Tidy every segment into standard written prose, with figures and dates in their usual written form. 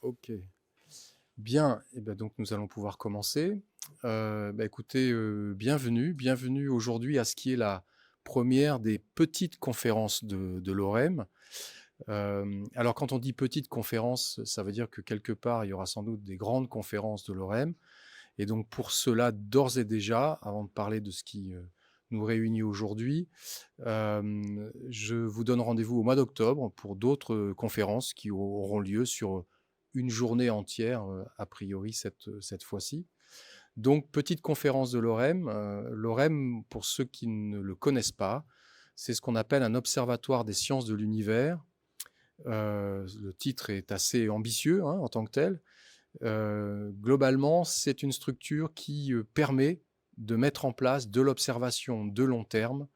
Ok. Bien, et ben donc nous allons pouvoir commencer. Écoutez, bienvenue aujourd'hui à ce qui est la première des petites conférences de l'OREM. Alors quand on dit petite conférence, ça veut dire que quelque part, il y aura sans doute des grandes conférences de l'OREM. Et donc pour cela, d'ores et déjà, avant de parler de ce qui nous réunit aujourd'hui, je vous donne rendez-vous au mois d'octobre pour d'autres conférences qui auront lieu sur une journée entière, a priori cette fois-ci. Donc, petite conférence de l'OREM. L'OREM, pour ceux qui ne le connaissent pas, c'est ce qu'on appelle un observatoire des sciences de l'univers. Le titre est assez ambitieux en tant que tel. Globalement, c'est une structure qui permet de mettre en place de l'observation de long terme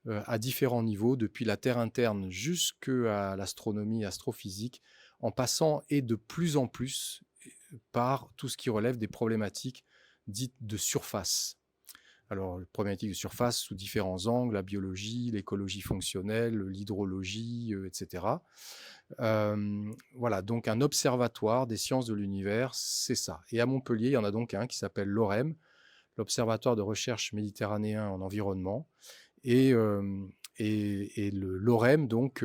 à différents niveaux, depuis la Terre interne jusqu'à l'astronomie, astrophysique, en passant et de plus en plus par tout ce qui relève des problématiques dites de surface. Alors, les problématiques de surface sous différents angles, la biologie, l'écologie fonctionnelle, l'hydrologie, etc. Voilà, donc un observatoire des sciences de l'univers, c'est ça. Et à Montpellier, il y en a donc un qui s'appelle l'OREM, l'Observatoire de recherche méditerranéen en environnement. Et, l'OREM donc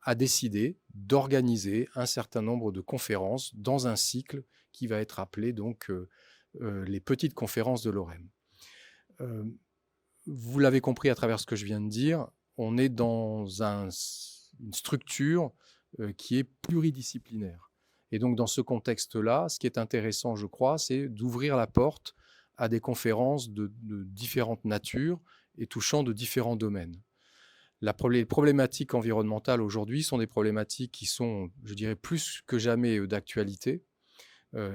a décidé d'organiser un certain nombre de conférences dans un cycle qui va être appelé donc les petites conférences de l'OREM. Vous l'avez compris à travers ce que je viens de dire, on est dans une structure qui est pluridisciplinaire. Et donc dans ce contexte-là, ce qui est intéressant, je crois, c'est d'ouvrir la porte à des conférences de différentes natures et touchant de différents domaines. Les problématiques environnementales aujourd'hui sont des problématiques qui sont, je dirais, plus que jamais d'actualité.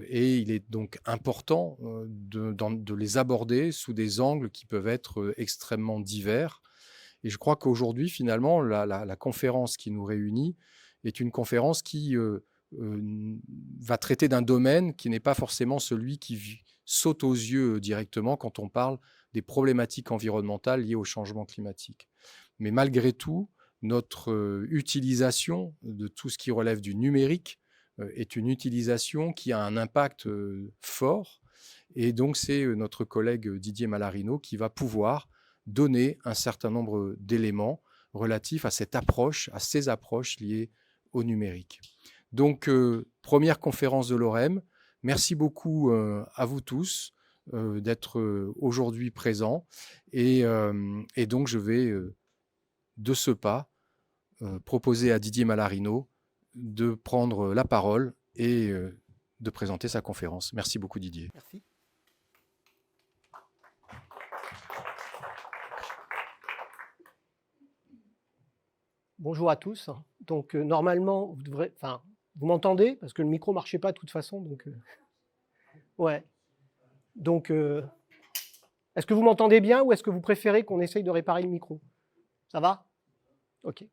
Et il est donc important de les aborder sous des angles qui peuvent être extrêmement divers. Et je crois qu'aujourd'hui, finalement, la conférence qui nous réunit est une conférence qui va traiter d'un domaine qui n'est pas forcément celui qui saute aux yeux directement quand on parle des problématiques environnementales liées au changement climatique. Mais malgré tout, notre utilisation de tout ce qui relève du numérique est une utilisation qui a un impact fort. Et donc, c'est notre collègue Didier Malarino qui va pouvoir donner un certain nombre d'éléments relatifs à cette approche, à ces approches liées au numérique. Donc, première conférence de l'OREM. Merci beaucoup à vous tous d'être aujourd'hui présents. Et donc, je vais, de ce pas, proposer à Didier Malarino de prendre la parole et de présenter sa conférence. Merci beaucoup, Didier. Merci. Bonjour à tous. Donc normalement, vous devrez, enfin, vous m'entendez parce que le micro marchait pas de toute façon. Donc ouais. Donc est-ce que vous m'entendez bien ou est-ce que vous préférez qu'on essaye de réparer le micro? Ça va? Ok.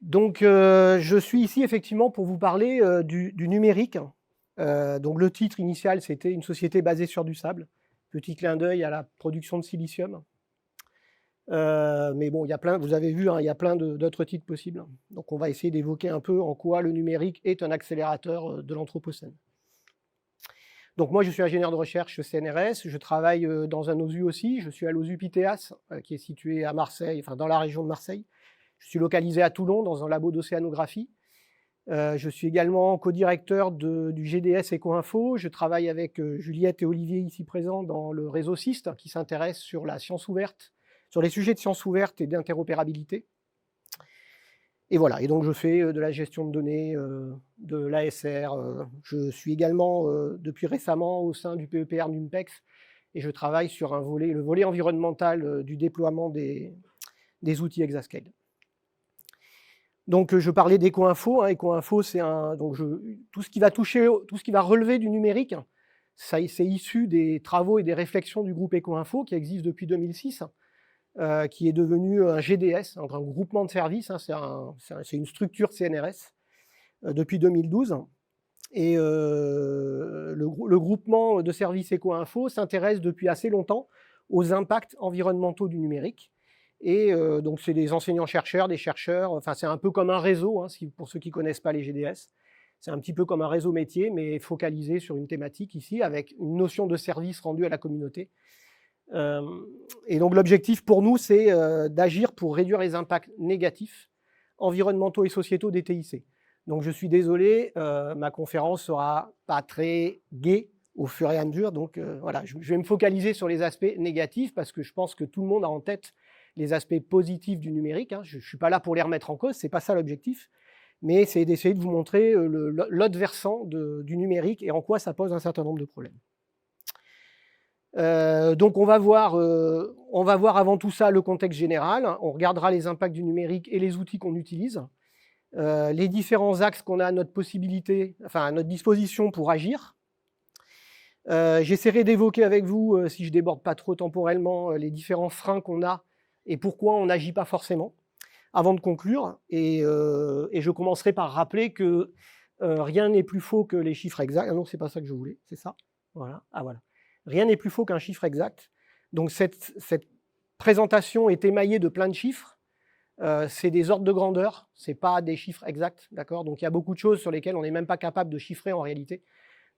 Donc je suis ici effectivement pour vous parler du numérique. Donc le titre initial c'était une société basée sur du sable. Petit clin d'œil à la production de silicium. Mais bon, il y a plein, vous avez vu, il y a plein d'autres titres possibles. Donc on va essayer d'évoquer un peu en quoi le numérique est un accélérateur de l'Anthropocène. Donc moi, je suis ingénieur de recherche CNRS, je travaille dans un OSU aussi, je suis à l'OSU Pitéas, qui est situé à Marseille, enfin dans la région de Marseille. Je suis localisé à Toulon, dans un labo d'océanographie. Je suis également co-directeur du GDS Eco-Info. Je travaille avec Juliette et Olivier ici présents dans le réseau SIST, qui s'intéresse sur la science ouverte, sur les sujets de science ouverte et d'interopérabilité. Et voilà, et donc je fais de la gestion de données, de l'ASR. Je suis également, depuis récemment, au sein du PEPR NUMPEX, et je travaille sur le volet environnemental du déploiement des outils Exascale. Donc je parlais d'Eco-Info. Eco-Info, c'est tout ce qui va toucher, tout ce qui va relever du numérique, c'est issu des travaux et des réflexions du groupe Eco-Info qui existe depuis 2006. Qui est devenu un GDS, un groupement de services, c'est une structure CNRS depuis 2012. Et le groupement de services Eco-Info s'intéresse depuis assez longtemps aux impacts environnementaux du numérique. Et donc, c'est des enseignants-chercheurs, des chercheurs, enfin, c'est un peu comme un réseau, hein, pour ceux qui ne connaissent pas les GDS. C'est un petit peu comme un réseau métier, mais focalisé sur une thématique ici, avec une notion de service rendu à la communauté. Et donc, l'objectif pour nous, c'est d'agir pour réduire les impacts négatifs environnementaux et sociétaux des TIC. Donc, je suis désolé, ma conférence sera pas très gaie au fur et à mesure. Donc, voilà, je vais me focaliser sur les aspects négatifs parce que je pense que tout le monde a en tête les aspects positifs du numérique. Hein. Je ne suis pas là pour les remettre en cause, ce n'est pas ça l'objectif. Mais c'est d'essayer de vous montrer l'autre versant du numérique et en quoi ça pose un certain nombre de problèmes. Donc on va voir avant tout ça le contexte général. On regardera les impacts du numérique et les outils qu'on utilise. Les différents axes qu'on a à notre à notre disposition pour agir. J'essaierai d'évoquer avec vous, si je ne déborde pas trop temporellement, les différents freins qu'on a et pourquoi on n'agit pas forcément, avant de conclure. Et je commencerai par rappeler que rien n'est plus faux que les chiffres exacts. Ah non, c'est pas ça que je voulais, c'est ça. Voilà. Ah voilà. Rien n'est plus faux qu'un chiffre exact. Donc cette présentation est émaillée de plein de chiffres. C'est des ordres de grandeur, c'est pas des chiffres exacts, d'accord. Donc il y a beaucoup de choses sur lesquelles on n'est même pas capable de chiffrer en réalité.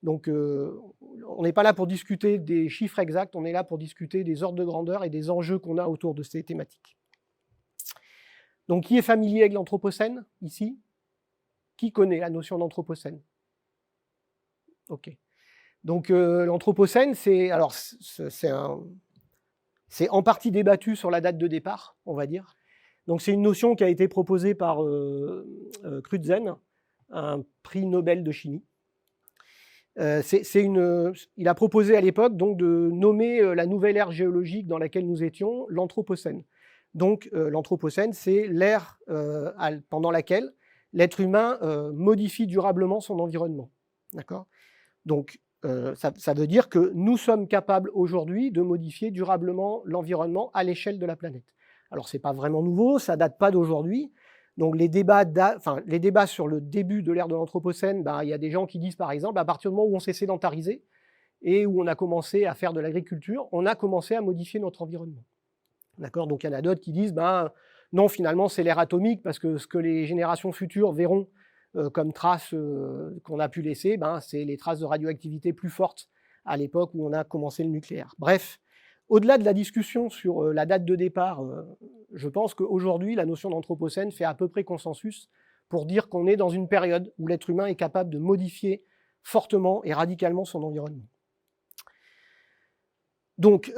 Donc on n'est pas là pour discuter des chiffres exacts, on est là pour discuter des ordres de grandeur et des enjeux qu'on a autour de ces thématiques. Donc qui est familier avec l'Anthropocène ici? Qui connaît la notion d'Anthropocène? Ok. Donc l'Anthropocène, c'est en partie débattu sur la date de départ, on va dire. Donc c'est une notion qui a été proposée par Crutzen, un prix Nobel de chimie. Il a proposé à l'époque donc de nommer la nouvelle ère géologique dans laquelle nous étions l'Anthropocène. Donc l'Anthropocène, c'est l'ère pendant laquelle l'être humain modifie durablement son environnement. D'accord ? Donc ça veut dire que nous sommes capables aujourd'hui de modifier durablement l'environnement à l'échelle de la planète. Alors ce n'est pas vraiment nouveau, ça ne date pas d'aujourd'hui. Donc les débats sur le début de l'ère de l'Anthropocène, il y a des gens qui disent par exemple, à partir du moment où on s'est sédentarisé et où on a commencé à faire de l'agriculture, on a commencé à modifier notre environnement. D'accord ? Donc il y en a d'autres qui disent, non, finalement c'est l'ère atomique, parce que ce que les générations futures verront comme traces qu'on a pu laisser, c'est les traces de radioactivité plus fortes à l'époque où on a commencé le nucléaire. Bref, au-delà de la discussion sur la date de départ, je pense qu'aujourd'hui, la notion d'Anthropocène fait à peu près consensus pour dire qu'on est dans une période où l'être humain est capable de modifier fortement et radicalement son environnement. Donc,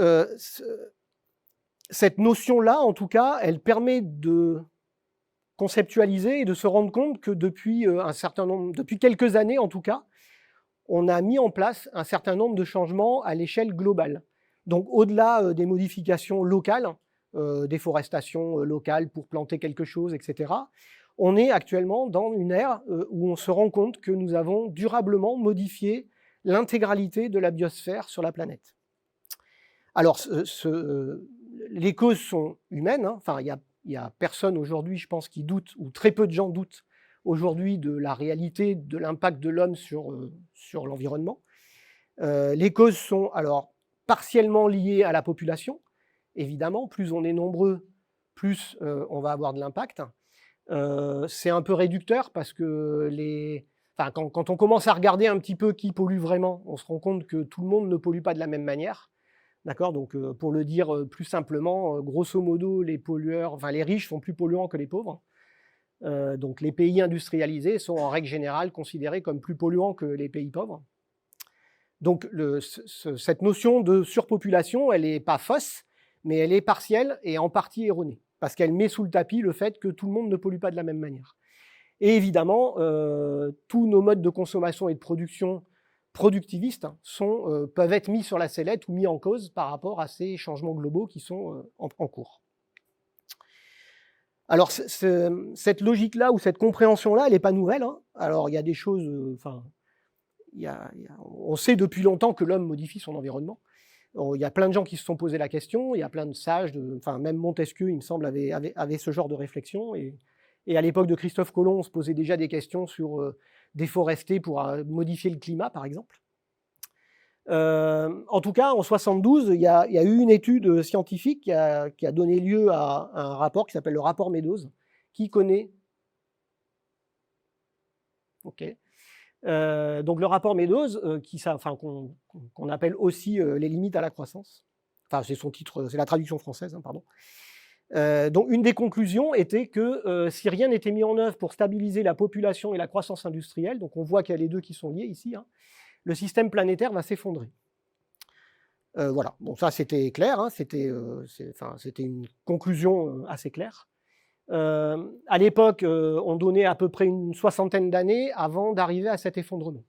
cette notion-là, en tout cas, elle permet de conceptualiser et de se rendre compte que depuis quelques années, en tout cas, on a mis en place un certain nombre de changements à l'échelle globale. Donc, au-delà des modifications locales, déforestation locale pour planter quelque chose, etc., on est actuellement dans une ère où on se rend compte que nous avons durablement modifié l'intégralité de la biosphère sur la planète. Alors, les causes sont humaines. Enfin, il n'y a personne aujourd'hui, je pense, qui doute, ou très peu de gens doutent aujourd'hui de la réalité de l'impact de l'homme sur l'environnement. Les causes sont alors partiellement liées à la population. Évidemment, plus on est nombreux, plus on va avoir de l'impact. C'est un peu réducteur parce que quand on commence à regarder un petit peu qui pollue vraiment, on se rend compte que tout le monde ne pollue pas de la même manière. D'accord ? Donc, pour le dire plus simplement, grosso modo, les riches sont plus polluants que les pauvres. Donc, les pays industrialisés sont en règle générale considérés comme plus polluants que les pays pauvres. Donc, cette notion de surpopulation, elle n'est pas fausse, mais elle est partielle et en partie erronée, parce qu'elle met sous le tapis le fait que tout le monde ne pollue pas de la même manière. Et évidemment, tous nos modes de consommation et de production productivistes peuvent être mis sur la sellette ou mis en cause par rapport à ces changements globaux qui sont en cours. Alors, cette logique-là ou cette compréhension-là, elle n'est pas nouvelle. Alors, il y a des choses... on sait depuis longtemps que l'homme modifie son environnement. Il y a plein de gens qui se sont posé la question, il y a plein de sages, même Montesquieu, il me semble, avait ce genre de réflexion. Et à l'époque de Christophe Colomb, on se posait déjà des questions sur déforester pour modifier le climat, par exemple. En tout cas, en 72, il y a eu une étude scientifique qui a donné lieu à un rapport qui s'appelle le rapport Meadows. Qui connaît? Ok. Donc le rapport Meadows, qu'on appelle aussi les limites à la croissance. Enfin, c'est son titre, c'est la traduction française, hein, pardon. Donc une des conclusions était que si rien n'était mis en œuvre pour stabiliser la population et la croissance industrielle, donc on voit qu'il y a les deux qui sont liés ici, hein, le système planétaire va s'effondrer. Voilà, bon ça c'était clair, hein, c'était une conclusion assez claire. À l'époque, on donnait à peu près une soixantaine d'années avant d'arriver à cet effondrement.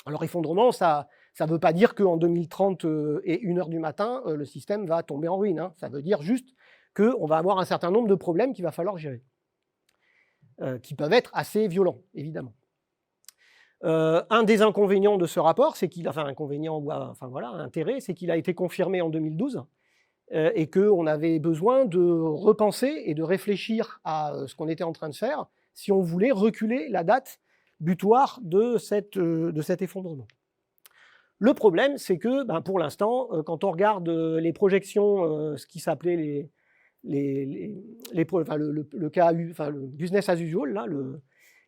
Alors effondrement, ça ne veut pas dire qu'en 2030 et 1h du matin, le système va tomber en ruine, hein. Ça veut dire juste qu'on va avoir un certain nombre de problèmes qu'il va falloir gérer, qui peuvent être assez violents, évidemment. Un des inconvénients de ce rapport, c'est qu'il, intérêt, c'est qu'il a été confirmé en 2012 et qu'on avait besoin de repenser et de réfléchir à ce qu'on était en train de faire si on voulait reculer la date butoir de cet effondrement. Le problème, c'est que pour l'instant, quand on regarde les projections, ce qui s'appelait le business as usual, là,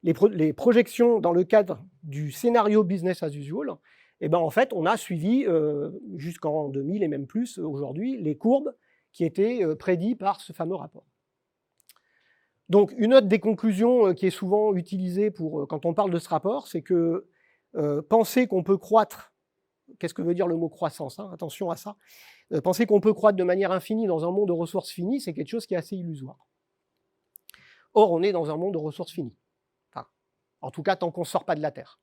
les projections dans le cadre du scénario business as usual, en fait, on a suivi jusqu'en 2000 et même plus aujourd'hui les courbes qui étaient prédites par ce fameux rapport. Donc, une autre des conclusions qui est souvent utilisée quand on parle de ce rapport, c'est que penser qu'on peut croître, qu'est-ce que veut dire le mot croissance, hein, attention à ça, penser qu'on peut croître de manière infinie dans un monde de ressources finies, c'est quelque chose qui est assez illusoire. Or, on est dans un monde de ressources finies. En tout cas, tant qu'on ne sort pas de la Terre.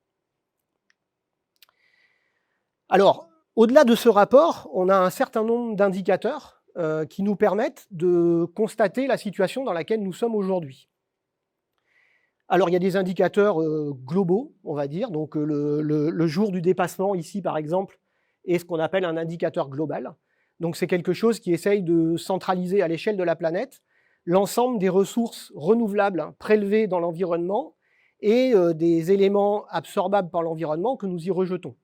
Alors, au-delà de ce rapport, on a un certain nombre d'indicateurs qui nous permettent de constater la situation dans laquelle nous sommes aujourd'hui. Alors, il y a des indicateurs globaux, on va dire. Donc, le jour du dépassement, ici, par exemple, est ce qu'on appelle un indicateur global. Donc, c'est quelque chose qui essaye de centraliser à l'échelle de la planète l'ensemble des ressources renouvelables prélevées dans l'environnement et des éléments absorbables par l'environnement que nous y rejetons.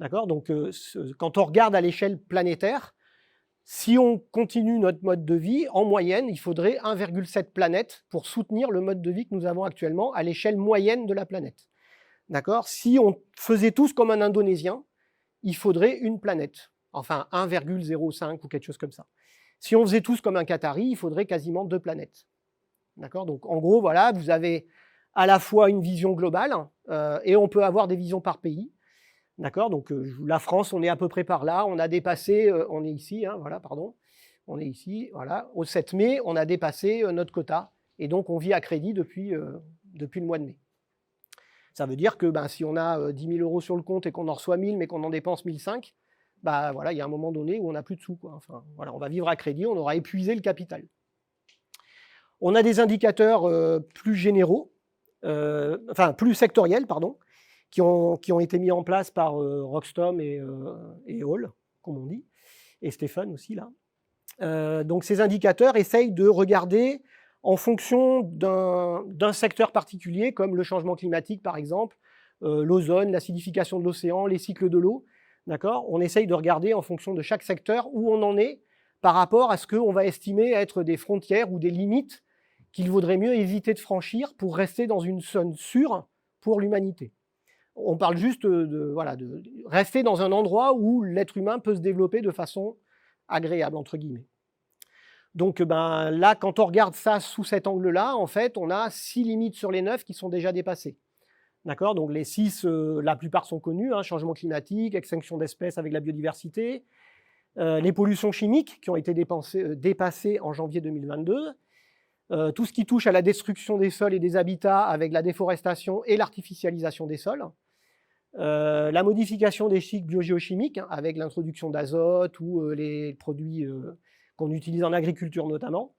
D'accord ? Donc, quand on regarde à l'échelle planétaire, si on continue notre mode de vie, en moyenne, il faudrait 1,7 planètes pour soutenir le mode de vie que nous avons actuellement à l'échelle moyenne de la planète. D'accord ? Si on faisait tous comme un Indonésien, il faudrait une planète. Enfin, 1,05 ou quelque chose comme ça. Si on faisait tous comme un Qatari, il faudrait quasiment 2 planètes. D'accord ? Donc, en gros, voilà, vous avez à la fois une vision globale et on peut avoir des visions par pays. D'accord ? Donc, la France, on est à peu près par là. On a dépassé, on est ici, hein, voilà, pardon. On est ici, voilà. Au 7 mai, on a dépassé notre quota. Et donc, on vit à crédit depuis le mois de mai. Ça veut dire que si on a 10 000 € sur le compte et qu'on en reçoit 1000, mais qu'on en dépense 1005, voilà, il y a un moment donné où on n'a plus de sous, quoi. Enfin, voilà, on va vivre à crédit, on aura épuisé le capital. On a des indicateurs plus généraux, plus sectoriels, pardon, qui ont été mis en place par Rockstrom et Hall, comme on dit, et Stéphane aussi, là. Donc ces indicateurs essayent de regarder en fonction d'un secteur particulier, comme le changement climatique, par exemple, l'ozone, l'acidification de l'océan, les cycles de l'eau. D'accord ? On essaye de regarder en fonction de chaque secteur où on en est par rapport à ce qu'on va estimer être des frontières ou des limites qu'il vaudrait mieux éviter de franchir pour rester dans une zone sûre pour l'humanité. On parle juste de rester dans un endroit où l'être humain peut se développer de façon agréable, entre guillemets. Donc là, quand on regarde ça sous cet angle-là, en fait, on a 6 limites sur les 9 qui sont déjà dépassées. D'accord ? Donc les 6, la plupart sont connus, hein, changement climatique, extinction d'espèces avec la biodiversité, les pollutions chimiques qui ont été dépassées en janvier 2022, tout ce qui touche à la destruction des sols et des habitats avec la déforestation et l'artificialisation des sols, la modification des cycles biogéochimiques hein, avec l'introduction d'azote ou les produits qu'on utilise en agriculture notamment.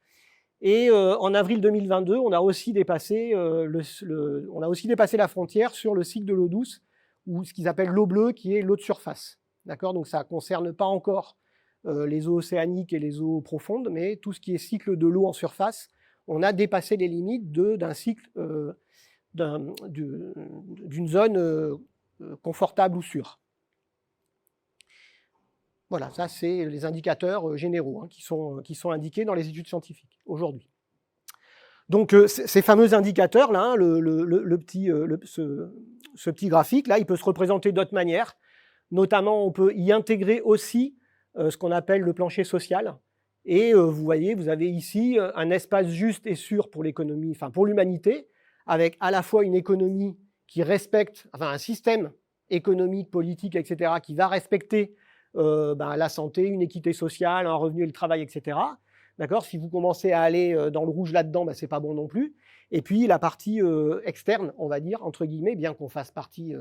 Et en avril 2022, on a aussi dépassé, la frontière sur le cycle de l'eau douce, ou ce qu'ils appellent l'eau bleue, qui est l'eau de surface. D'accord ? Donc ça ne concerne pas encore les eaux océaniques et les eaux profondes, mais tout ce qui est cycle de l'eau en surface, on a dépassé les limites d'un cycle, d'une zone confortable ou sûre. Voilà, ça c'est les indicateurs généraux hein, qui sont indiqués dans les études scientifiques aujourd'hui. Donc ces fameux indicateurs là, hein, ce petit graphique là, il peut se représenter d'autres manières. Notamment, on peut y intégrer aussi ce qu'on appelle le plancher social. Et vous voyez, vous avez ici un espace juste et sûr pour l'économie, enfin pour l'humanité, avec à la fois une économie qui respecte, enfin un système économique, politique, etc., qui va respecter la santé, une équité sociale, un revenu et le travail, etc. D'accord ? Si vous commencez à aller dans le rouge là-dedans, c'est pas bon non plus. Et puis la partie externe, on va dire, entre guillemets, bien qu'on fasse partie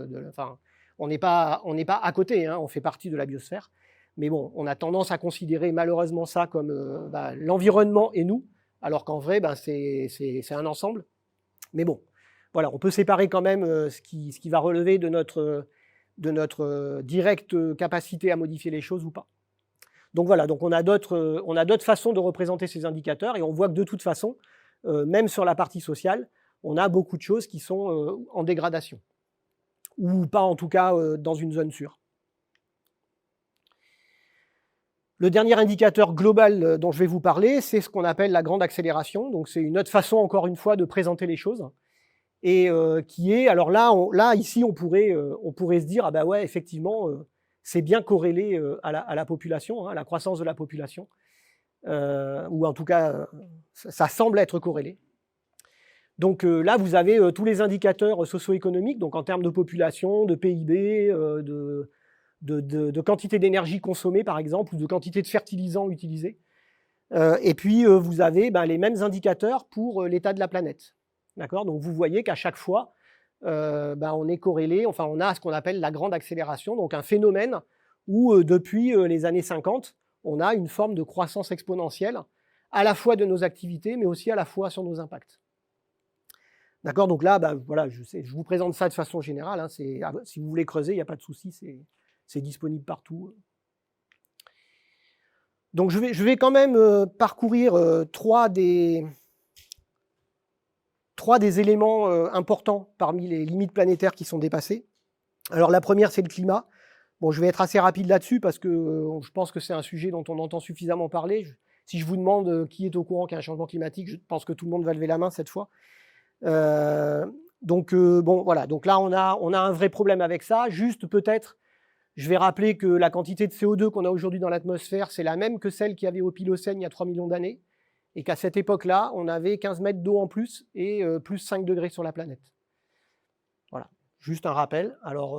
on n'est pas à côté, hein, on fait partie de la biosphère. Mais bon, on a tendance à considérer malheureusement ça comme l'environnement et nous, alors qu'en vrai, c'est un ensemble. Mais bon, voilà, on peut séparer quand même ce qui va relever de notre directe capacité à modifier les choses ou pas. Donc voilà, donc on a d'autres façons de représenter ces indicateurs et on voit que de toute façon, même sur la partie sociale, on a beaucoup de choses qui sont en dégradation ou pas en tout cas dans une zone sûre. Le dernier indicateur global dont je vais vous parler, c'est ce qu'on appelle la grande accélération. Donc c'est une autre façon, encore une fois, de présenter les choses. Et qui est, alors là ici, on pourrait se dire, ah ben ouais, effectivement, c'est bien corrélé à la population, hein, à la croissance de la population. Ou en tout cas, ça semble être corrélé. Donc là, vous avez tous les indicateurs socio-économiques, donc en termes de population, de PIB, de quantité d'énergie consommée, par exemple, ou de quantité de fertilisants utilisés. Et puis, vous avez les mêmes indicateurs pour l'état de la planète. D'accord ? Donc, vous voyez qu'à chaque fois, on est corrélé, enfin, on a ce qu'on appelle la grande accélération, donc un phénomène où, depuis les années 50, on a une forme de croissance exponentielle, à la fois de nos activités, mais aussi à la fois sur nos impacts. D'accord ? Donc là, voilà, je vous présente ça de façon générale. Hein, si vous voulez creuser, il n'y a pas de souci, c'est disponible partout. Donc je vais quand même parcourir trois des éléments importants parmi les limites planétaires qui sont dépassées. Alors la première, c'est le climat. Bon, je vais être assez rapide là-dessus parce que je pense que c'est un sujet dont on entend suffisamment parler. Si je vous demande qui est au courant qu'il y a un changement climatique, je pense que tout le monde va lever la main cette fois. Bon, voilà. Donc là, on a un vrai problème avec ça. Juste peut-être, je vais rappeler que la quantité de CO2 qu'on a aujourd'hui dans l'atmosphère, c'est la même que celle qu'il y avait au Pilocène il y a 3 millions d'années, et qu'à cette époque-là, on avait 15 mètres d'eau en plus et plus 5 degrés sur la planète. Voilà, juste un rappel. Alors,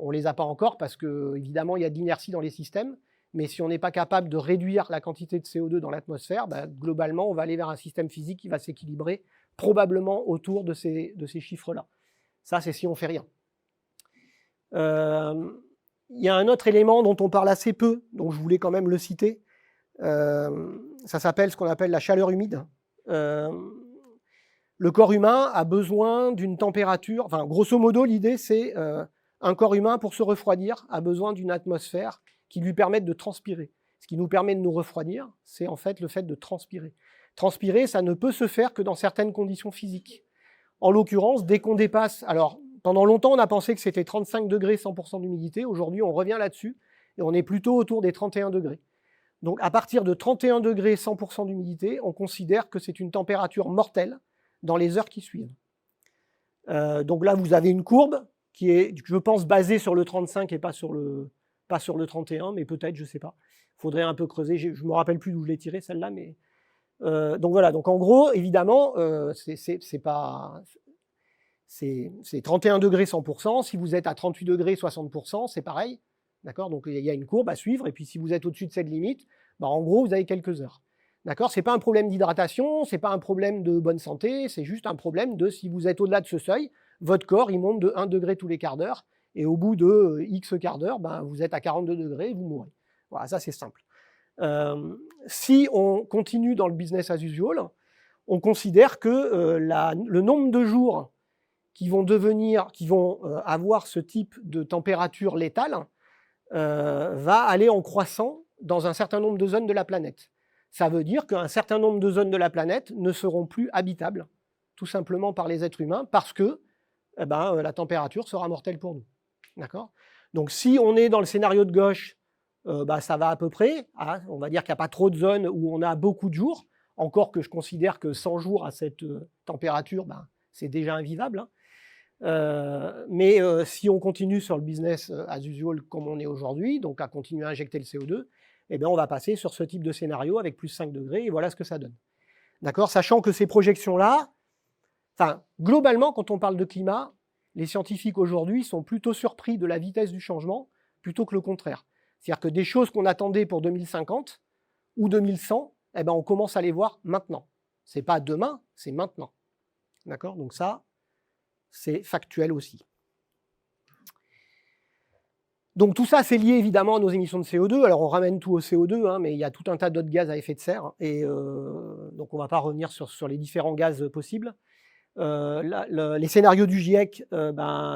on ne les a pas encore parce qu'évidemment, il y a de l'inertie dans les systèmes, mais si on n'est pas capable de réduire la quantité de CO2 dans l'atmosphère, globalement, on va aller vers un système physique qui va s'équilibrer probablement autour de ces chiffres-là. Ça, c'est si on ne fait rien. Il y a un autre élément dont on parle assez peu, donc je voulais quand même le citer. Ça s'appelle ce qu'on appelle la chaleur humide. Le corps humain a besoin d'une température, enfin grosso modo l'idée c'est un corps humain pour se refroidir a besoin d'une atmosphère qui lui permette de transpirer. Ce qui nous permet de nous refroidir, c'est en fait le fait de transpirer. Transpirer, ça ne peut se faire que dans certaines conditions physiques. En l'occurrence, dès qu'on dépasse, alors pendant longtemps on a pensé que c'était 35 degrés 100% d'humidité, aujourd'hui on revient là-dessus et on est plutôt autour des 31 degrés. Donc à partir de 31 degrés 100% d'humidité, on considère que c'est une température mortelle dans les heures qui suivent. Donc là, vous avez une courbe qui est, je pense, basée sur le 35 et pas sur le 31, mais peut-être, je ne sais pas. Il faudrait un peu creuser. Je ne me rappelle plus d'où je l'ai tirée, celle-là. Mais donc voilà, donc en gros, évidemment, c'est 31 degrés 100%. Si vous êtes à 38 degrés 60%, c'est pareil. D'accord ? Donc il y a une courbe à suivre. Et puis si vous êtes au-dessus de cette limite, en gros, vous avez quelques heures. D'accord ? Ce n'est pas un problème d'hydratation, ce n'est pas un problème de bonne santé, c'est juste un problème de si vous êtes au-delà de ce seuil, votre corps il monte de 1 degré tous les quarts d'heure, et au bout de X quarts d'heure, vous êtes à 42 degrés et vous mourrez. Voilà, ça c'est simple. Si on continue dans le business as usual, on considère que le nombre de jours qui vont avoir ce type de température létale va aller en croissant dans un certain nombre de zones de la planète. Ça veut dire qu'un certain nombre de zones de la planète ne seront plus habitables, tout simplement par les êtres humains, parce que la température sera mortelle pour nous. D'accord ? Donc si on est dans le scénario de gauche, ça va à peu près. Hein, on va dire qu'il n'y a pas trop de zones où on a beaucoup de jours. Encore que je considère que 100 jours à cette température, c'est déjà invivable. Hein. Mais si on continue sur le business as usual comme on est aujourd'hui, donc à continuer à injecter le CO2, eh bien on va passer sur ce type de scénario avec plus 5 degrés, et voilà ce que ça donne. D'accord ? Sachant que ces projections-là, globalement, quand on parle de climat, les scientifiques aujourd'hui sont plutôt surpris de la vitesse du changement plutôt que le contraire. C'est-à-dire que des choses qu'on attendait pour 2050 ou 2100, on commence à les voir maintenant. Ce n'est pas demain, c'est maintenant. D'accord ? Donc ça, c'est factuel aussi. Donc tout ça, c'est lié évidemment à nos émissions de CO2. Alors on ramène tout au CO2, hein, mais il y a tout un tas d'autres gaz à effet de serre. Et donc on ne va pas revenir sur les différents gaz possibles. Les scénarios du GIEC,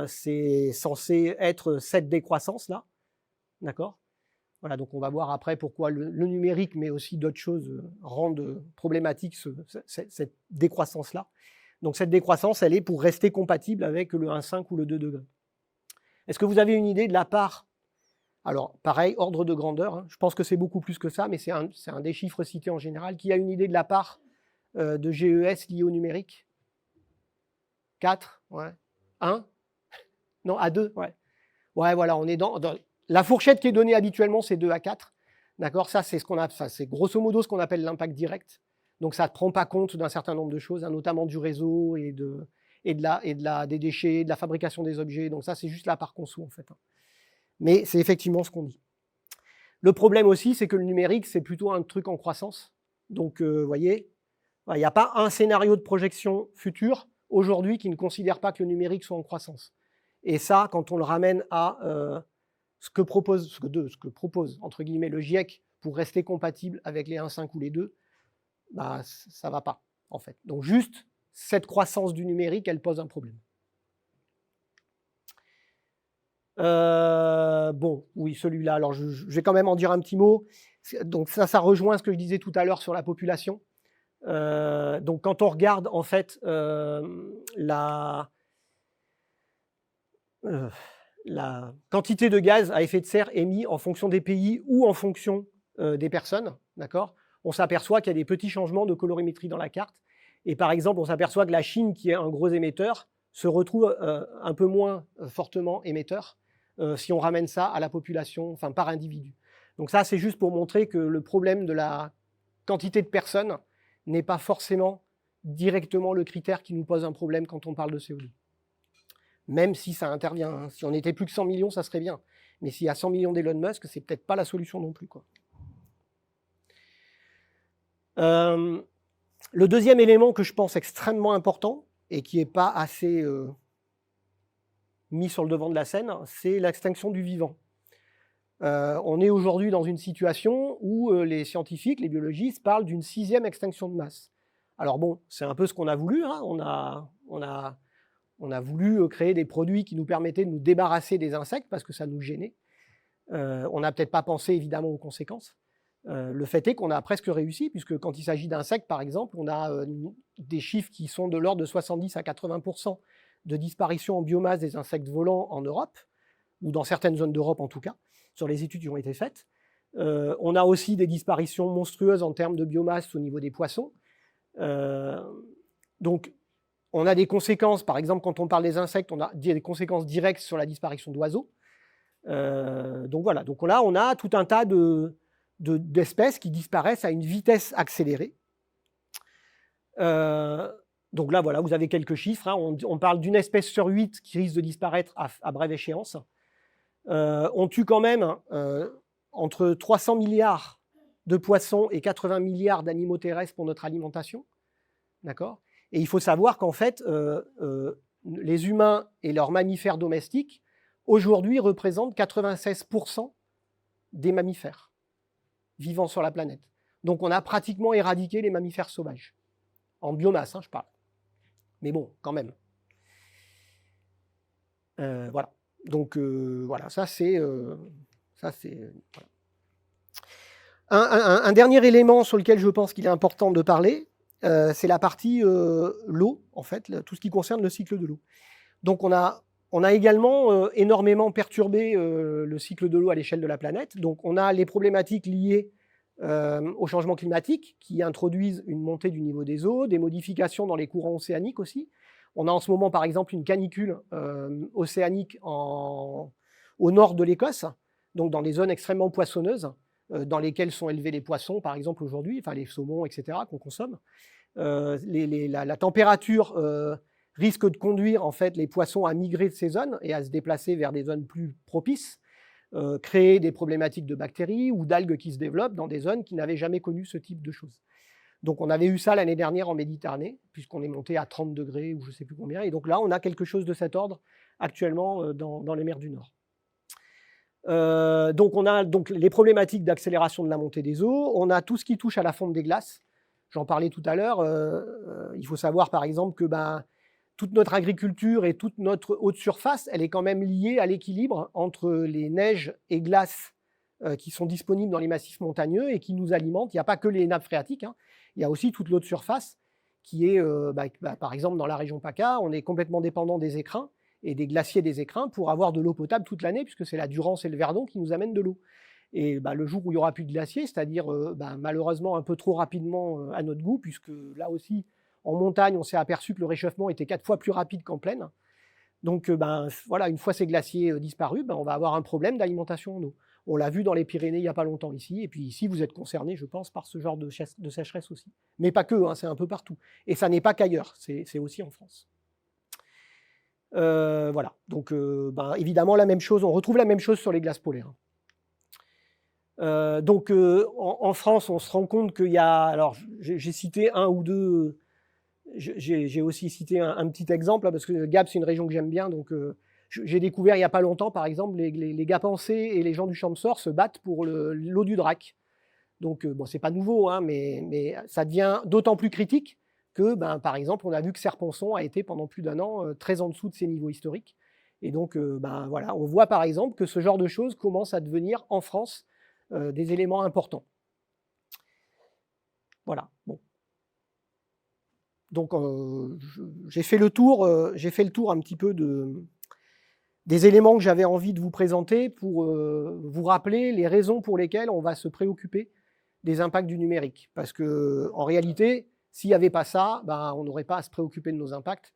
c'est censé être cette décroissance là. D'accord ? Voilà, donc on va voir après pourquoi le numérique, mais aussi d'autres choses, rendent problématique cette décroissance-là. Donc cette décroissance, elle est pour rester compatible avec le 1,5 ou le 2 degrés. Est-ce que vous avez une idée de la part? Alors, pareil, ordre de grandeur, hein. Je pense que c'est beaucoup plus que ça, mais c'est un des chiffres cités en général. Qui a une idée de la part de GES liée au numérique? 4? Ouais. 1? Non, à 2? Ouais. Ouais, voilà, on est dans la fourchette qui est donnée habituellement, c'est 2 à 4. D'accord? Ça, c'est c'est grosso modo ce qu'on appelle l'impact direct. Donc, ça ne prend pas compte d'un certain nombre de choses, hein, notamment du réseau et des déchets, de la fabrication des objets. Donc, ça, c'est juste la part conso, en fait. Hein. Mais c'est effectivement ce qu'on dit. Le problème aussi, c'est que le numérique, c'est plutôt un truc en croissance. Donc, vous voyez, il n'y a pas un scénario de projection future aujourd'hui qui ne considère pas que le numérique soit en croissance. Et ça, quand on le ramène à ce que propose, entre guillemets, le GIEC pour rester compatible avec les 1,5 ou les 2, ça ne va pas, en fait. Donc, juste cette croissance du numérique, elle pose un problème. Bon, oui, celui-là, alors je vais quand même en dire un petit mot. Donc ça rejoint ce que je disais tout à l'heure sur la population. Donc quand on regarde en fait la quantité de gaz à effet de serre émis en fonction des pays ou en fonction des personnes, d'accord, on s'aperçoit qu'il y a des petits changements de colorimétrie dans la carte. Et par exemple, on s'aperçoit que la Chine, qui est un gros émetteur, se retrouve un peu moins fortement émetteur si on ramène ça à la population, enfin par individu. Donc ça, c'est juste pour montrer que le problème de la quantité de personnes n'est pas forcément directement le critère qui nous pose un problème quand on parle de CO2. Même si ça intervient. Hein. Si on était plus que 100 millions, ça serait bien. Mais s'il y a 100 millions d'Elon Musk, c'est peut-être pas la solution non plus, quoi. Le deuxième élément que je pense extrêmement important et qui n'est pas assez mis sur le devant de la scène, c'est l'extinction du vivant. On est aujourd'hui dans une situation où les scientifiques, les biologistes parlent d'une 6e extinction de masse. Alors bon, c'est un peu ce qu'on a voulu. Hein. On a voulu créer des produits qui nous permettaient de nous débarrasser des insectes parce que ça nous gênait. On n'a peut-être pas pensé évidemment aux conséquences. Le fait est qu'on a presque réussi, puisque quand il s'agit d'insectes, par exemple, on a des chiffres qui sont de l'ordre de 70 à 80% de disparition en biomasse des insectes volants en Europe, ou dans certaines zones d'Europe en tout cas, sur les études qui ont été faites. On a aussi des disparitions monstrueuses en termes de biomasse au niveau des poissons. Donc, on a des conséquences, par exemple, quand on parle des insectes, on a des conséquences directes sur la disparition d'oiseaux. Donc voilà, donc là, on a tout un tas d'espèces qui disparaissent à une vitesse accélérée. Donc là, voilà, vous avez quelques chiffres. Hein. On parle d'une espèce sur 8 qui risque de disparaître à brève échéance. On tue quand même entre 300 milliards de poissons et 80 milliards d'animaux terrestres pour notre alimentation. D'accord ? Et il faut savoir qu'en fait, les humains et leurs mammifères domestiques, aujourd'hui, représentent 96% des mammifères vivant sur la planète. Donc on a pratiquement éradiqué les mammifères sauvages. En biomasse, hein, je parle. Mais bon, quand même. Voilà. Donc voilà, ça c'est... voilà. Un dernier élément sur lequel je pense qu'il est important de parler, c'est la partie l'eau, en fait, tout ce qui concerne le cycle de l'eau. Donc on a On a également énormément perturbé le cycle de l'eau à l'échelle de la planète. Donc, on a les problématiques liées au changement climatique qui introduisent une montée du niveau des eaux, des modifications dans les courants océaniques aussi. On a en ce moment, par exemple, une canicule océanique au nord de l'Écosse, donc dans des zones extrêmement poissonneuses, dans lesquelles sont élevés les poissons, par exemple, aujourd'hui, enfin les saumons, etc., qu'on consomme. La température risque de conduire en fait les poissons à migrer de ces zones et à se déplacer vers des zones plus propices, créer des problématiques de bactéries ou d'algues qui se développent dans des zones qui n'avaient jamais connu ce type de choses. Donc on avait eu ça l'année dernière en Méditerranée, puisqu'on est monté à 30 degrés ou je ne sais plus combien, et donc là on a quelque chose de cet ordre actuellement dans les mers du Nord. Donc on a donc les problématiques d'accélération de la montée des eaux, on a tout ce qui touche à la fonte des glaces, j'en parlais tout à l'heure, il faut savoir par exemple que toute notre agriculture et toute notre haute surface, elle est quand même liée à l'équilibre entre les neiges et glaces qui sont disponibles dans les massifs montagneux et qui nous alimentent. Il n'y a pas que les nappes phréatiques, hein. Il y a aussi toute l'haute surface qui est, par exemple, dans la région PACA, on est complètement dépendant des écrins et des glaciers des écrins pour avoir de l'eau potable toute l'année, puisque c'est la Durance et le Verdon qui nous amènent de l'eau. Et le jour où il n'y aura plus de glaciers, c'est-à-dire malheureusement un peu trop rapidement à notre goût, puisque là aussi, en montagne, on s'est aperçu que le réchauffement était 4 fois plus rapide qu'en plaine. Donc, voilà, une fois ces glaciers disparus, on va avoir un problème d'alimentation en eau. On l'a vu dans les Pyrénées il n'y a pas longtemps ici. Et puis ici, vous êtes concernés, je pense, par ce genre de sécheresse aussi. Mais pas que, hein, c'est un peu partout. Et ça n'est pas qu'ailleurs, c'est aussi en France. Voilà. Donc, évidemment, la même chose, on retrouve la même chose sur les glaces polaires. Donc, en France, on se rend compte qu'il y a... Alors, j'ai cité un ou deux... J'ai aussi cité un petit exemple, là, parce que le Gap, c'est une région que j'aime bien. Donc, j'ai découvert il n'y a pas longtemps, par exemple, les Gapençais et les gens du Champsaur se battent pour l'eau du Drac. Donc, bon, c'est pas nouveau, hein, mais ça devient d'autant plus critique que, par exemple, on a vu que Serponçon a été pendant plus d'un an très en dessous de ses niveaux historiques. Et donc, voilà, on voit par exemple que ce genre de choses commence à devenir en France des éléments importants. Voilà. Bon. Donc, j'ai fait le tour un petit peu des éléments que j'avais envie de vous présenter pour vous rappeler les raisons pour lesquelles on va se préoccuper des impacts du numérique. Parce qu'en réalité, s'il n'y avait pas ça, on n'aurait pas à se préoccuper de nos impacts.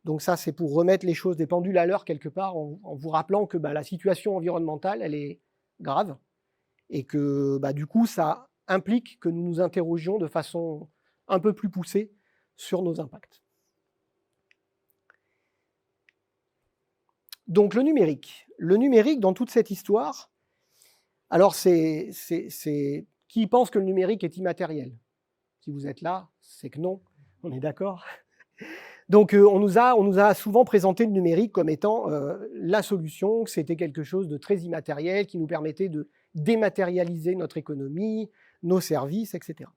Donc ça, c'est pour remettre les choses des pendules à l'heure quelque part, en vous rappelant que la situation environnementale, elle est grave, et que du coup, ça implique que nous nous interrogions de façon un peu plus poussée sur nos impacts. Donc le numérique dans toute cette histoire, alors qui pense que le numérique est immatériel? Si vous êtes là, c'est que non, on est d'accord. Donc on nous a souvent présenté le numérique comme étant la solution, que c'était quelque chose de très immatériel qui nous permettait de dématérialiser notre économie, nos services, etc.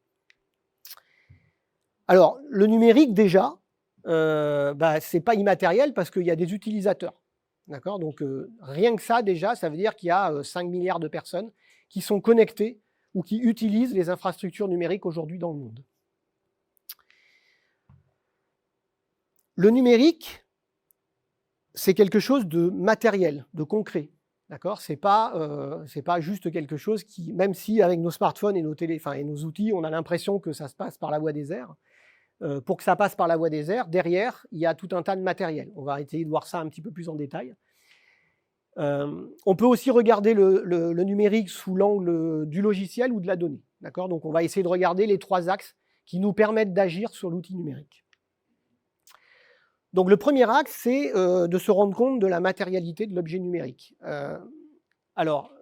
Alors, le numérique, déjà, c'est pas immatériel parce qu'il y a des utilisateurs. D'accord? Donc, rien que ça, déjà, ça veut dire qu'il y a 5 milliards de personnes qui sont connectées ou qui utilisent les infrastructures numériques aujourd'hui dans le monde. Le numérique, c'est quelque chose de matériel, de concret. D'accord? C'est pas juste quelque chose qui, même si avec nos smartphones et nos outils, on a l'impression que ça se passe par la voie des airs, pour que ça passe par la voie des airs, derrière, il y a tout un tas de matériel. On va essayer de voir ça un petit peu plus en détail. On peut aussi regarder le numérique sous l'angle du logiciel ou de la donnée. D'accord? Donc, on va essayer de regarder les 3 axes qui nous permettent d'agir sur l'outil numérique. Donc, le premier axe, c'est de se rendre compte de la matérialité de l'objet numérique. Alors,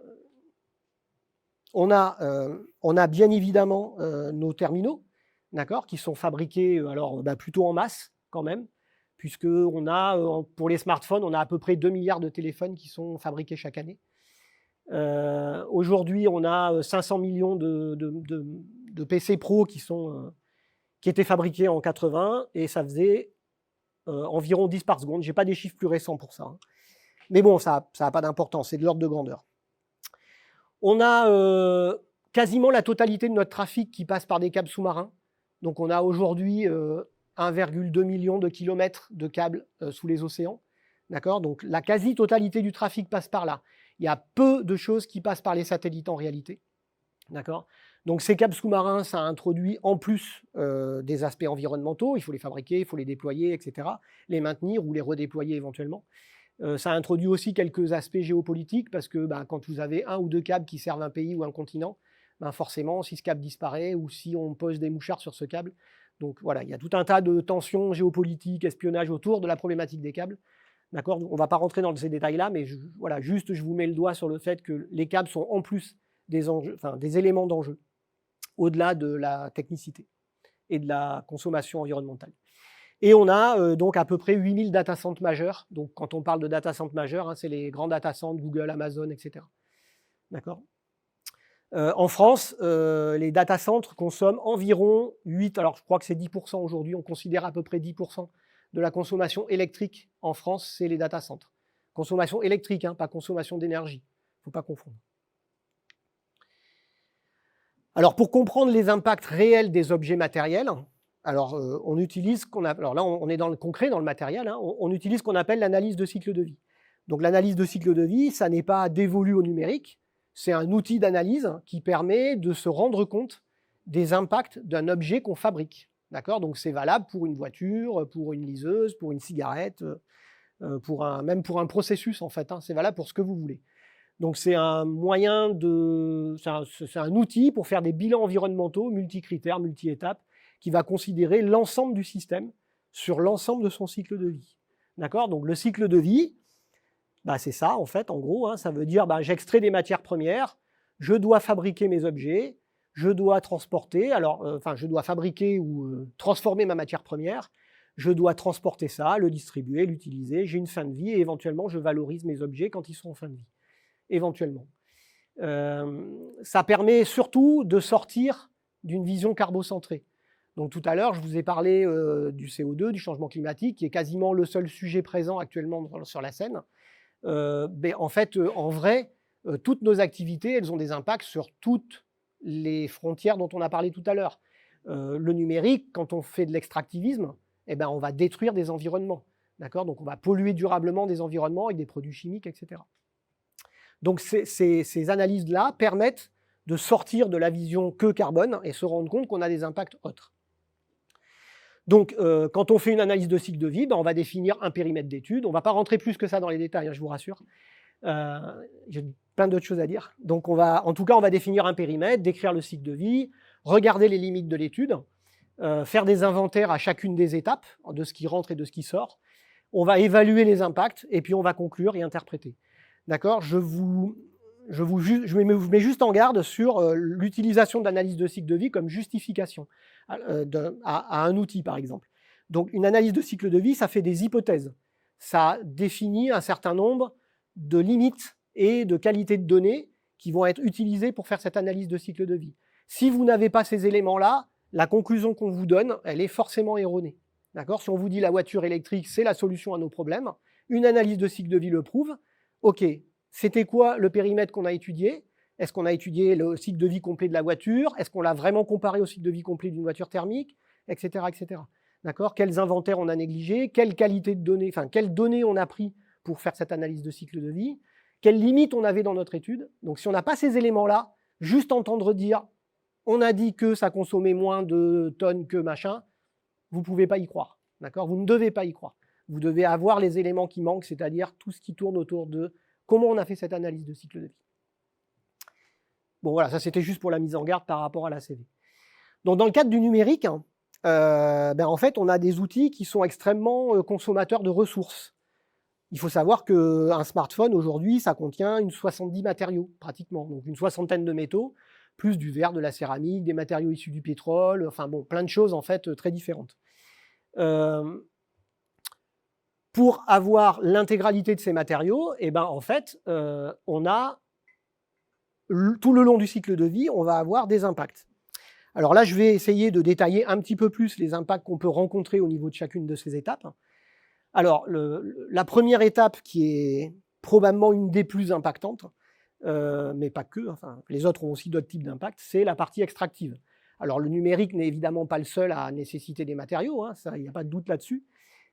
on a bien évidemment nos terminaux, d'accord, qui sont fabriqués plutôt en masse quand même, puisque pour les smartphones, on a à peu près 2 milliards de téléphones qui sont fabriqués chaque année. Aujourd'hui, on a 500 millions de PC Pro qui étaient fabriqués en 80, et ça faisait environ 10 par seconde. Je n'ai pas des chiffres plus récents pour ça, hein. Mais bon, ça n'a pas d'importance, c'est de l'ordre de grandeur. On a quasiment la totalité de notre trafic qui passe par des câbles sous-marins. Donc on a aujourd'hui 1,2 million de kilomètres de câbles sous les océans. D'accord? Donc la quasi-totalité du trafic passe par là. Il y a peu de choses qui passent par les satellites en réalité. D'accord? Donc ces câbles sous-marins, ça introduit en plus des aspects environnementaux. Il faut les fabriquer, il faut les déployer, etc. Les maintenir ou les redéployer éventuellement. Ça introduit aussi quelques aspects géopolitiques parce que quand vous avez un ou deux câbles qui servent un pays ou un continent, forcément, si ce câble disparaît ou si on pose des mouchards sur ce câble. Donc voilà, il y a tout un tas de tensions géopolitiques, espionnage autour de la problématique des câbles. D'accord? On ne va pas rentrer dans ces détails-là, mais voilà, juste je vous mets le doigt sur le fait que les câbles sont en plus des enjeux, des éléments d'enjeu, au-delà de la technicité et de la consommation environnementale. Et on a donc à peu près 8000 data centers majeurs. Donc quand on parle de data centers majeurs, c'est les grands data centers, Google, Amazon, etc. D'accord? En France, les data centers consomment environ 8, alors je crois que c'est 10% aujourd'hui, on considère à peu près 10% de la consommation électrique en France, c'est les data centers. Consommation électrique, pas consommation d'énergie. Il ne faut pas confondre. Alors, pour comprendre les impacts réels des objets matériels, alors, on utilise ce qu'on appelle, alors là, on est dans le concret, dans le matériel, on utilise ce qu'on appelle l'analyse de cycle de vie. Donc, l'analyse de cycle de vie, ça n'est pas dévolu au numérique, c'est un outil d'analyse qui permet de se rendre compte des impacts d'un objet qu'on fabrique. D'accord? Donc, c'est valable pour une voiture, pour une liseuse, pour une cigarette, même pour un processus, en fait. C'est valable pour ce que vous voulez. Donc, c'est un moyen c'est un outil pour faire des bilans environnementaux, multicritères, multi-étapes, qui va considérer l'ensemble du système sur l'ensemble de son cycle de vie. D'accord? Donc, le cycle de vie, c'est ça, en fait, en gros. Ça veut dire, j'extrais des matières premières, je dois fabriquer mes objets, je dois transporter, je dois fabriquer ou transformer ma matière première, je dois transporter ça, le distribuer, l'utiliser, j'ai une fin de vie et éventuellement, je valorise mes objets quand ils sont en fin de vie. Éventuellement. Ça permet surtout de sortir d'une vision carbocentrée. Donc tout à l'heure, je vous ai parlé du CO2, du changement climatique, qui est quasiment le seul sujet présent actuellement sur la scène. En fait, en vrai, toutes nos activités, elles ont des impacts sur toutes les frontières dont on a parlé tout à l'heure. Le numérique, quand on fait de l'extractivisme, on va détruire des environnements. D'accord? Donc on va polluer durablement des environnements avec des produits chimiques, etc. Donc ces analyses-là permettent de sortir de la vision que carbone et se rendre compte qu'on a des impacts autres. Donc quand on fait une analyse de cycle de vie, on va définir un périmètre d'étude. On ne va pas rentrer plus que ça dans les détails, je vous rassure. J'ai plein d'autres choses à dire. Donc en tout cas, on va définir un périmètre, décrire le cycle de vie, regarder les limites de l'étude, faire des inventaires à chacune des étapes de ce qui rentre et de ce qui sort. On va évaluer les impacts et puis on va conclure et interpréter. D'accord? Je vous mets juste en garde sur l'utilisation de l'analyse de cycle de vie comme justification à un outil, par exemple. Donc, une analyse de cycle de vie, ça fait des hypothèses. Ça définit un certain nombre de limites et de qualités de données qui vont être utilisées pour faire cette analyse de cycle de vie. Si vous n'avez pas ces éléments-là, la conclusion qu'on vous donne, elle est forcément erronée. D'accord? Si on vous dit la voiture électrique, c'est la solution à nos problèmes, une analyse de cycle de vie le prouve. OK, c'était quoi le périmètre qu'on a étudié? Est-ce qu'on a étudié le cycle de vie complet de la voiture? Est-ce qu'on l'a vraiment comparé au cycle de vie complet d'une voiture thermique? Etc. etc. D'accord? Quels inventaires on a négligés? Quelle qualité de données, quelles données on a pris pour faire cette analyse de cycle de vie? Quelles limites on avait dans notre étude? Donc si on n'a pas ces éléments-là, juste entendre dire on a dit que ça consommait moins de tonnes que machin, vous ne pouvez pas y croire. D'accord? Vous ne devez pas y croire. Vous devez avoir les éléments qui manquent, c'est-à-dire tout ce qui tourne autour de comment on a fait cette analyse de cycle de vie. Bon, voilà, ça c'était juste pour la mise en garde par rapport à la CV. Donc, dans le cadre du numérique, en fait, on a des outils qui sont extrêmement consommateurs de ressources. Il faut savoir qu'un smartphone, aujourd'hui, ça contient une 70 matériaux, pratiquement. Donc, une soixantaine de métaux, plus du verre, de la céramique, des matériaux issus du pétrole, plein de choses, en fait, très différentes. Pour avoir l'intégralité de ces matériaux, en fait, on a, tout le long du cycle de vie, on va avoir des impacts. Alors là, je vais essayer de détailler un petit peu plus les impacts qu'on peut rencontrer au niveau de chacune de ces étapes. Alors, la première étape, qui est probablement une des plus impactantes, mais pas que, les autres ont aussi d'autres types d'impacts, c'est la partie extractive. Alors, le numérique n'est évidemment pas le seul à nécessiter des matériaux, il n'y a pas de doute là-dessus.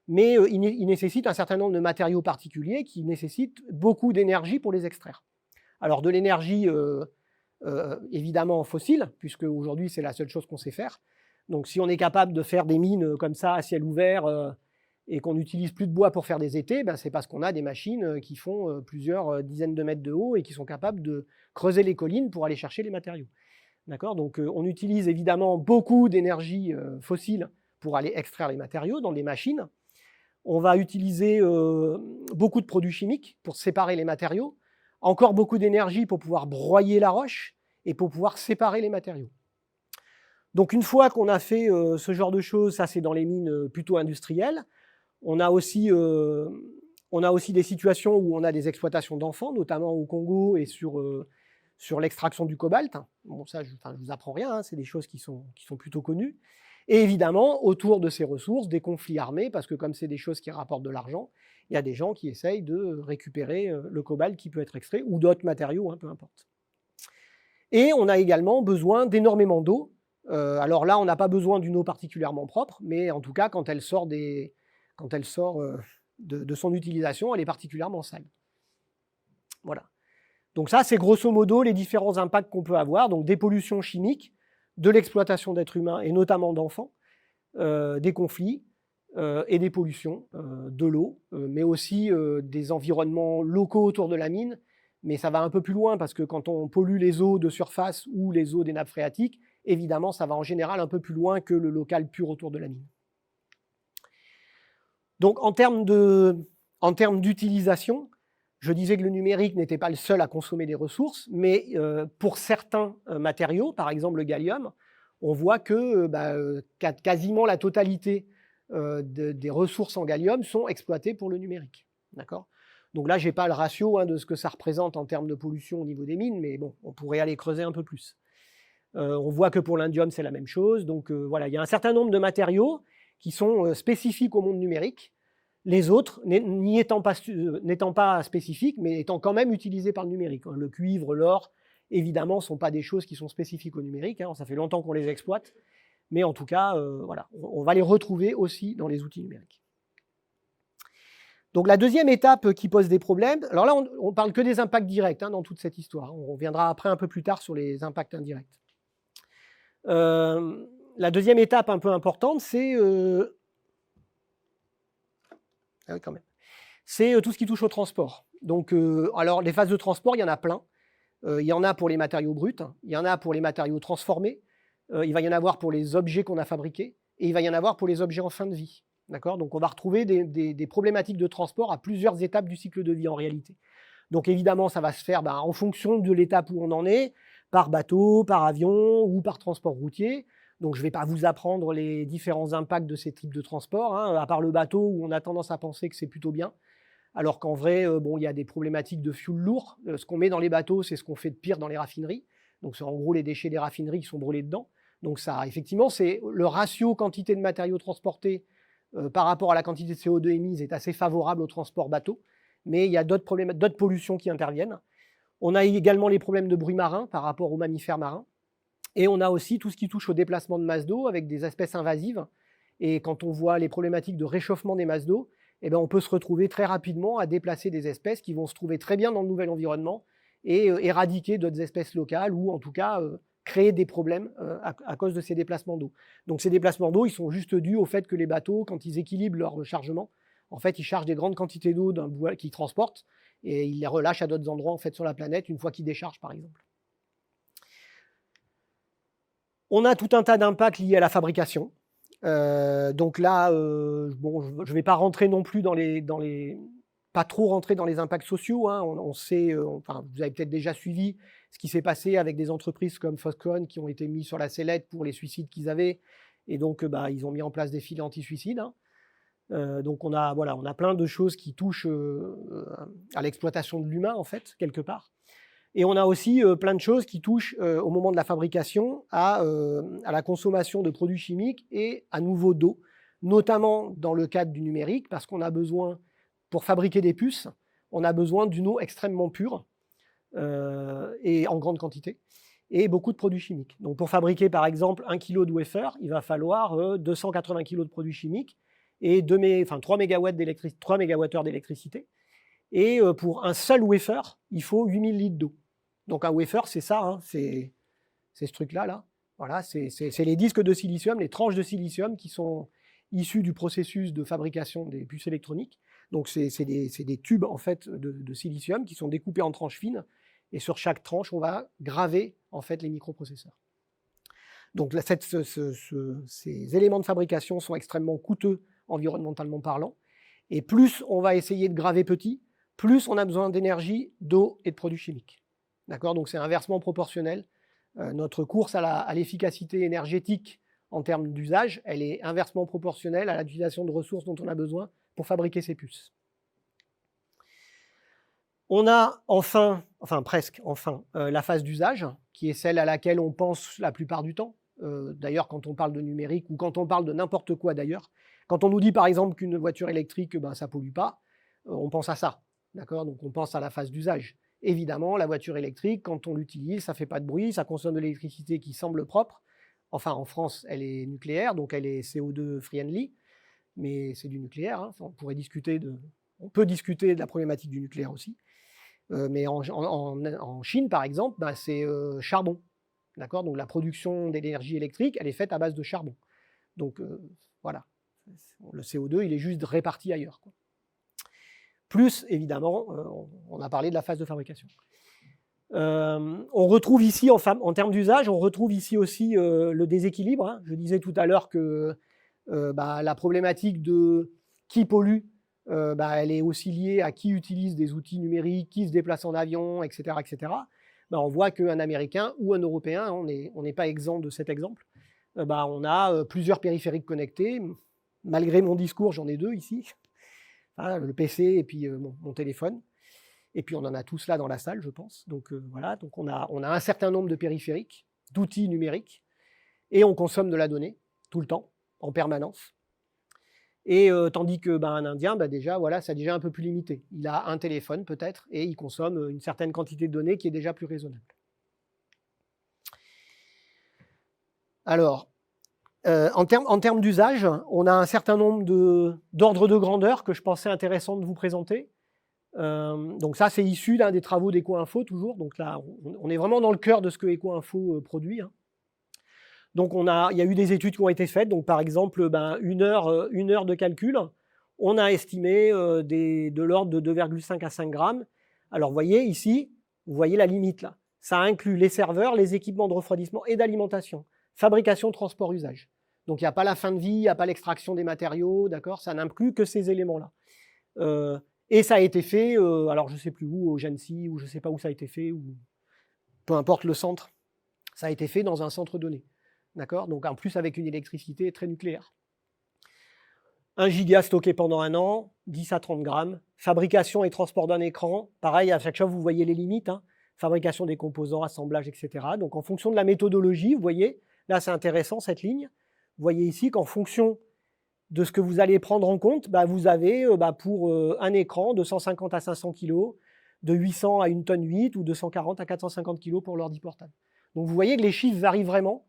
mais il nécessite un certain nombre de matériaux particuliers qui nécessitent beaucoup d'énergie pour les extraire. Alors de l'énergie évidemment fossile, puisque aujourd'hui c'est la seule chose qu'on sait faire. Donc si on est capable de faire des mines comme ça à ciel ouvert et qu'on n'utilise plus de bois pour faire des étais, ben c'est parce qu'on a des machines qui font plusieurs dizaines de mètres de haut et qui sont capables de creuser les collines pour aller chercher les matériaux. D'accord ? Donc on utilise évidemment beaucoup d'énergie fossile pour aller extraire les matériaux dans des machines. On va utiliser beaucoup de produits chimiques pour séparer les matériaux, encore beaucoup d'énergie pour pouvoir broyer la roche et pour pouvoir séparer les matériaux. Donc une fois qu'on a fait ce genre de choses, ça c'est dans les mines plutôt industrielles, on a aussi des situations où on a des exploitations d'enfants, notamment au Congo et sur l'extraction du cobalt. Bon, ça, je ne vous apprends rien, hein, c'est des choses qui sont plutôt connues. Et évidemment, autour de ces ressources, des conflits armés, parce que comme c'est des choses qui rapportent de l'argent, il y a des gens qui essayent de récupérer le cobalt qui peut être extrait, ou d'autres matériaux, hein, peu importe. Et on a également besoin d'énormément d'eau. Alors là, on n'a pas besoin d'une eau particulièrement propre, mais en tout cas, quand elle sort de son utilisation, elle est particulièrement sale. Voilà. Donc ça, c'est grosso modo les différents impacts qu'on peut avoir, donc des pollutions chimiques, de l'exploitation d'êtres humains et notamment d'enfants, des conflits et des pollutions, de l'eau, mais aussi des environnements locaux autour de la mine. Mais ça va un peu plus loin parce que quand on pollue les eaux de surface ou les eaux des nappes phréatiques, évidemment, ça va en général un peu plus loin que le local pur autour de la mine. Donc en termes d'utilisation, je disais que le numérique n'était pas le seul à consommer des ressources, mais pour certains matériaux, par exemple le gallium, on voit que quasiment la totalité des ressources en gallium sont exploitées pour le numérique. D'accord ? Donc là, je n'ai pas le ratio de ce que ça représente en termes de pollution au niveau des mines, mais bon, on pourrait aller creuser un peu plus. On voit que pour l'indium, c'est la même chose. Donc voilà, il y a un certain nombre de matériaux qui sont spécifiques au monde numérique, les autres n'étant pas spécifiques, mais étant quand même utilisés par le numérique. Le cuivre, l'or, évidemment, ne sont pas des choses qui sont spécifiques au numérique. Ça fait longtemps qu'on les exploite. Mais en tout cas, voilà, on va les retrouver aussi dans les outils numériques. Donc la deuxième étape qui pose des problèmes, alors là, on ne parle que des impacts directs dans toute cette histoire. On reviendra après un peu plus tard sur les impacts indirects. La deuxième étape un peu importante, c'est tout ce qui touche au transport. Donc, alors, les phases de transport, il y en a plein. Il y en a pour les matériaux bruts, il y en a pour les matériaux transformés, il va y en avoir pour les objets qu'on a fabriqués, et il va y en avoir pour les objets en fin de vie. D'accord ? Donc, on va retrouver des problématiques de transport à plusieurs étapes du cycle de vie en réalité. Donc, évidemment, ça va se faire en fonction de l'étape où on en est, par bateau, par avion ou par transport routier. Donc, je ne vais pas vous apprendre les différents impacts de ces types de transport, à part le bateau où on a tendance à penser que c'est plutôt bien. Alors qu'en vrai, il y a des problématiques de fuel lourd. Ce qu'on met dans les bateaux, c'est ce qu'on fait de pire dans les raffineries. Donc, c'est en gros les déchets des raffineries qui sont brûlés dedans. Donc, ça, effectivement, c'est le ratio quantité de matériaux transportés par rapport à la quantité de CO2 émise est assez favorable au transport bateau. Mais il y a d'autres pollutions qui interviennent. On a également les problèmes de bruit marin par rapport aux mammifères marins. Et on a aussi tout ce qui touche au déplacement de masse d'eau avec des espèces invasives. Et quand on voit les problématiques de réchauffement des masses d'eau, on peut se retrouver très rapidement à déplacer des espèces qui vont se trouver très bien dans le nouvel environnement et éradiquer d'autres espèces locales ou en tout cas créer des problèmes à cause de ces déplacements d'eau. Donc ces déplacements d'eau, ils sont juste dus au fait que les bateaux, quand ils équilibrent leur chargement, en fait, ils chargent des grandes quantités d'eau qu'ils transportent et ils les relâchent à d'autres endroits en fait, sur la planète une fois qu'ils déchargent, par exemple. On a tout un tas d'impacts liés à la fabrication. Donc là, je ne vais pas rentrer non plus pas trop rentrer dans les impacts sociaux. On sait, vous avez peut-être déjà suivi ce qui s'est passé avec des entreprises comme Foxconn qui ont été mis sur la sellette pour les suicides qu'ils avaient. Et donc, ils ont mis en place des filets anti-suicides. Donc, on a plein de choses qui touchent à l'exploitation de l'humain, en fait, quelque part. Et on a aussi plein de choses qui touchent au moment de la fabrication à la consommation de produits chimiques et à nouveau d'eau, notamment dans le cadre du numérique, parce qu'on a besoin, pour fabriquer des puces, on a besoin d'une eau extrêmement pure et en grande quantité, et beaucoup de produits chimiques. Donc pour fabriquer par exemple 1 kg de wafer, il va falloir 280 kg de produits chimiques, et 3 mégawattheures d'électricité. Et pour un seul wafer, il faut 8000 litres d'eau. Donc un wafer, c'est ça, hein, c'est ce truc-là. Là. Voilà, c'est les disques de silicium, les tranches de silicium qui sont issues du processus de fabrication des puces électroniques. Donc c'est des tubes en fait, de silicium qui sont découpés en tranches fines. Et sur chaque tranche, on va graver en fait, les microprocesseurs. Donc ces éléments de fabrication sont extrêmement coûteux environnementalement parlant. Et plus on va essayer de graver petit, plus on a besoin d'énergie, d'eau et de produits chimiques. D'accord ? Donc c'est inversement proportionnel. Notre course à l'efficacité énergétique en termes d'usage, elle est inversement proportionnelle à l'utilisation de ressources dont on a besoin pour fabriquer ces puces. On a presque enfin, la phase d'usage, qui est celle à laquelle on pense la plupart du temps. D'ailleurs, quand on parle de numérique ou quand on parle de n'importe quoi d'ailleurs, quand on nous dit par exemple qu'une voiture électrique, ça ne pollue pas, on pense à ça. D'accord ? Donc on pense à la phase d'usage. Évidemment, la voiture électrique, quand on l'utilise, ça ne fait pas de bruit, ça consomme de l'électricité qui semble propre. Enfin, en France, elle est nucléaire, donc elle est CO2 friendly, mais c'est du nucléaire. Hein. On peut discuter de la problématique du nucléaire aussi. Mais en Chine, par exemple, c'est charbon. D'accord ? Donc la production d'énergie électrique, elle est faite à base de charbon. Donc voilà, le CO2, il est juste réparti ailleurs, quoi. Plus, évidemment, on a parlé de la phase de fabrication. On retrouve ici, en termes d'usage, on retrouve ici aussi le déséquilibre. Hein. Je disais tout à l'heure que la problématique de qui pollue, elle est aussi liée à qui utilise des outils numériques, qui se déplace en avion, etc. etc. On voit qu'un Américain ou un Européen, on n'est pas exempt de cet exemple, on a plusieurs périphériques connectés. Malgré mon discours, j'en ai 2 ici. Le PC et puis mon téléphone. Et puis on en a tous là dans la salle, je pense. Donc voilà, donc on a un certain nombre de périphériques, d'outils numériques, et on consomme de la donnée tout le temps, en permanence. Et tandis qu'un Indien, déjà, voilà, c'est déjà un peu plus limité. Il a un téléphone peut-être, et il consomme une certaine quantité de données qui est déjà plus raisonnable. Alors, en termes d'usage, on a un certain nombre d'ordres de grandeur que je pensais intéressant de vous présenter. Donc ça, c'est issu d'un des travaux d'EcoInfo, toujours. Donc là, on est vraiment dans le cœur de ce que EcoInfo produit. Hein. Donc il y a eu des études qui ont été faites. Donc par exemple, une heure de calcul, on a estimé de l'ordre de 2,5 à 5 grammes. Alors vous voyez ici, vous voyez la limite là. Ça inclut les serveurs, les équipements de refroidissement et d'alimentation. Fabrication, transport, usage. Donc il n'y a pas la fin de vie, il n'y a pas l'extraction des matériaux, d'accord ? Ça n'inclut que ces éléments-là. Et ça a été fait, alors je ne sais plus où, au Genesee, ou je ne sais pas où ça a été fait, ou peu importe le centre, ça a été fait dans un centre donné. D'accord ? Donc en plus avec une électricité très nucléaire. 1 giga stocké pendant 1 an, 10 à 30 grammes. Fabrication et transport d'un écran, pareil, à chaque fois vous voyez les limites. Hein. Fabrication des composants, assemblage, etc. Donc en fonction de la méthodologie, vous voyez, là c'est intéressant cette ligne. Vous voyez ici qu'en fonction de ce que vous allez prendre en compte, vous avez pour un écran de 150 à 500 kg, de 800 à 1 tonne 8 ou de 140 à 450 kg pour l'ordi portable. Donc vous voyez que les chiffres varient vraiment,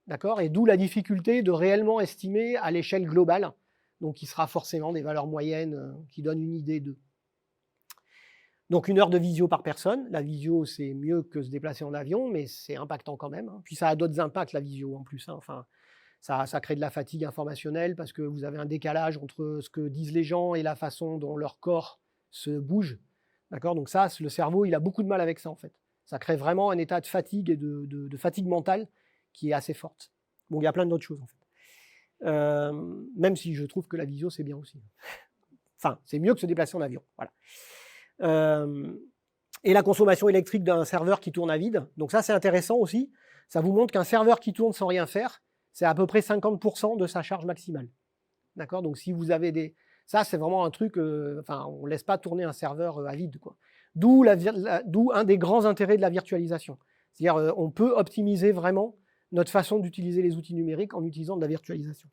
d'accord ? Et d'où la difficulté de réellement estimer à l'échelle globale, donc qui sera forcément des valeurs moyennes qui donnent une idée d'eux. Donc 1 heure de visio par personne. La visio, c'est mieux que se déplacer en avion, mais c'est impactant quand même. Hein. Puis ça a d'autres impacts, la visio en plus. Hein. Enfin, ça crée de la fatigue informationnelle parce que vous avez un décalage entre ce que disent les gens et la façon dont leur corps se bouge. D'accord ? Donc ça, le cerveau, il a beaucoup de mal avec ça en fait. Ça crée vraiment un état de fatigue et de fatigue mentale qui est assez forte. Bon, il y a plein d'autres choses en fait. Même si je trouve que la visio, c'est bien aussi. Enfin, c'est mieux que se déplacer en avion. Voilà. Et la consommation électrique d'un serveur qui tourne à vide. Donc ça, c'est intéressant aussi. Ça vous montre qu'un serveur qui tourne sans rien faire, c'est à peu près 50% de sa charge maximale. D'accord ? Donc si vous avez des... Ça, c'est vraiment un truc... on ne laisse pas tourner un serveur à vide, quoi. D'où un des grands intérêts de la virtualisation. C'est-à-dire on peut optimiser vraiment notre façon d'utiliser les outils numériques en utilisant de la virtualisation.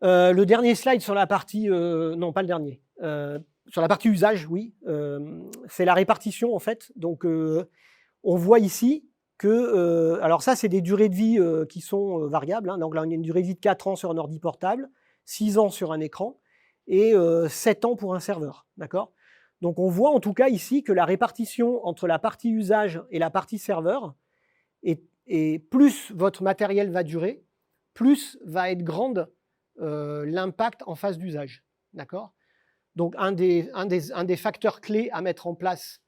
Le dernier slide sur la partie... non, pas le dernier. Sur la partie usage, oui. C'est la répartition, en fait. Donc, on voit ici que, alors ça, c'est des durées de vie qui sont variables. Hein. Donc là, on a une durée de vie de 4 ans sur un ordi portable, 6 ans sur un écran et 7 ans pour un serveur. D'accord ? Donc on voit en tout cas ici que la répartition entre la partie usage et la partie serveur, et plus votre matériel va durer, plus va être grande l'impact en phase d'usage. D'accord ? Donc un des facteurs clés à mettre en place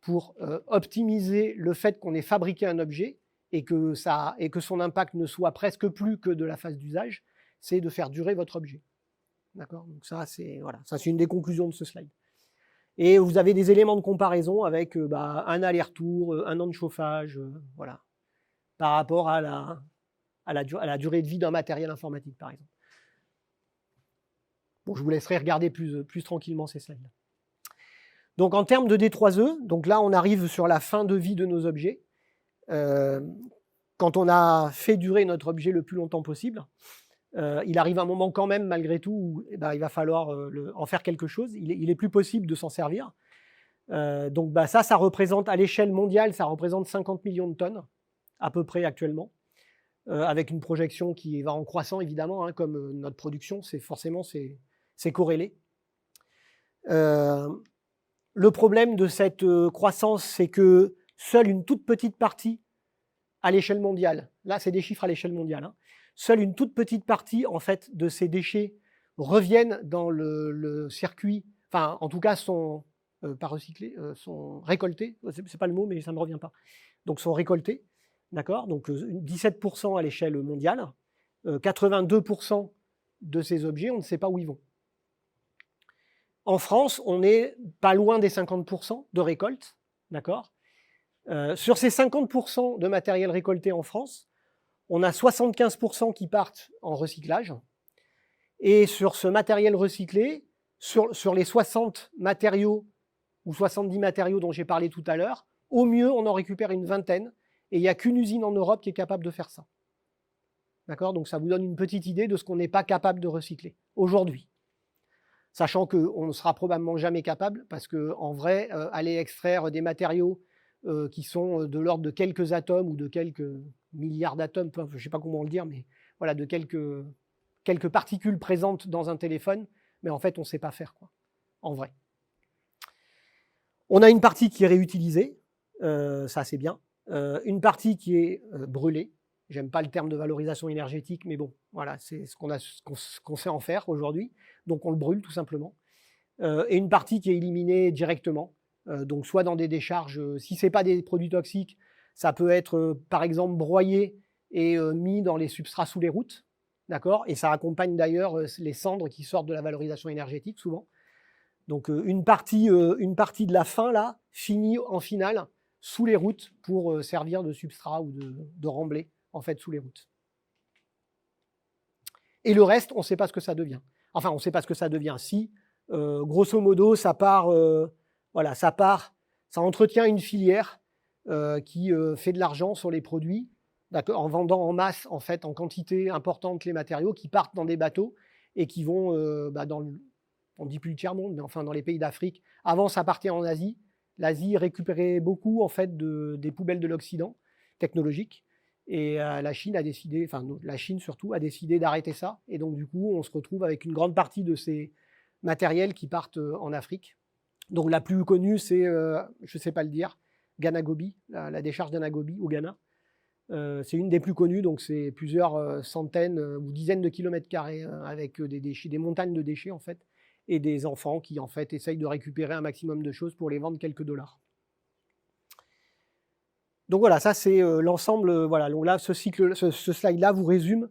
pour optimiser le fait qu'on ait fabriqué un objet et que son impact ne soit presque plus que de la phase d'usage, c'est de faire durer votre objet. D'accord ? Donc ça, c'est une des conclusions de ce slide. Et vous avez des éléments de comparaison avec un aller-retour, 1 an de chauffage, voilà, par rapport à la durée de vie d'un matériel informatique, par exemple. Bon, je vous laisserai regarder plus tranquillement ces slides. Donc en termes de D3E, donc là on arrive sur la fin de vie de nos objets. Quand on a fait durer notre objet le plus longtemps possible, il arrive un moment quand même malgré tout où il va falloir en faire quelque chose. Il est plus possible de s'en servir. Donc ça représente à l'échelle mondiale, ça représente 50 millions de tonnes à peu près actuellement, avec une projection qui va en croissant évidemment, hein, comme notre production, c'est corrélé. Le problème de cette croissance, c'est que seule une toute petite partie à l'échelle mondiale, là c'est des chiffres à l'échelle mondiale, hein, seule une toute petite partie en fait de ces déchets reviennent dans le circuit, enfin en tout cas sont pas recyclés, sont récoltés, c'est pas le mot mais ça ne me revient pas, donc sont récoltés, d'accord, donc 17% à l'échelle mondiale, 82% de ces objets, on ne sait pas où ils vont. En France, on n'est pas loin des 50% de récolte, d'accord. Sur ces 50% de matériel récolté en France, on a 75% qui partent en recyclage. Et sur ce matériel recyclé, sur les 60 matériaux ou 70 matériaux dont j'ai parlé tout à l'heure, au mieux, on en récupère une vingtaine. Et il n'y a qu'une usine en Europe qui est capable de faire ça. D'accord ? Donc ça vous donne une petite idée de ce qu'on n'est pas capable de recycler aujourd'hui. Sachant qu'on ne sera probablement jamais capable, parce qu'en vrai, aller extraire des matériaux qui sont de l'ordre de quelques atomes ou de quelques milliards d'atomes, je ne sais pas comment le dire, mais voilà, de quelques particules présentes dans un téléphone, mais en fait, on ne sait pas faire, quoi, en vrai. On a une partie qui est réutilisée, ça c'est bien. Une partie qui est brûlée. J'aime pas le terme de valorisation énergétique, mais bon, voilà, c'est ce qu'on sait en faire aujourd'hui. Donc on le brûle tout simplement. Et une partie qui est éliminée directement. Donc soit dans des décharges, si ce n'est pas des produits toxiques, ça peut être par exemple broyé et mis dans les substrats sous les routes. D'accord ? Et ça accompagne d'ailleurs les cendres qui sortent de la valorisation énergétique souvent. Donc une partie de la fin là finit en finale sous les routes pour servir de substrat ou de remblai en fait sous les routes. Et le reste, on ne sait pas ce que ça devient. Enfin, on ne sait pas ce que ça devient. Si, grosso modo, ça entretient une filière qui fait de l'argent sur les produits, en vendant en masse, en fait, en quantité importante les matériaux qui partent dans des bateaux et qui vont on ne dit plus le tiers-monde, mais enfin dans les pays d'Afrique. Avant, ça partait en Asie. L'Asie récupérait beaucoup en fait des poubelles de l'Occident technologique. Et la Chine a décidé, enfin la Chine surtout, a décidé d'arrêter ça. Et donc du coup, on se retrouve avec une grande partie de ces matériels qui partent en Afrique. Donc la plus connue, c'est, je ne sais pas le dire, Ganagobi, la décharge d'Anagobi au Ghana. C'est une des plus connues, donc c'est plusieurs centaines ou dizaines de kilomètres carrés avec des déchets, des montagnes de déchets en fait, et des enfants qui en fait essayent de récupérer un maximum de choses pour les vendre quelques dollars. Donc voilà, ça c'est l'ensemble. Voilà, donc là, ce slide-là vous résume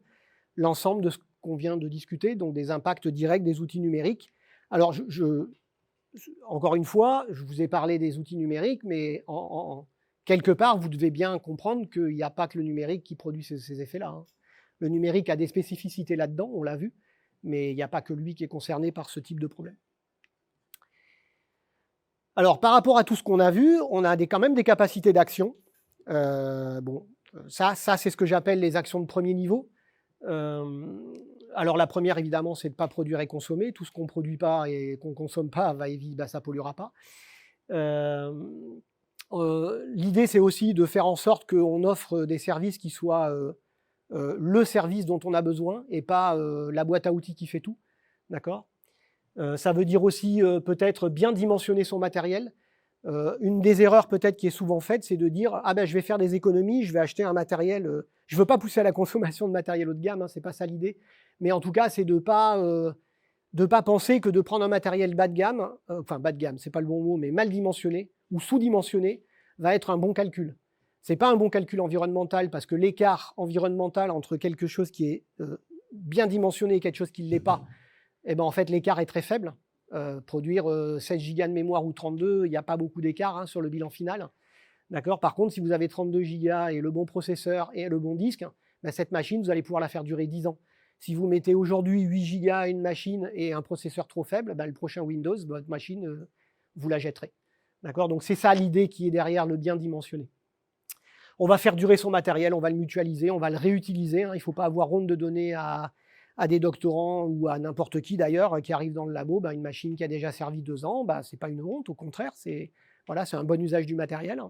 l'ensemble de ce qu'on vient de discuter, donc des impacts directs des outils numériques. Alors, encore une fois, je vous ai parlé des outils numériques, mais quelque part, vous devez bien comprendre qu'il n'y a pas que le numérique qui produit ces effets-là. Hein. Le numérique a des spécificités là-dedans, on l'a vu, mais il n'y a pas que lui qui est concerné par ce type de problème. Alors, par rapport à tout ce qu'on a vu, on a quand même des capacités d'action. Ça c'est ce que j'appelle les actions de premier niveau. Alors la première, évidemment, c'est de ne pas produire et consommer. Tout ce qu'on ne produit pas et qu'on ne consomme pas, ça ne polluera pas. L'idée, c'est aussi de faire en sorte qu'on offre des services qui soient le service dont on a besoin et pas la boîte à outils qui fait tout. D'accord ? Ça veut dire aussi peut-être bien dimensionner son matériel. Une des erreurs peut-être qui est souvent faite, c'est de dire ah ben je vais faire des économies, je vais acheter un matériel. Je ne veux pas pousser à la consommation de matériel haut de gamme, hein, c'est pas ça l'idée. Mais en tout cas, c'est de pas penser que de prendre un matériel bas de gamme, enfin bas de gamme, c'est pas le bon mot, mais mal dimensionné ou sous-dimensionné, va être un bon calcul. C'est pas un bon calcul environnemental parce que l'écart environnemental entre quelque chose qui est bien dimensionné et quelque chose qui ne l'est pas, eh ben en fait l'écart est très faible. Produire 16 gigas de mémoire ou 32, il n'y a pas beaucoup d'écart hein, sur le bilan final. D'accord ? Par contre, si vous avez 32 gigas et le bon processeur et le bon disque, ben cette machine, vous allez pouvoir la faire durer 10 ans. Si vous mettez aujourd'hui 8 gigas à une machine et un processeur trop faible, ben le prochain Windows, votre machine, vous la jetterez. D'accord ? Donc c'est ça l'idée qui est derrière le bien dimensionné. On va faire durer son matériel, on va le mutualiser, on va le réutiliser. Hein. Il ne faut pas avoir honte de donner à des doctorants ou à n'importe qui d'ailleurs qui arrive dans le labo, une machine qui a déjà servi 2 ans, ce n'est pas une honte, au contraire, c'est un bon usage du matériel.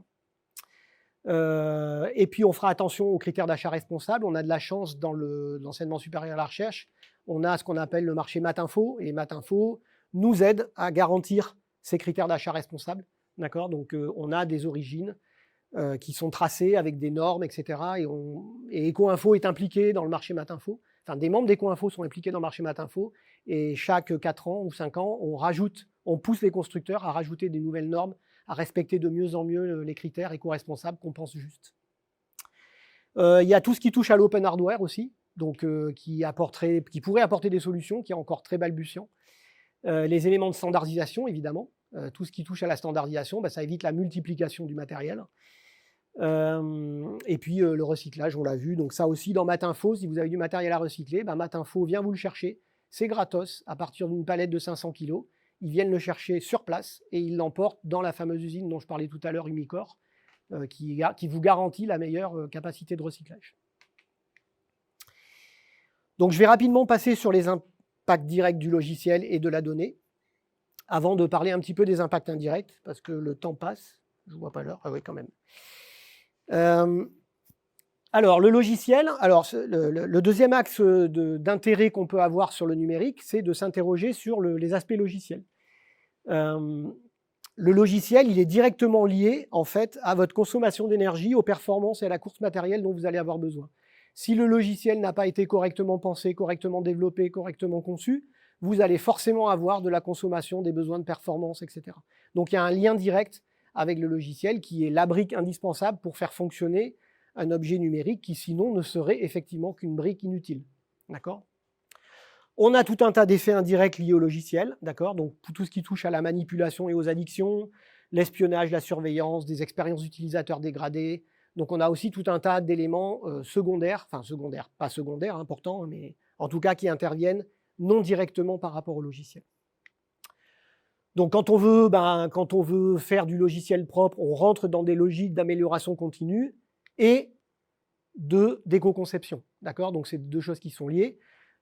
Et puis on fera attention aux critères d'achat responsable. On a de la chance dans l'enseignement supérieur à la recherche, on a ce qu'on appelle le marché Matinfo, et Matinfo nous aide à garantir ces critères d'achat responsable. D'accord ? Donc on a des origines qui sont tracées avec des normes, etc. Et Ecoinfo est impliqué dans le marché Matinfo. Enfin, des membres d'Ecoinfo sont impliqués dans le marché Matinfo et chaque 4 ans ou 5 ans, on pousse les constructeurs à rajouter des nouvelles normes, à respecter de mieux en mieux les critères éco-responsables qu'on pense justes. Il y a tout ce qui touche à l'open hardware aussi, donc qui pourrait apporter des solutions, qui est encore très balbutiant. Les éléments de standardisation, évidemment. Tout ce qui touche à la standardisation, ça évite la multiplication du matériel. Et puis le recyclage, on l'a vu. Donc ça aussi, dans Matinfo, si vous avez du matériel à recycler, Matinfo vient vous le chercher. C'est gratos, à partir d'une palette de 500 kg. Ils viennent le chercher sur place et ils l'emportent dans la fameuse usine dont je parlais tout à l'heure, Umicore, qui vous garantit la meilleure capacité de recyclage. Donc je vais rapidement passer sur les impacts directs du logiciel et de la donnée, avant de parler un petit peu des impacts indirects, parce que le temps passe. Je ne vois pas l'heure. Ah oui, quand même. Alors, le logiciel, le deuxième axe d'intérêt qu'on peut avoir sur le numérique, c'est de s'interroger sur les aspects logiciels. Le logiciel, il est directement lié, en fait, à votre consommation d'énergie, aux performances et à la course matérielle dont vous allez avoir besoin. Si le logiciel n'a pas été correctement pensé, correctement développé, correctement conçu, vous allez forcément avoir de la consommation, des besoins de performance, etc. Donc, il y a un lien direct avec le logiciel qui est la brique indispensable pour faire fonctionner un objet numérique qui sinon ne serait effectivement qu'une brique inutile. D'accord ? On a tout un tas d'effets indirects liés au logiciel, d'accord ? Donc tout ce qui touche à la manipulation et aux addictions, l'espionnage, la surveillance, des expériences utilisateurs dégradées. Donc on a aussi tout un tas d'éléments secondaires, pas secondaires, importants, mais en tout cas qui interviennent non directement par rapport au logiciel. Donc quand on veut faire du logiciel propre, on rentre dans des logiques d'amélioration continue et d'éco-conception. D'accord ? Donc c'est deux choses qui sont liées.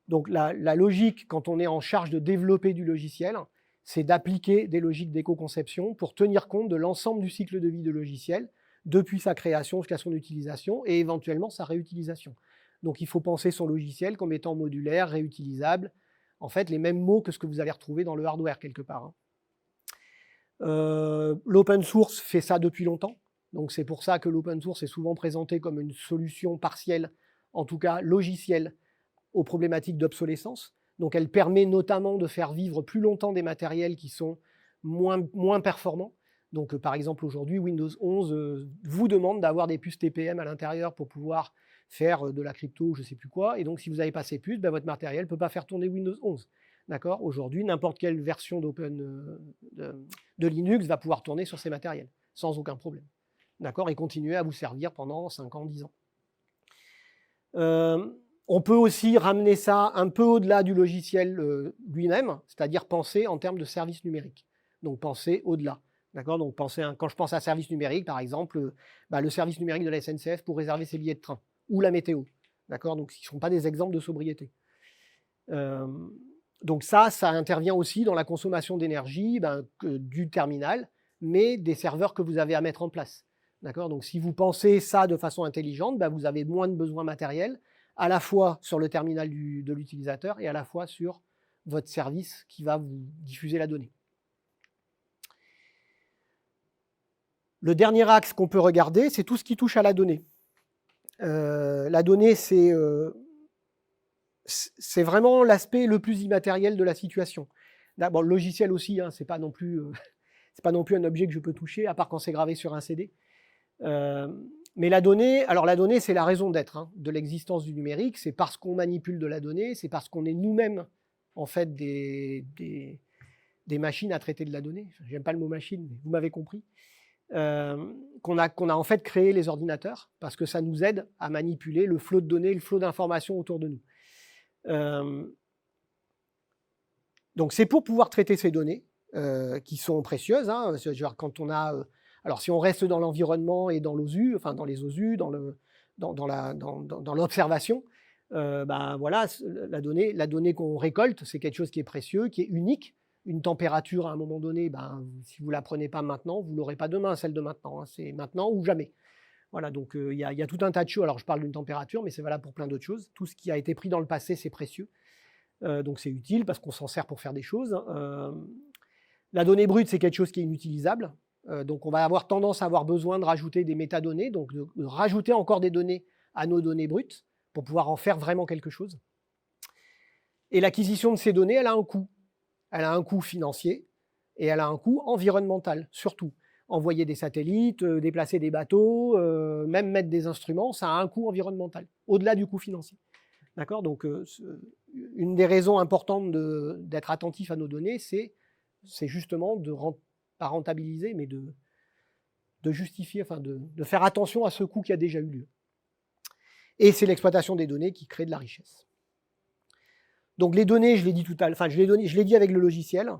Donc la logique, quand on est en charge de développer du logiciel, c'est d'appliquer des logiques d'éco-conception pour tenir compte de l'ensemble du cycle de vie du logiciel, depuis sa création jusqu'à son utilisation et éventuellement sa réutilisation. Donc il faut penser son logiciel comme étant modulaire, réutilisable, en fait les mêmes mots que ce que vous allez retrouver dans le hardware quelque part. L'open source fait ça depuis longtemps, donc c'est pour ça que l'open source est souvent présenté comme une solution partielle, en tout cas logicielle, aux problématiques d'obsolescence. Donc elle permet notamment de faire vivre plus longtemps des matériels qui sont moins performants. Donc par exemple aujourd'hui Windows 11 vous demande d'avoir des puces TPM à l'intérieur pour pouvoir faire de la crypto, je ne sais plus quoi, et donc si vous n'avez pas ces puces, votre matériel ne peut pas faire tourner Windows 11. D'accord ? Aujourd'hui, n'importe quelle version de Linux va pouvoir tourner sur ces matériels, sans aucun problème. D'accord ? Et continuer à vous servir pendant 5 ans, 10 ans. On peut aussi ramener ça un peu au-delà du logiciel lui-même, c'est-à-dire penser en termes de services numériques. Donc penser au-delà. D'accord ? Donc quand je pense à service numérique, par exemple, le service numérique de la SNCF pour réserver ses billets de train, ou la météo. D'accord ? Donc ce ne sont pas des exemples de sobriété. Donc ça intervient aussi dans la consommation d'énergie du terminal, mais des serveurs que vous avez à mettre en place. D'accord? Donc, si vous pensez ça de façon intelligente, bah, vous avez moins de besoins matériels, à la fois sur le terminal de l'utilisateur et à la fois sur votre service qui va vous diffuser la donnée. Le dernier axe qu'on peut regarder, c'est tout ce qui touche à la donnée. La donnée, c'est vraiment l'aspect le plus immatériel de la situation. Bon, le logiciel aussi, hein, c'est pas non plus un objet que je peux toucher, à part quand c'est gravé sur un CD. Mais la donnée, c'est la raison d'être de l'existence du numérique. C'est parce qu'on manipule de la donnée, c'est parce qu'on est nous-mêmes en fait des machines à traiter de la donnée. J'aime pas le mot machine, mais vous m'avez compris. Qu'on a en fait créé les ordinateurs parce que ça nous aide à manipuler le flot de données, le flot d'informations autour de nous. Donc c'est pour pouvoir traiter ces données qui sont précieuses. Quand on a, alors si on reste dans l'environnement et dans l'OSU, enfin dans les OSU, dans l'observation, voilà, la donnée qu'on récolte, c'est quelque chose qui est précieux, qui est unique. Une température à un moment donné, si vous ne la prenez pas maintenant, vous ne l'aurez pas demain, celle de maintenant. C'est maintenant ou jamais. Voilà, donc il y a tout un tas de choses. Alors je parle d'une température, mais c'est valable pour plein d'autres choses. Tout ce qui a été pris dans le passé, c'est précieux. Donc c'est utile parce qu'on s'en sert pour faire des choses. La donnée brute, c'est quelque chose qui est inutilisable. Donc on va avoir tendance à avoir besoin de rajouter des métadonnées, donc de rajouter encore des données à nos données brutes pour pouvoir en faire vraiment quelque chose. Et l'acquisition de ces données, elle a un coût. Elle a un coût financier et elle a un coût environnemental, surtout. Envoyer des satellites, déplacer des bateaux, même mettre des instruments, ça a un coût environnemental, au-delà du coût financier. D'accord? Donc, une des raisons importantes d'être attentif à nos données, c'est justement pas rentabiliser, mais de justifier, enfin de faire attention à ce coût qui a déjà eu lieu. Et c'est l'exploitation des données qui crée de la richesse. Donc les données, je l'ai dit tout à l'heure, enfin je l'ai dit avec le logiciel.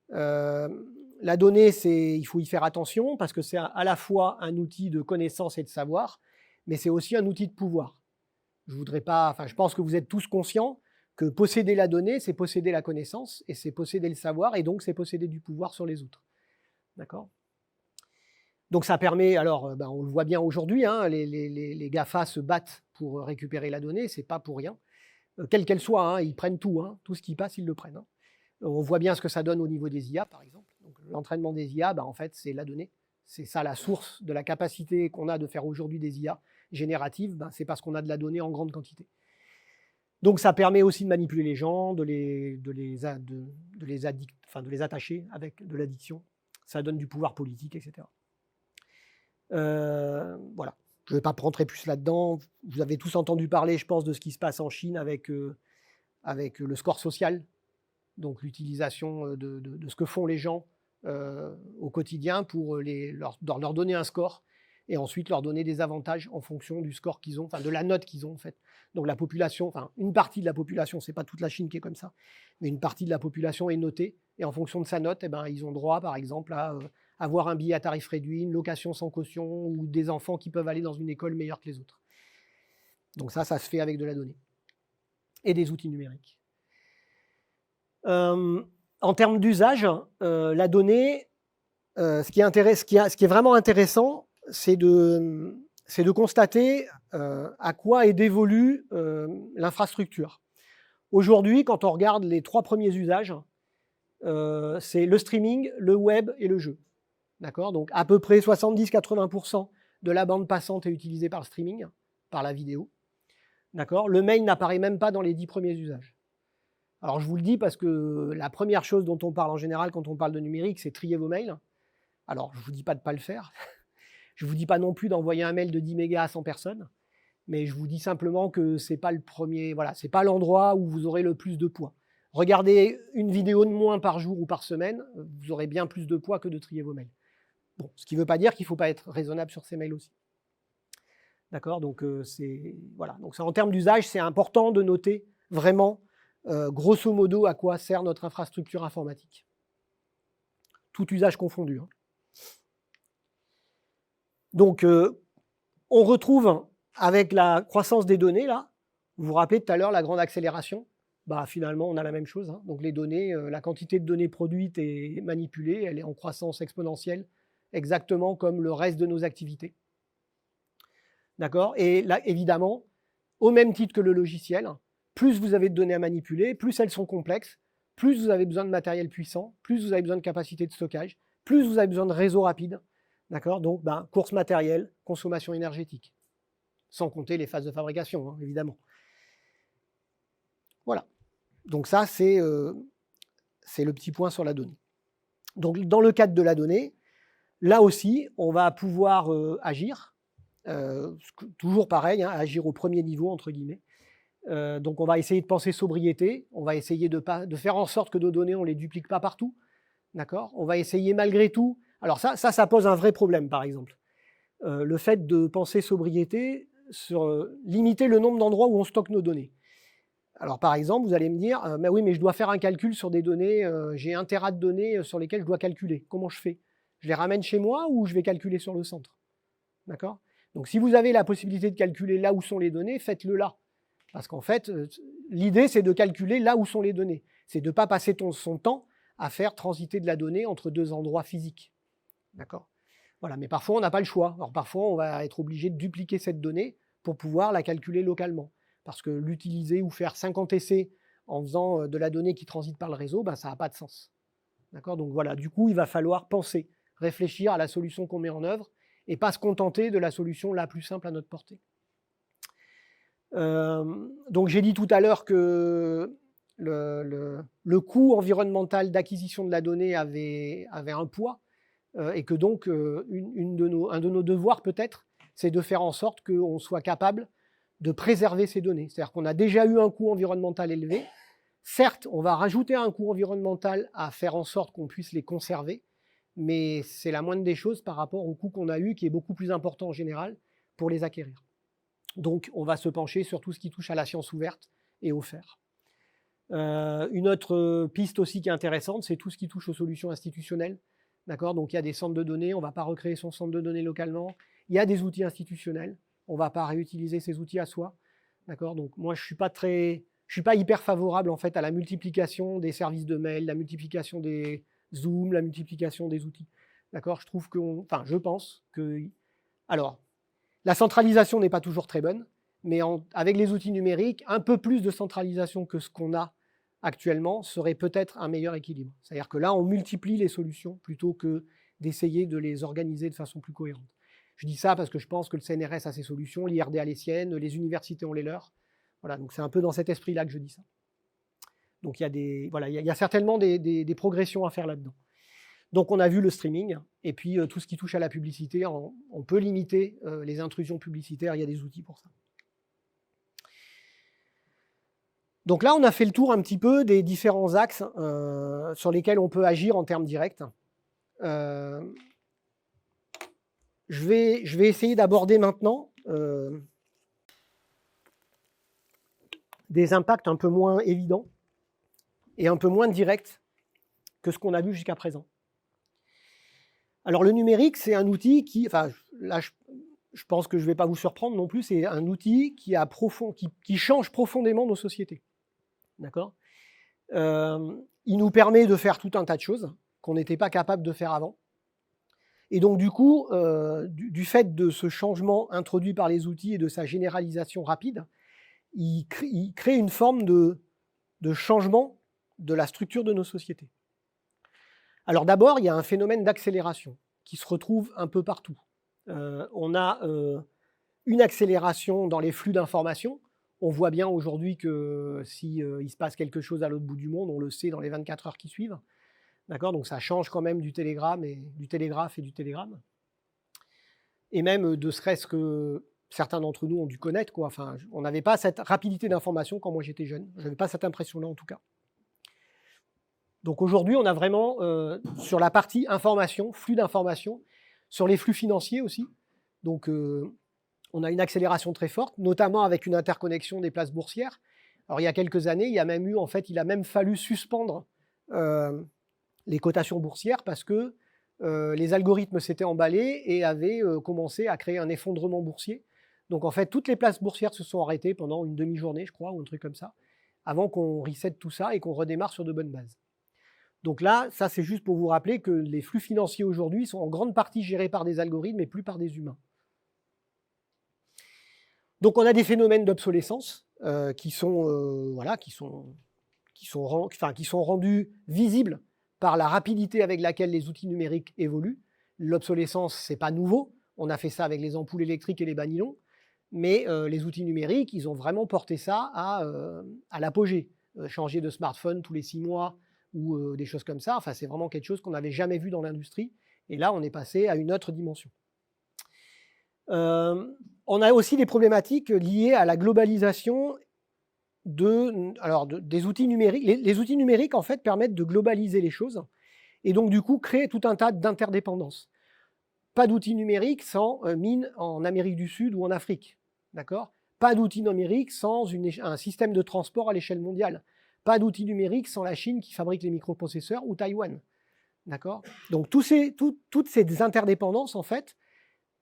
La donnée, il faut y faire attention parce que c'est à la fois un outil de connaissance et de savoir, mais c'est aussi un outil de pouvoir. Je pense que vous êtes tous conscients que posséder la donnée, c'est posséder la connaissance et c'est posséder le savoir et donc c'est posséder du pouvoir sur les autres. D'accord ? Donc ça permet, alors on le voit bien aujourd'hui, les GAFA se battent pour récupérer la donnée, c'est pas pour rien. Quelle qu'elle soit, ils prennent tout, tout ce qui passe, ils le prennent. On voit bien ce que ça donne au niveau des IA, par exemple. L'entraînement des IA, en fait, c'est la donnée. C'est ça la source de la capacité qu'on a de faire aujourd'hui des IA génératives, c'est parce qu'on a de la donnée en grande quantité. Donc ça permet aussi de manipuler les gens, de les attacher avec de l'addiction. Ça donne du pouvoir politique, etc. Voilà. Je ne vais pas rentrer plus là-dedans. Vous avez tous entendu parler, je pense, de ce qui se passe en Chine avec le score social, donc l'utilisation de ce que font les gens au quotidien pour leur donner un score et ensuite leur donner des avantages en fonction du score qu'ils ont, enfin de la note qu'ils ont en fait. Donc la population, enfin une partie de la population, c'est pas toute la Chine qui est comme ça, mais une partie de la population est notée et en fonction de sa note, ils ont droit par exemple à avoir un billet à tarif réduit, une location sans caution ou des enfants qui peuvent aller dans une école meilleure que les autres. Donc ça se fait avec de la donnée et des outils numériques. En termes d'usage, la donnée, ce qui est vraiment intéressant, c'est de constater à quoi est dévolue l'infrastructure. Aujourd'hui, quand on regarde les 3 premiers usages, c'est le streaming, le web et le jeu. D'accord ? Donc à peu près 70-80% de la bande passante est utilisée par le streaming, par la vidéo. D'accord ? Le mail n'apparaît même pas dans les 10 premiers usages. Alors je vous le dis parce que la première chose dont on parle en général quand on parle de numérique, c'est trier vos mails. Alors je ne vous dis pas de ne pas le faire. Je ne vous dis pas non plus d'envoyer un mail de 10 mégas à 100 personnes. Mais je vous dis simplement que ce n'est pas le premier, voilà, c'est pas l'endroit où vous aurez le plus de poids. Regardez une vidéo de moins par jour ou par semaine, vous aurez bien plus de poids que de trier vos mails. Bon, ce qui ne veut pas dire qu'il ne faut pas être raisonnable sur ces mails aussi. D'accord ? Donc, voilà. Donc en termes d'usage, c'est important de noter vraiment, grosso modo, à quoi sert notre infrastructure informatique. Tout usage confondu. Donc, on retrouve, avec la croissance des données, là, vous vous rappelez tout à l'heure la grande accélération, finalement, on a la même chose. Donc les données, la quantité de données produites et manipulées, elle est en croissance exponentielle exactement comme le reste de nos activités. D'accord? Et là, évidemment, au même titre que le logiciel, plus vous avez de données à manipuler, plus elles sont complexes, plus vous avez besoin de matériel puissant, plus vous avez besoin de capacité de stockage, plus vous avez besoin de réseau rapide. D'accord? Donc, course matérielle, consommation énergétique. Sans compter les phases de fabrication, évidemment. Voilà. Donc ça, c'est le petit point sur la donnée. Donc, dans le cadre de la donnée, là aussi, on va pouvoir agir. Toujours pareil, agir au premier niveau, entre guillemets. Donc, on va essayer de penser sobriété. On va essayer de faire en sorte que nos données, on ne les duplique pas partout. D'accord? On va essayer malgré tout. Alors ça pose un vrai problème, par exemple. Le fait de penser sobriété sur limiter le nombre d'endroits où on stocke nos données. Alors, par exemple, vous allez me dire, mais oui, mais je dois faire un calcul sur des données, j'ai 1 téra de données sur lesquelles je dois calculer. Comment je fais? Je les ramène chez moi ou je vais calculer sur le centre? D'accord? Donc, si vous avez la possibilité de calculer là où sont les données, faites-le là. Parce qu'en fait, l'idée, c'est de calculer là où sont les données. C'est de ne pas passer son temps à faire transiter de la donnée entre 2 endroits physiques. D'accord? Voilà, mais parfois, on n'a pas le choix. Alors, parfois, on va être obligé de dupliquer cette donnée pour pouvoir la calculer localement. Parce que l'utiliser ou faire 50 essais en faisant de la donnée qui transite par le réseau, ça n'a pas de sens. D'accord? Donc voilà, du coup, il va falloir penser, réfléchir à la solution qu'on met en œuvre et pas se contenter de la solution la plus simple à notre portée. Donc j'ai dit tout à l'heure que le coût environnemental d'acquisition de la donnée avait un poids et que donc un de nos devoirs peut-être, c'est de faire en sorte qu'on soit capable de préserver ces données. C'est-à-dire qu'on a déjà eu un coût environnemental élevé. Certes, on va rajouter un coût environnemental à faire en sorte qu'on puisse les conserver, mais c'est la moindre des choses par rapport au coût qu'on a eu, qui est beaucoup plus important en général, pour les acquérir. Donc, on va se pencher sur tout ce qui touche à la science ouverte et au faire. Une autre piste aussi qui est intéressante, c'est tout ce qui touche aux solutions institutionnelles. D'accord? Donc, il y a des centres de données, on ne va pas recréer son centre de données localement. Il y a des outils institutionnels. On ne va pas réutiliser ces outils à soi. D'accord? Donc moi, je ne suis pas hyper favorable en fait à la multiplication des services de mail, la multiplication des Zoom, la multiplication des outils. D'accord? Je pense que... Alors, la centralisation n'est pas toujours très bonne, mais avec les outils numériques, un peu plus de centralisation que ce qu'on a actuellement serait peut-être un meilleur équilibre. C'est-à-dire que là, on multiplie les solutions plutôt que d'essayer de les organiser de façon plus cohérente. Je dis ça parce que je pense que le CNRS a ses solutions, l'IRD a les siennes, les universités ont les leurs. Voilà, donc c'est un peu dans cet esprit-là que je dis ça. Donc il y a certainement des progressions à faire là-dedans. Donc on a vu le streaming, et puis tout ce qui touche à la publicité, on peut limiter les intrusions publicitaires, il y a des outils pour ça. Donc là, on a fait le tour un petit peu des différents axes sur lesquels on peut agir en termes directs. Je vais essayer d'aborder maintenant des impacts un peu moins évidents et un peu moins directs que ce qu'on a vu jusqu'à présent. Alors le numérique, c'est un outil qui, là je pense que je ne vais pas vous surprendre non plus, c'est un outil qui change profondément nos sociétés. D'accord ? Il nous permet de faire tout un tas de choses qu'on n'était pas capable de faire avant. Et donc, du coup, du fait de ce changement introduit par les outils et de sa généralisation rapide, il crée une forme de changement de la structure de nos sociétés. Alors d'abord, il y a un phénomène d'accélération qui se retrouve un peu partout. On a une accélération dans les flux d'informations. On voit bien aujourd'hui que si il se passe quelque chose à l'autre bout du monde, on le sait dans les 24 heures qui suivent. D'accord ? Donc ça change quand même du télégraphe et du télégramme. Et même de serait-ce que certains d'entre nous ont dû connaître, quoi. Enfin, on n'avait pas cette rapidité d'information quand moi j'étais jeune. Je n'avais pas cette impression-là en tout cas. Donc aujourd'hui, on a vraiment sur la partie information, flux d'informations, sur les flux financiers aussi. Donc on a une accélération très forte, notamment avec une interconnexion des places boursières. Alors il y a quelques années, il a même fallu suspendre les cotations boursières parce que les algorithmes s'étaient emballés et avaient commencé à créer un effondrement boursier. Donc en fait, toutes les places boursières se sont arrêtées pendant une demi-journée, je crois, ou un truc comme ça, avant qu'on reset tout ça et qu'on redémarre sur de bonnes bases. Donc là, ça c'est juste pour vous rappeler que les flux financiers aujourd'hui sont en grande partie gérés par des algorithmes et plus par des humains. Donc on a des phénomènes d'obsolescence qui sont rendus visibles par la rapidité avec laquelle les outils numériques évoluent. L'obsolescence, c'est pas nouveau. On a fait ça avec les ampoules électriques et les banylons. Mais les outils numériques, ils ont vraiment porté ça à l'apogée. Changer de smartphone tous les 6 mois ou des choses comme ça, enfin, c'est vraiment quelque chose qu'on n'avait jamais vu dans l'industrie. Et là, on est passé à une autre dimension. On a aussi des problématiques liées à la globalisation des outils numériques. Les outils numériques, en fait, permettent de globaliser les choses et donc, du coup, créer tout un tas d'interdépendances. Pas d'outils numériques sans mine en Amérique du Sud ou en Afrique. D'accord ? Pas d'outils numériques sans un système de transport à l'échelle mondiale. Pas d'outils numériques sans la Chine qui fabrique les microprocesseurs ou Taïwan. D'accord ? Donc, toutes ces interdépendances, en fait,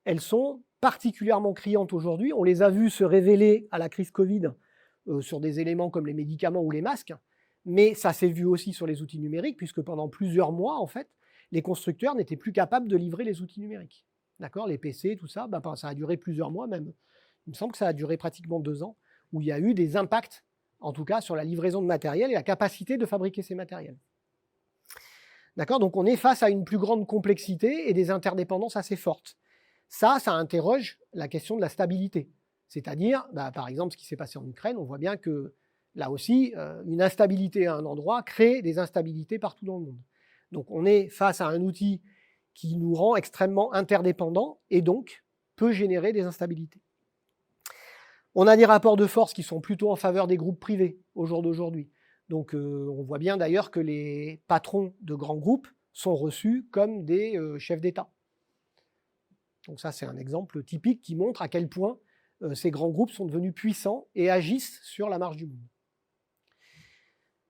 elles sont particulièrement criantes aujourd'hui. On les a vues se révéler à la crise Covid sur des éléments comme les médicaments ou les masques, mais ça s'est vu aussi sur les outils numériques, puisque pendant plusieurs mois, en fait, les constructeurs n'étaient plus capables de livrer les outils numériques. D'accord ? Les PC, tout ça, ça a duré plusieurs mois même. Il me semble que ça a duré pratiquement 2 ans, où il y a eu des impacts, en tout cas, sur la livraison de matériel et la capacité de fabriquer ces matériels. D'accord ? Donc on est face à une plus grande complexité et des interdépendances assez fortes. Ça interroge la question de la stabilité. C'est-à-dire, par exemple, ce qui s'est passé en Ukraine, on voit bien que, là aussi, une instabilité à un endroit crée des instabilités partout dans le monde. Donc on est face à un outil qui nous rend extrêmement interdépendants et donc peut générer des instabilités. On a des rapports de force qui sont plutôt en faveur des groupes privés au jour d'aujourd'hui. Donc on voit bien d'ailleurs que les patrons de grands groupes sont reçus comme des chefs d'État. Donc ça, c'est un exemple typique qui montre à quel point ces grands groupes sont devenus puissants et agissent sur la marche du monde.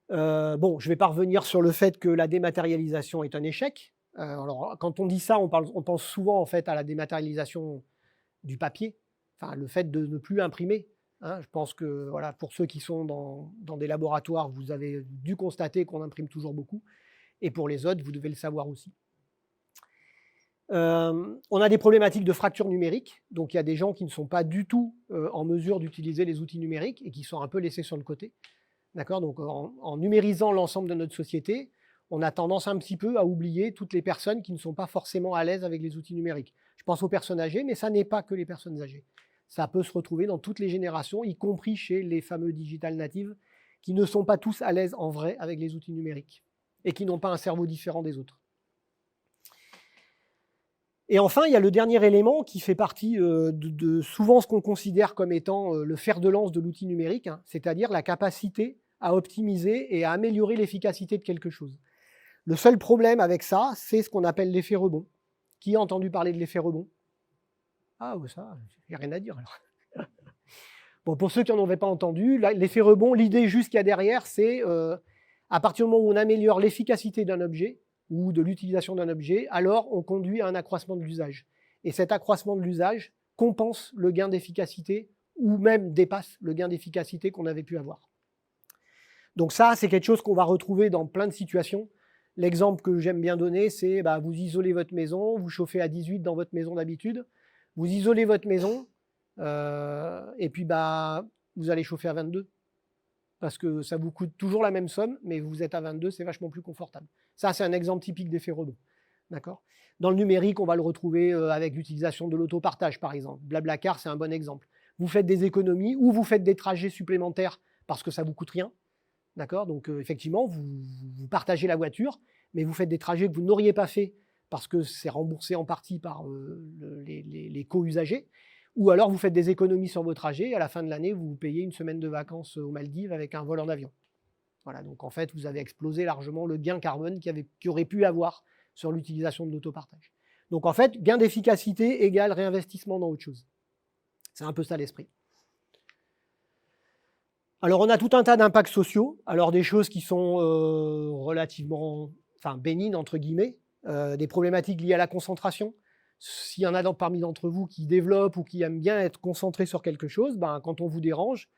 Je ne vais pas revenir sur le fait que la dématérialisation est un échec. Alors, quand on dit ça, on pense souvent en fait à la dématérialisation du papier, enfin le fait de ne plus imprimer. Hein. Je pense que voilà, pour ceux qui sont dans des laboratoires, vous avez dû constater qu'on imprime toujours beaucoup, et pour les autres, vous devez le savoir aussi. On a des problématiques de fracture numérique, donc il y a des gens qui ne sont pas du tout en mesure d'utiliser les outils numériques et qui sont un peu laissés sur le côté. D'accord ? Donc en numérisant l'ensemble de notre société, on a tendance un petit peu à oublier toutes les personnes qui ne sont pas forcément à l'aise avec les outils numériques. Je pense aux personnes âgées, mais ça n'est pas que les personnes âgées. Ça peut se retrouver dans toutes les générations, y compris chez les fameux digital natives, qui ne sont pas tous à l'aise en vrai avec les outils numériques et qui n'ont pas un cerveau différent des autres. Et enfin, il y a le dernier élément qui fait partie de souvent ce qu'on considère comme étant le fer de lance de l'outil numérique, hein, c'est-à-dire la capacité à optimiser et à améliorer l'efficacité de quelque chose. Le seul problème avec ça, c'est ce qu'on appelle l'effet rebond. Qui a entendu parler de l'effet rebond ? Ah, ça, il n'y a rien à dire alors. Bon, pour ceux qui n'en avaient pas entendu, l'effet rebond, l'idée juste qu'il y a derrière, c'est à partir du moment où on améliore l'efficacité d'un objet, ou de l'utilisation d'un objet, alors on conduit à un accroissement de l'usage. Et cet accroissement de l'usage compense le gain d'efficacité ou même dépasse le gain d'efficacité qu'on avait pu avoir. Donc ça, c'est quelque chose qu'on va retrouver dans plein de situations. L'exemple que j'aime bien donner, c'est vous isolez votre maison, vous chauffez à 18 dans votre maison d'habitude, vous isolez votre maison et puis vous allez chauffer à 22. Parce que ça vous coûte toujours la même somme, mais vous êtes à 22, c'est vachement plus confortable. Ça, c'est un exemple typique d'effet rebond. D'accord ? Dans le numérique, on va le retrouver avec l'utilisation de l'autopartage, par exemple. Blablacar, c'est un bon exemple. Vous faites des économies ou vous faites des trajets supplémentaires parce que ça ne vous coûte rien. D'accord ? Donc, effectivement, vous partagez la voiture, mais vous faites des trajets que vous n'auriez pas fait parce que c'est remboursé en partie par les co-usagers. Ou alors, vous faites des économies sur vos trajets. À la fin de l'année, vous payez une semaine de vacances aux Maldives avec un vol en avion. Voilà, donc en fait, vous avez explosé largement le gain carbone qu'il aurait pu avoir sur l'utilisation de l'autopartage. Donc en fait, gain d'efficacité égale réinvestissement dans autre chose. C'est un peu ça l'esprit. Alors, on a tout un tas d'impacts sociaux. Alors, des choses qui sont relativement bénignes, entre guillemets, des problématiques liées à la concentration. S'il y en a parmi d'entre vous qui développent ou qui aiment bien être concentrés sur quelque chose, quand on vous dérange,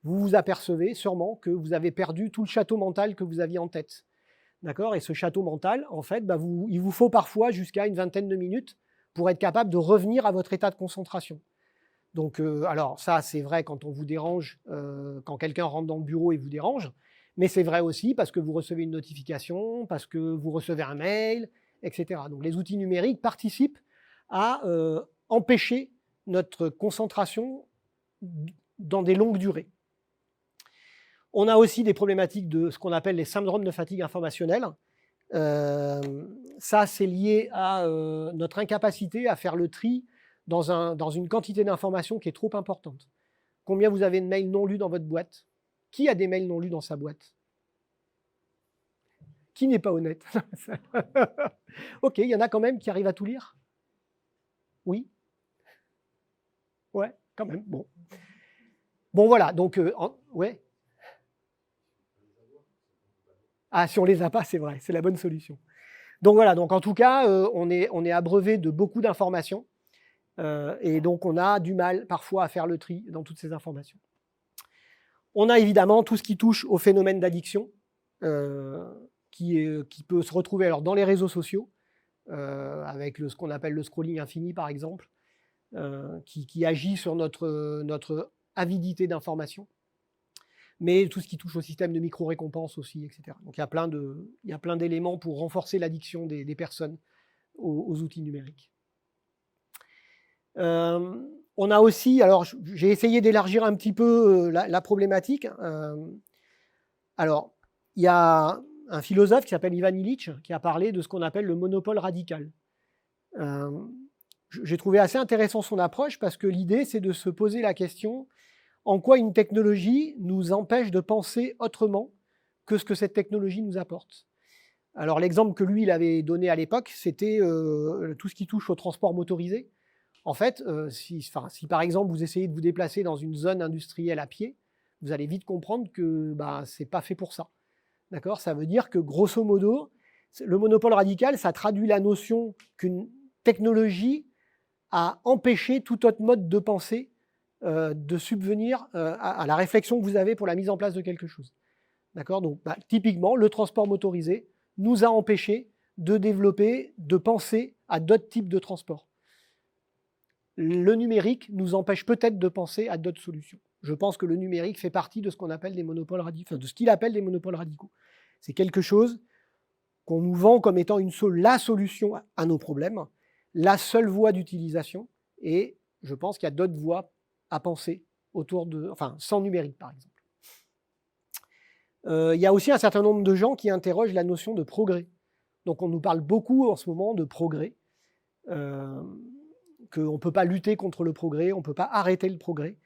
vous vous apercevez sûrement que vous avez perdu tout le château mental que vous aviez en tête. D'accord? Et ce château mental, en fait, il vous faut parfois jusqu'à une vingtaine de minutes pour être capable de revenir à votre état de concentration. Donc, alors ça, c'est vrai quand on vous dérange, quand quelqu'un rentre dans le bureau et vous dérange, mais c'est vrai aussi parce que vous recevez une notification, parce que vous recevez un mail, etc. Donc, les outils numériques participent à empêcher notre concentration dans des longues durées. On a aussi des problématiques de ce qu'on appelle les syndromes de fatigue informationnelle. Ça, c'est lié à notre incapacité à faire le tri dans une quantité d'informations qui est trop importante. Combien vous avez de mails non lus dans votre boîte? Qui a des mails non lus dans sa boîte? Qui n'est pas honnête? Ok, il y en a quand même qui arrivent à tout lire? Oui? Ouais, quand même. Bon. Bon, voilà. Donc, ouais. Ah, si on les a pas, c'est vrai, c'est la bonne solution. Donc voilà, donc en tout cas, on est abreuvé de beaucoup d'informations et donc on a du mal parfois à faire le tri dans toutes ces informations. On a évidemment tout ce qui touche au phénomène d'addiction qui peut se retrouver alors dans les réseaux sociaux avec ce qu'on appelle le scrolling infini par exemple, qui agit sur notre avidité d'information. Mais tout ce qui touche au système de micro-récompense aussi, etc. Donc il y a plein d'éléments pour renforcer l'addiction des personnes aux outils numériques. On a aussi, alors j'ai essayé d'élargir un petit peu la problématique. Alors, il y a un philosophe qui s'appelle Ivan Illich qui a parlé de ce qu'on appelle le monopole radical. J'ai trouvé assez intéressant son approche parce que l'idée, c'est de se poser la question en quoi une technologie nous empêche de penser autrement que ce que cette technologie nous apporte. Alors l'exemple que lui il avait donné à l'époque, c'était tout ce qui touche au transport motorisé. En fait, si par exemple vous essayez de vous déplacer dans une zone industrielle à pied, vous allez vite comprendre que c'est pas fait pour ça. D'accord? Ça veut dire que grosso modo, le monopole radical, ça traduit la notion qu'une technologie a empêché tout autre mode de pensée de subvenir à la réflexion que vous avez pour la mise en place de quelque chose. D'accord? Donc, typiquement, le transport motorisé nous a empêchés de développer, de penser à d'autres types de transports. Le numérique nous empêche peut-être de penser à d'autres solutions. Je pense que le numérique fait partie de ce qu'on appelle des monopoles radicaux, de ce qu'il appelle des monopoles radicaux. C'est quelque chose qu'on nous vend comme étant la solution à nos problèmes, la seule voie d'utilisation, et je pense qu'il y a d'autres voies à penser sans numérique, par exemple. Il y a aussi un certain nombre de gens qui interrogent la notion de progrès. Donc, on nous parle beaucoup en ce moment de progrès, qu'on ne peut pas lutter contre le progrès, on ne peut pas arrêter le progrès.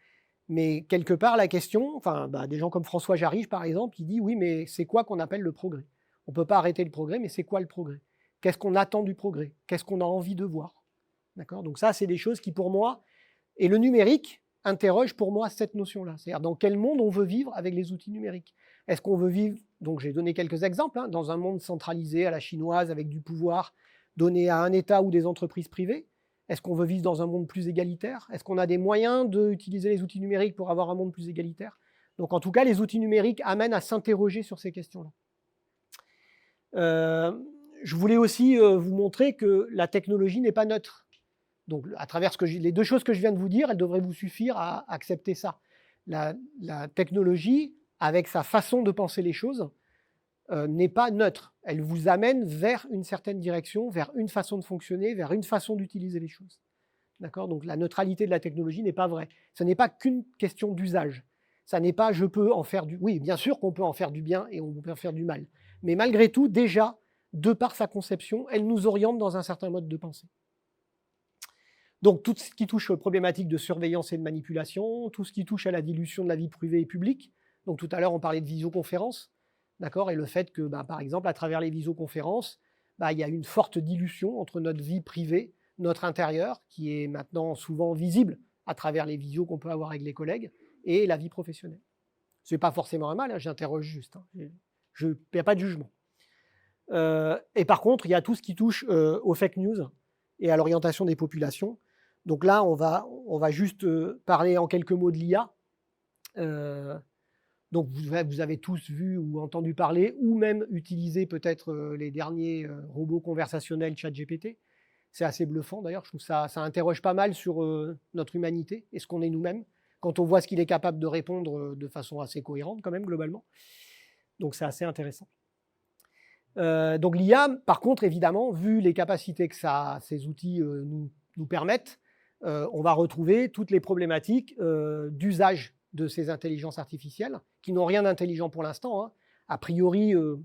Mais quelque part, la question, des gens comme François Jarige, par exemple, qui dit oui, mais c'est quoi qu'on appelle le progrès? On ne peut pas arrêter le progrès, mais c'est quoi le progrès? Qu'est-ce qu'on attend du progrès? Qu'est-ce qu'on a envie de voir? D'accord? Donc ça, c'est des choses qui, pour moi, et le numérique interroge pour moi cette notion-là. C'est-à-dire dans quel monde on veut vivre avec les outils numériques. Est-ce qu'on veut vivre, donc j'ai donné quelques exemples, dans un monde centralisé à la chinoise avec du pouvoir donné à un État ou des entreprises privées? Est-ce qu'on veut vivre dans un monde plus égalitaire? Est-ce qu'on a des moyens d'utiliser les outils numériques pour avoir un monde plus égalitaire? Donc en tout cas, les outils numériques amènent à s'interroger sur ces questions-là. Je voulais aussi vous montrer que la technologie n'est pas neutre. Donc, à travers les deux choses que je viens de vous dire, elles devraient vous suffire à accepter ça. La technologie, avec sa façon de penser les choses, n'est pas neutre. Elle vous amène vers une certaine direction, vers une façon de fonctionner, vers une façon d'utiliser les choses. D'accord? Donc, la neutralité de la technologie n'est pas vraie. Ce n'est pas qu'une question d'usage. Ça n'est pas je peux en faire du... Oui, bien sûr qu'on peut en faire du bien et on peut en faire du mal. Mais malgré tout, déjà, de par sa conception, elle nous oriente dans un certain mode de pensée. Donc, tout ce qui touche aux problématiques de surveillance et de manipulation, tout ce qui touche à la dilution de la vie privée et publique. Donc, tout à l'heure, on parlait de visioconférence, d'accord, et le fait que, par exemple, à travers les visioconférences, il y a une forte dilution entre notre vie privée, notre intérieur, qui est maintenant souvent visible à travers les visios qu'on peut avoir avec les collègues, et la vie professionnelle. Ce n'est pas forcément un mal, j'interroge juste. Il n'y a pas de jugement. Et par contre, il y a tout ce qui touche aux fake news et à l'orientation des populations. Donc là, on va juste parler en quelques mots de l'IA. Donc vous avez tous vu ou entendu parler, ou même utilisé peut-être les derniers robots conversationnels ChatGPT. C'est assez bluffant d'ailleurs, je trouve que ça interroge pas mal sur notre humanité et ce qu'on est nous-mêmes, quand on voit ce qu'il est capable de répondre de façon assez cohérente quand même globalement. Donc c'est assez intéressant. Donc l'IA, par contre, évidemment, vu les capacités que ces outils nous permettent, on va retrouver toutes les problématiques d'usage de ces intelligences artificielles, qui n'ont rien d'intelligent pour l'instant, hein. A priori, il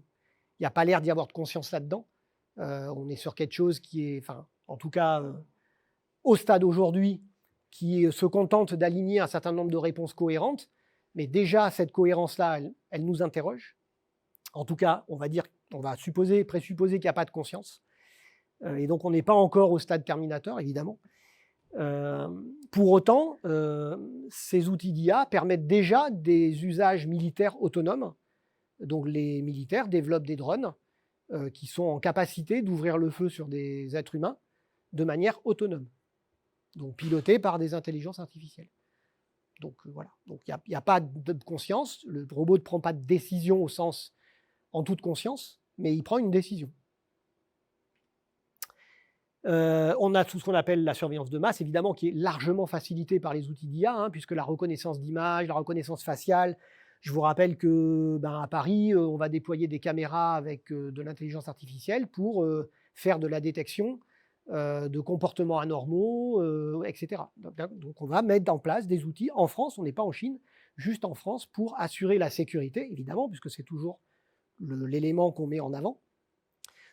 n'y a pas l'air d'y avoir de conscience là-dedans. On est sur quelque chose qui est, enfin, en tout cas, au stade aujourd'hui, qui se contente d'aligner un certain nombre de réponses cohérentes. Mais déjà, cette cohérence-là, elle nous interroge. En tout cas, on va présupposer qu'il n'y a pas de conscience. Et donc, on n'est pas encore au stade Terminator, évidemment. Pour autant, ces outils d'IA permettent déjà des usages militaires autonomes. Donc les militaires développent des drones qui sont en capacité d'ouvrir le feu sur des êtres humains de manière autonome, donc pilotés par des intelligences artificielles. Donc voilà, donc il n'y a pas de conscience, le robot ne prend pas de décision au sens en toute conscience, mais il prend une décision. On a tout ce qu'on appelle la surveillance de masse, évidemment, qui est largement facilitée par les outils d'IA, hein, puisque la reconnaissance d'image, la reconnaissance faciale, je vous rappelle que à Paris, on va déployer des caméras avec de l'intelligence artificielle pour faire de la détection de comportements anormaux, etc. Donc on va mettre en place des outils en France, on n'est pas en Chine, juste en France, pour assurer la sécurité, évidemment, puisque c'est toujours l'élément qu'on met en avant.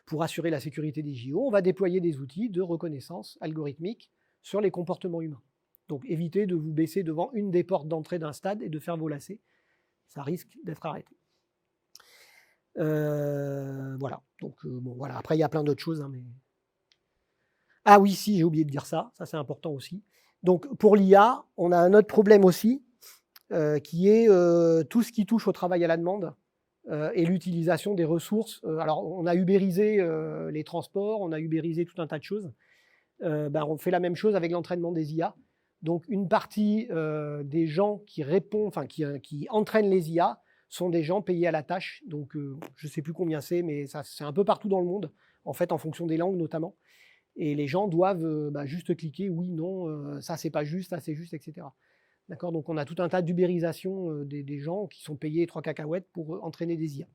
Pour assurer la sécurité des JO, on va déployer des outils de reconnaissance algorithmique sur les comportements humains. Donc évitez de vous baisser devant une des portes d'entrée d'un stade et de faire vos lacets. Ça risque d'être arrêté. Voilà. Donc bon, voilà. Après, il y a plein d'autres choses, hein, mais... Ah oui, si, j'ai oublié de dire ça. Ça, c'est important aussi. Donc pour l'IA, on a un autre problème aussi, qui est tout ce qui touche au travail à la demande. Et l'utilisation des ressources. Alors, on a ubérisé les transports, on a ubérisé tout un tas de choses. On fait la même chose avec l'entraînement des IA. Donc, une partie des gens qui entraînent les IA sont des gens payés à la tâche. Donc, je ne sais plus combien c'est, mais c'est un peu partout dans le monde, en fait, en fonction des langues notamment. Et les gens doivent juste cliquer oui, non, ça c'est pas juste, ça c'est juste, etc. D'accord, donc on a tout un tas d'ubérisation des gens qui sont payés 3 cacahuètes pour entraîner des IA.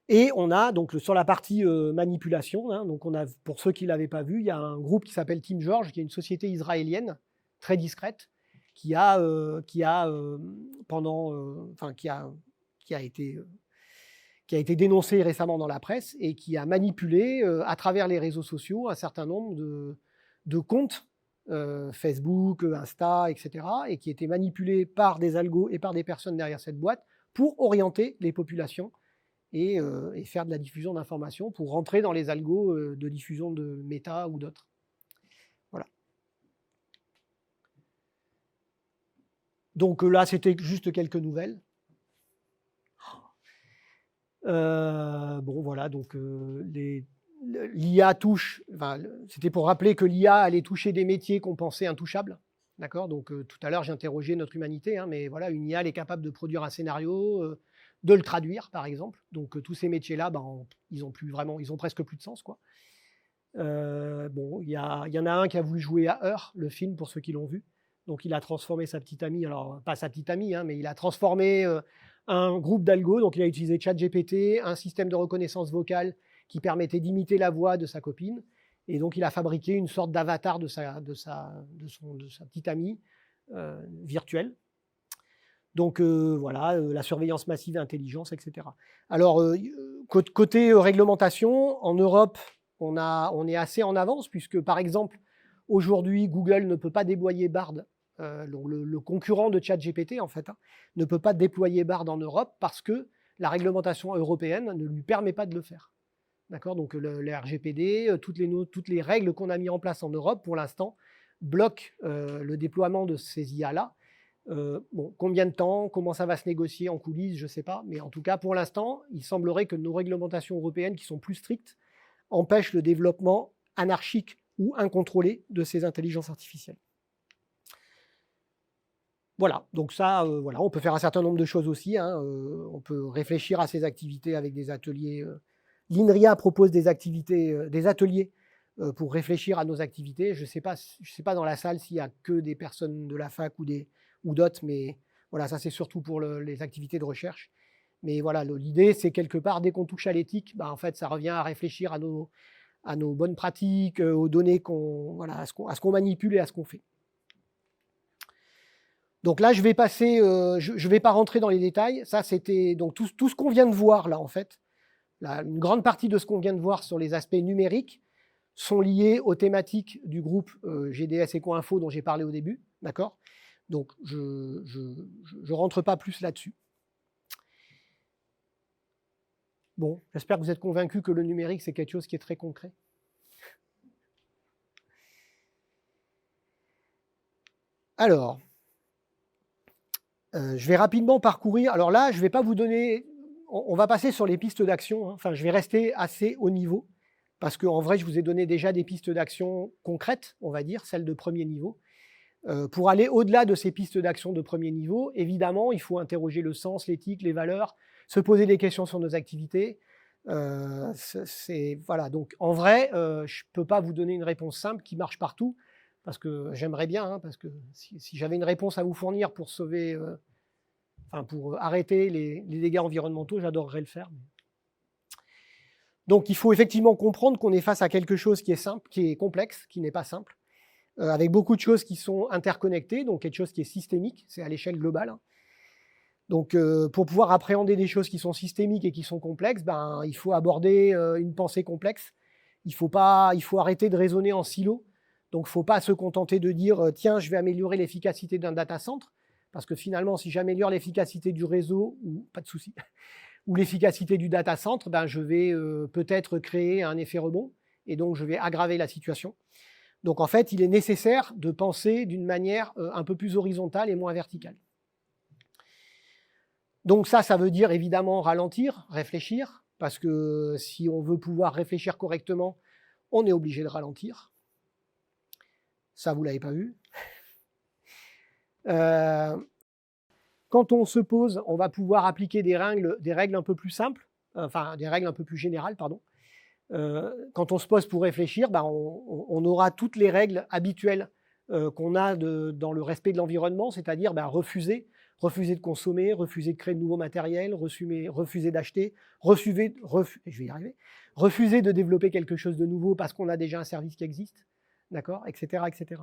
Et on a donc sur la partie manipulation, hein, donc on a, pour ceux qui ne l'avaient pas vu, il y a un groupe qui s'appelle Team George, qui est une société israélienne très discrète, qui a été dénoncé récemment dans la presse et qui a manipulé à travers les réseaux sociaux un certain nombre de comptes Facebook, Insta, etc., et qui étaient manipulés par des algos et par des personnes derrière cette boîte pour orienter les populations et faire de la diffusion d'informations pour rentrer dans les algos de diffusion de Meta ou d'autres. Voilà. Donc là, c'était juste quelques nouvelles. Bon, voilà, donc l'IA touche, c'était pour rappeler que l'IA allait toucher des métiers qu'on pensait intouchables. D'accord, donc tout à l'heure, j'ai interrogé notre humanité, hein, mais voilà, une IA elle est capable de produire un scénario, de le traduire, par exemple. Donc tous ces métiers-là, ils ont presque plus de sens, quoi. Bon, il y en a un qui a voulu jouer à Her, le film, pour ceux qui l'ont vu. Donc il a transformé sa petite amie, alors pas sa petite amie, hein, mais il a transformé un groupe d'algo. Donc il a utilisé ChatGPT, un système de reconnaissance vocale qui permettait d'imiter la voix de sa copine. Et donc il a fabriqué une sorte d'avatar de sa petite amie virtuelle. Donc voilà, la surveillance massive et intelligence, etc. Alors, côté réglementation, en Europe, on est assez en avance, puisque par exemple, aujourd'hui, Google ne peut pas déployer Bard, le concurrent de ChatGPT, en fait, hein, ne peut pas déployer Bard en Europe parce que la réglementation européenne ne lui permet pas de le faire. D'accord, donc le RGPD, toutes les règles qu'on a mises en place en Europe, pour l'instant, bloquent le déploiement de ces IA-là. Bon, combien de temps, comment ça va se négocier en coulisses, je ne sais pas. Mais en tout cas, pour l'instant, il semblerait que nos réglementations européennes, qui sont plus strictes, empêchent le développement anarchique ou incontrôlé de ces intelligences artificielles. Voilà, donc ça, voilà, on peut faire un certain nombre de choses aussi, hein, on peut réfléchir à ces activités avec des ateliers. L'INRIA propose des activités, des ateliers pour réfléchir à nos activités. Je sais pas dans la salle s'il y a que des personnes de la fac ou d'autres, mais voilà, ça c'est surtout pour les activités de recherche. Mais voilà, l'idée c'est quelque part, dès qu'on touche à l'éthique, bah, en fait, ça revient à réfléchir à nos bonnes pratiques, aux données voilà, à ce qu'on manipule et à ce qu'on fait. Donc là, je vais passer, je vais pas rentrer dans les détails. Ça, c'était donc tout ce qu'on vient de voir là, en fait. Une grande partie de ce qu'on vient de voir sur les aspects numériques sont liés aux thématiques du groupe GDS Eco-Info dont j'ai parlé au début, d'accord? Donc, je ne rentre pas plus là-dessus. Bon, j'espère que vous êtes convaincus que le numérique, c'est quelque chose qui est très concret. Alors, je vais rapidement parcourir. Alors là, je ne vais pas vous donner... On va passer sur les pistes d'action, hein. Enfin, je vais rester assez haut niveau, parce qu'en vrai, je vous ai donné déjà des pistes d'action concrètes, on va dire, celles de premier niveau. Pour aller au-delà de ces pistes d'action de premier niveau, évidemment, il faut interroger le sens, l'éthique, les valeurs, se poser des questions sur nos activités. Voilà. Donc, en vrai, je ne peux pas vous donner une réponse simple qui marche partout, parce que j'aimerais bien, hein, parce que si j'avais une réponse à vous fournir pour sauver, pour arrêter les dégâts environnementaux, j'adorerais le faire. Donc, il faut effectivement comprendre qu'on est face à quelque chose qui est simple, qui est complexe, qui n'est pas simple, avec beaucoup de choses qui sont interconnectées, donc quelque chose qui est systémique, c'est à l'échelle globale. Donc, pour pouvoir appréhender des choses qui sont systémiques et qui sont complexes, il faut aborder une pensée complexe. Il faut arrêter de raisonner en silo. Donc, il ne faut pas se contenter de dire « tiens, je vais améliorer l'efficacité d'un data center », parce que finalement, si j'améliore l'efficacité du réseau, ou pas de souci, ou l'efficacité du data center, je vais peut-être créer un effet rebond, et donc je vais aggraver la situation. Donc, en fait, il est nécessaire de penser d'une manière un peu plus horizontale et moins verticale. Donc ça veut dire évidemment ralentir, réfléchir, parce que si on veut pouvoir réfléchir correctement, on est obligé de ralentir. Ça, vous ne l'avez pas vu. Quand on se pose, on va pouvoir appliquer des règles un peu plus simples, des règles un peu plus générales, pardon. Quand on se pose pour réfléchir, on aura toutes les règles habituelles qu'on a dans le respect de l'environnement, c'est-à-dire refuser de consommer, refuser de créer de nouveaux matériels, refuser d'acheter, refuser de développer quelque chose de nouveau parce qu'on a déjà un service qui existe, d'accord, etc., etc.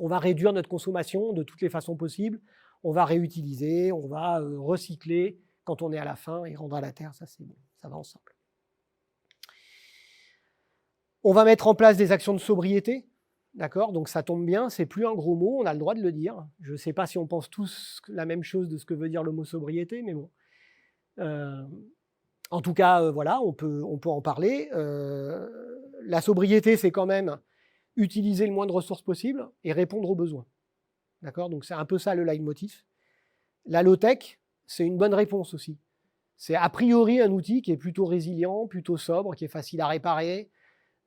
On va réduire notre consommation de toutes les façons possibles, on va réutiliser, on va recycler quand on est à la fin et rendre à la terre, ça c'est bon, ça va ensemble. On va mettre en place des actions de sobriété, d'accord, donc ça tombe bien, c'est plus un gros mot, on a le droit de le dire. Je ne sais pas si on pense tous la même chose de ce que veut dire le mot sobriété, mais bon. En tout cas, voilà, on peut en parler. La sobriété, c'est quand même utiliser le moins de ressources possible et répondre aux besoins. D'accord, donc c'est un peu ça le leitmotiv. La low-tech, c'est une bonne réponse aussi. C'est a priori un outil qui est plutôt résilient, plutôt sobre, qui est facile à réparer,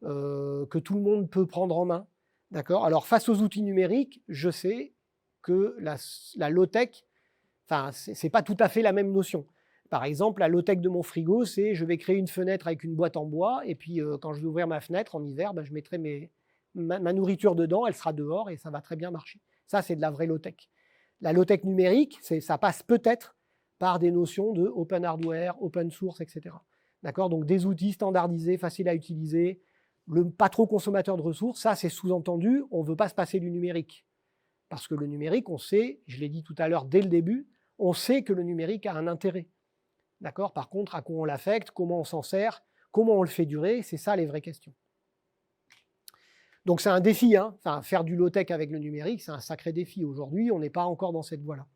que tout le monde peut prendre en main. D'accord. Alors, face aux outils numériques, je sais que la low-tech, c'est pas tout à fait la même notion. Par exemple, la low-tech de mon frigo, c'est je vais créer une fenêtre avec une boîte en bois, et puis quand je vais ouvrir ma fenêtre en hiver, je mettrai ma nourriture dedans, elle sera dehors, et ça va très bien marcher. Ça, c'est de la vraie low-tech. La low-tech numérique, ça passe peut-être par des notions de open hardware, open source, etc. D'accord. Donc, des outils standardisés, faciles à utiliser, pas trop consommateur de ressources, ça c'est sous-entendu, on ne veut pas se passer du numérique. Parce que le numérique, on sait, je l'ai dit tout à l'heure dès le début, on sait que le numérique a un intérêt. D'accord. Par contre, à quoi on l'affecte, comment on s'en sert, comment on le fait durer, c'est ça les vraies questions. Donc c'est un défi, hein. Faire du low-tech avec le numérique, c'est un sacré défi. Aujourd'hui, on n'est pas encore dans cette voie-là.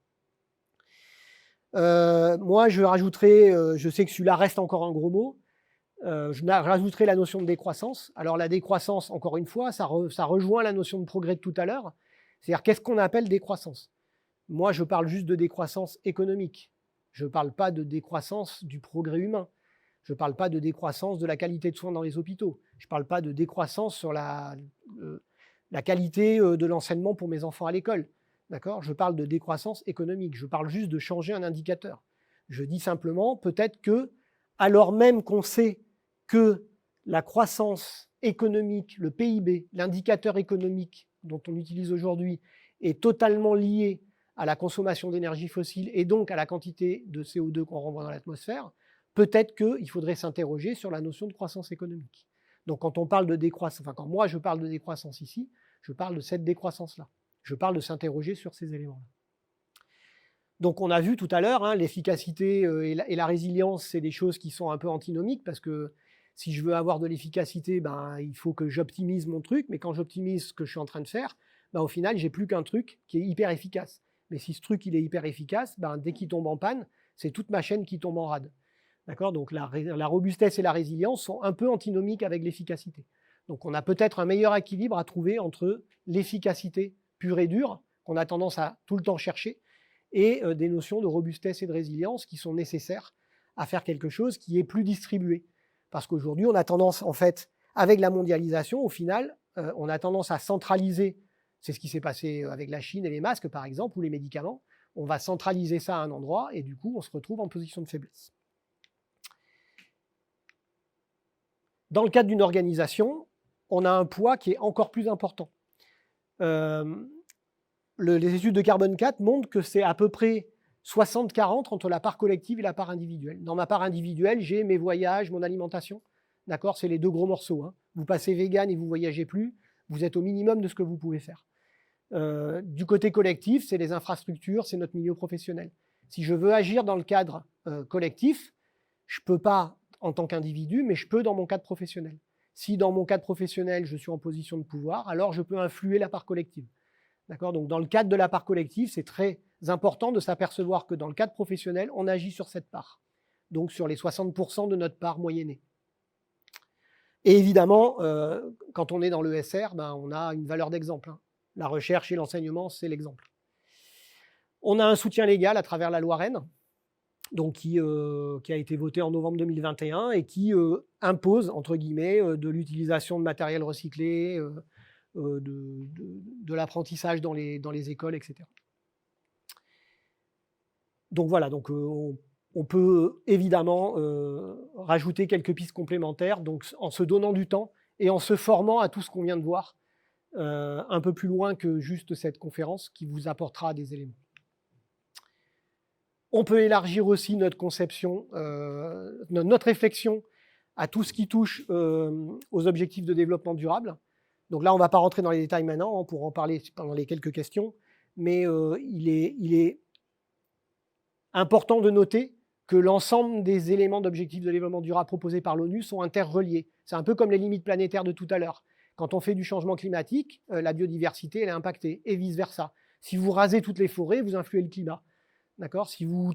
Moi, je rajouterai, je sais que celui-là reste encore un gros mot, je rajouterai la notion de décroissance. Alors la décroissance, encore une fois, ça rejoint la notion de progrès de tout à l'heure. C'est-à-dire, qu'est-ce qu'on appelle décroissance? Moi, je parle juste de décroissance économique. Je ne parle pas de décroissance du progrès humain. Je ne parle pas de décroissance de la qualité de soins dans les hôpitaux. Je ne parle pas de décroissance sur la qualité de l'enseignement pour mes enfants à l'école. D'accord? Je parle de décroissance économique. Je parle juste de changer un indicateur. Je dis simplement, peut-être que, alors même qu'on sait que la croissance économique, le PIB, l'indicateur économique dont on utilise aujourd'hui, est totalement lié à la consommation d'énergie fossile et donc à la quantité de CO2 qu'on renvoie dans l'atmosphère, peut-être qu'il faudrait s'interroger sur la notion de croissance économique. Donc quand on parle de décroissance, enfin quand moi je parle de décroissance ici, je parle de cette décroissance-là. Je parle de s'interroger sur ces éléments-là. Donc on a vu tout à l'heure, hein, l'efficacité et la résilience, c'est des choses qui sont un peu antinomiques parce que si je veux avoir de l'efficacité, ben, il faut que j'optimise mon truc, mais quand j'optimise ce que je suis en train de faire, ben, au final, j'ai plus qu'un truc qui est hyper efficace. Mais si ce truc il est hyper efficace, ben, dès qu'il tombe en panne, c'est toute ma chaîne qui tombe en rade. D'accord? Donc la robustesse et la résilience sont un peu antinomiques avec l'efficacité. Donc on a peut-être un meilleur équilibre à trouver entre l'efficacité pure et dure, qu'on a tendance à tout le temps chercher, et des notions de robustesse et de résilience qui sont nécessaires à faire quelque chose qui est plus distribué. Parce qu'aujourd'hui, on a tendance, en fait, avec la mondialisation, au final, on a tendance à centraliser, c'est ce qui s'est passé avec la Chine et les masques, par exemple, ou les médicaments, on va centraliser ça à un endroit, et du coup, on se retrouve en position de faiblesse. Dans le cadre d'une organisation, on a un poids qui est encore plus important. Les études de Carbone 4 montrent que c'est à peu près 60-40 entre la part collective et la part individuelle. Dans ma part individuelle, j'ai mes voyages, mon alimentation. D'accord? C'est les deux gros morceaux. Hein. Vous passez vegan et vous ne voyagez plus, vous êtes au minimum de ce que vous pouvez faire. Du côté collectif, c'est les infrastructures, c'est notre milieu professionnel. Si je veux agir dans le cadre collectif, je ne peux pas en tant qu'individu, mais je peux dans mon cadre professionnel. Si dans mon cadre professionnel, je suis en position de pouvoir, alors je peux influer la part collective. D'accord? Donc, dans le cadre de la part collective, c'est très important de s'apercevoir que dans le cadre professionnel, on agit sur cette part, donc sur les 60% de notre part moyennée. Et évidemment, quand on est dans l'ESR, ben, on a une valeur d'exemple. Hein. La recherche et l'enseignement, c'est l'exemple. On a un soutien légal à travers la loi Rennes, donc qui a été votée en novembre 2021 et qui impose, entre guillemets, de l'utilisation de matériel recyclé, de l'apprentissage dans les écoles, etc. Donc voilà, donc, on peut évidemment rajouter quelques pistes complémentaires donc, en se donnant du temps et en se formant à tout ce qu'on vient de voir, un peu plus loin que juste cette conférence qui vous apportera des éléments. On peut élargir aussi notre conception, notre réflexion à tout ce qui touche aux objectifs de développement durable. Donc là, on ne va pas rentrer dans les détails maintenant, on pourra en parler pendant les quelques questions, mais il est important de noter que l'ensemble des éléments d'objectifs de développement durable proposés par l'ONU sont interreliés. C'est un peu comme les limites planétaires de tout à l'heure. Quand on fait du changement climatique, la biodiversité elle est impactée, et vice-versa. Si vous rasez toutes les forêts, vous influez le climat. D'accord ? Si vous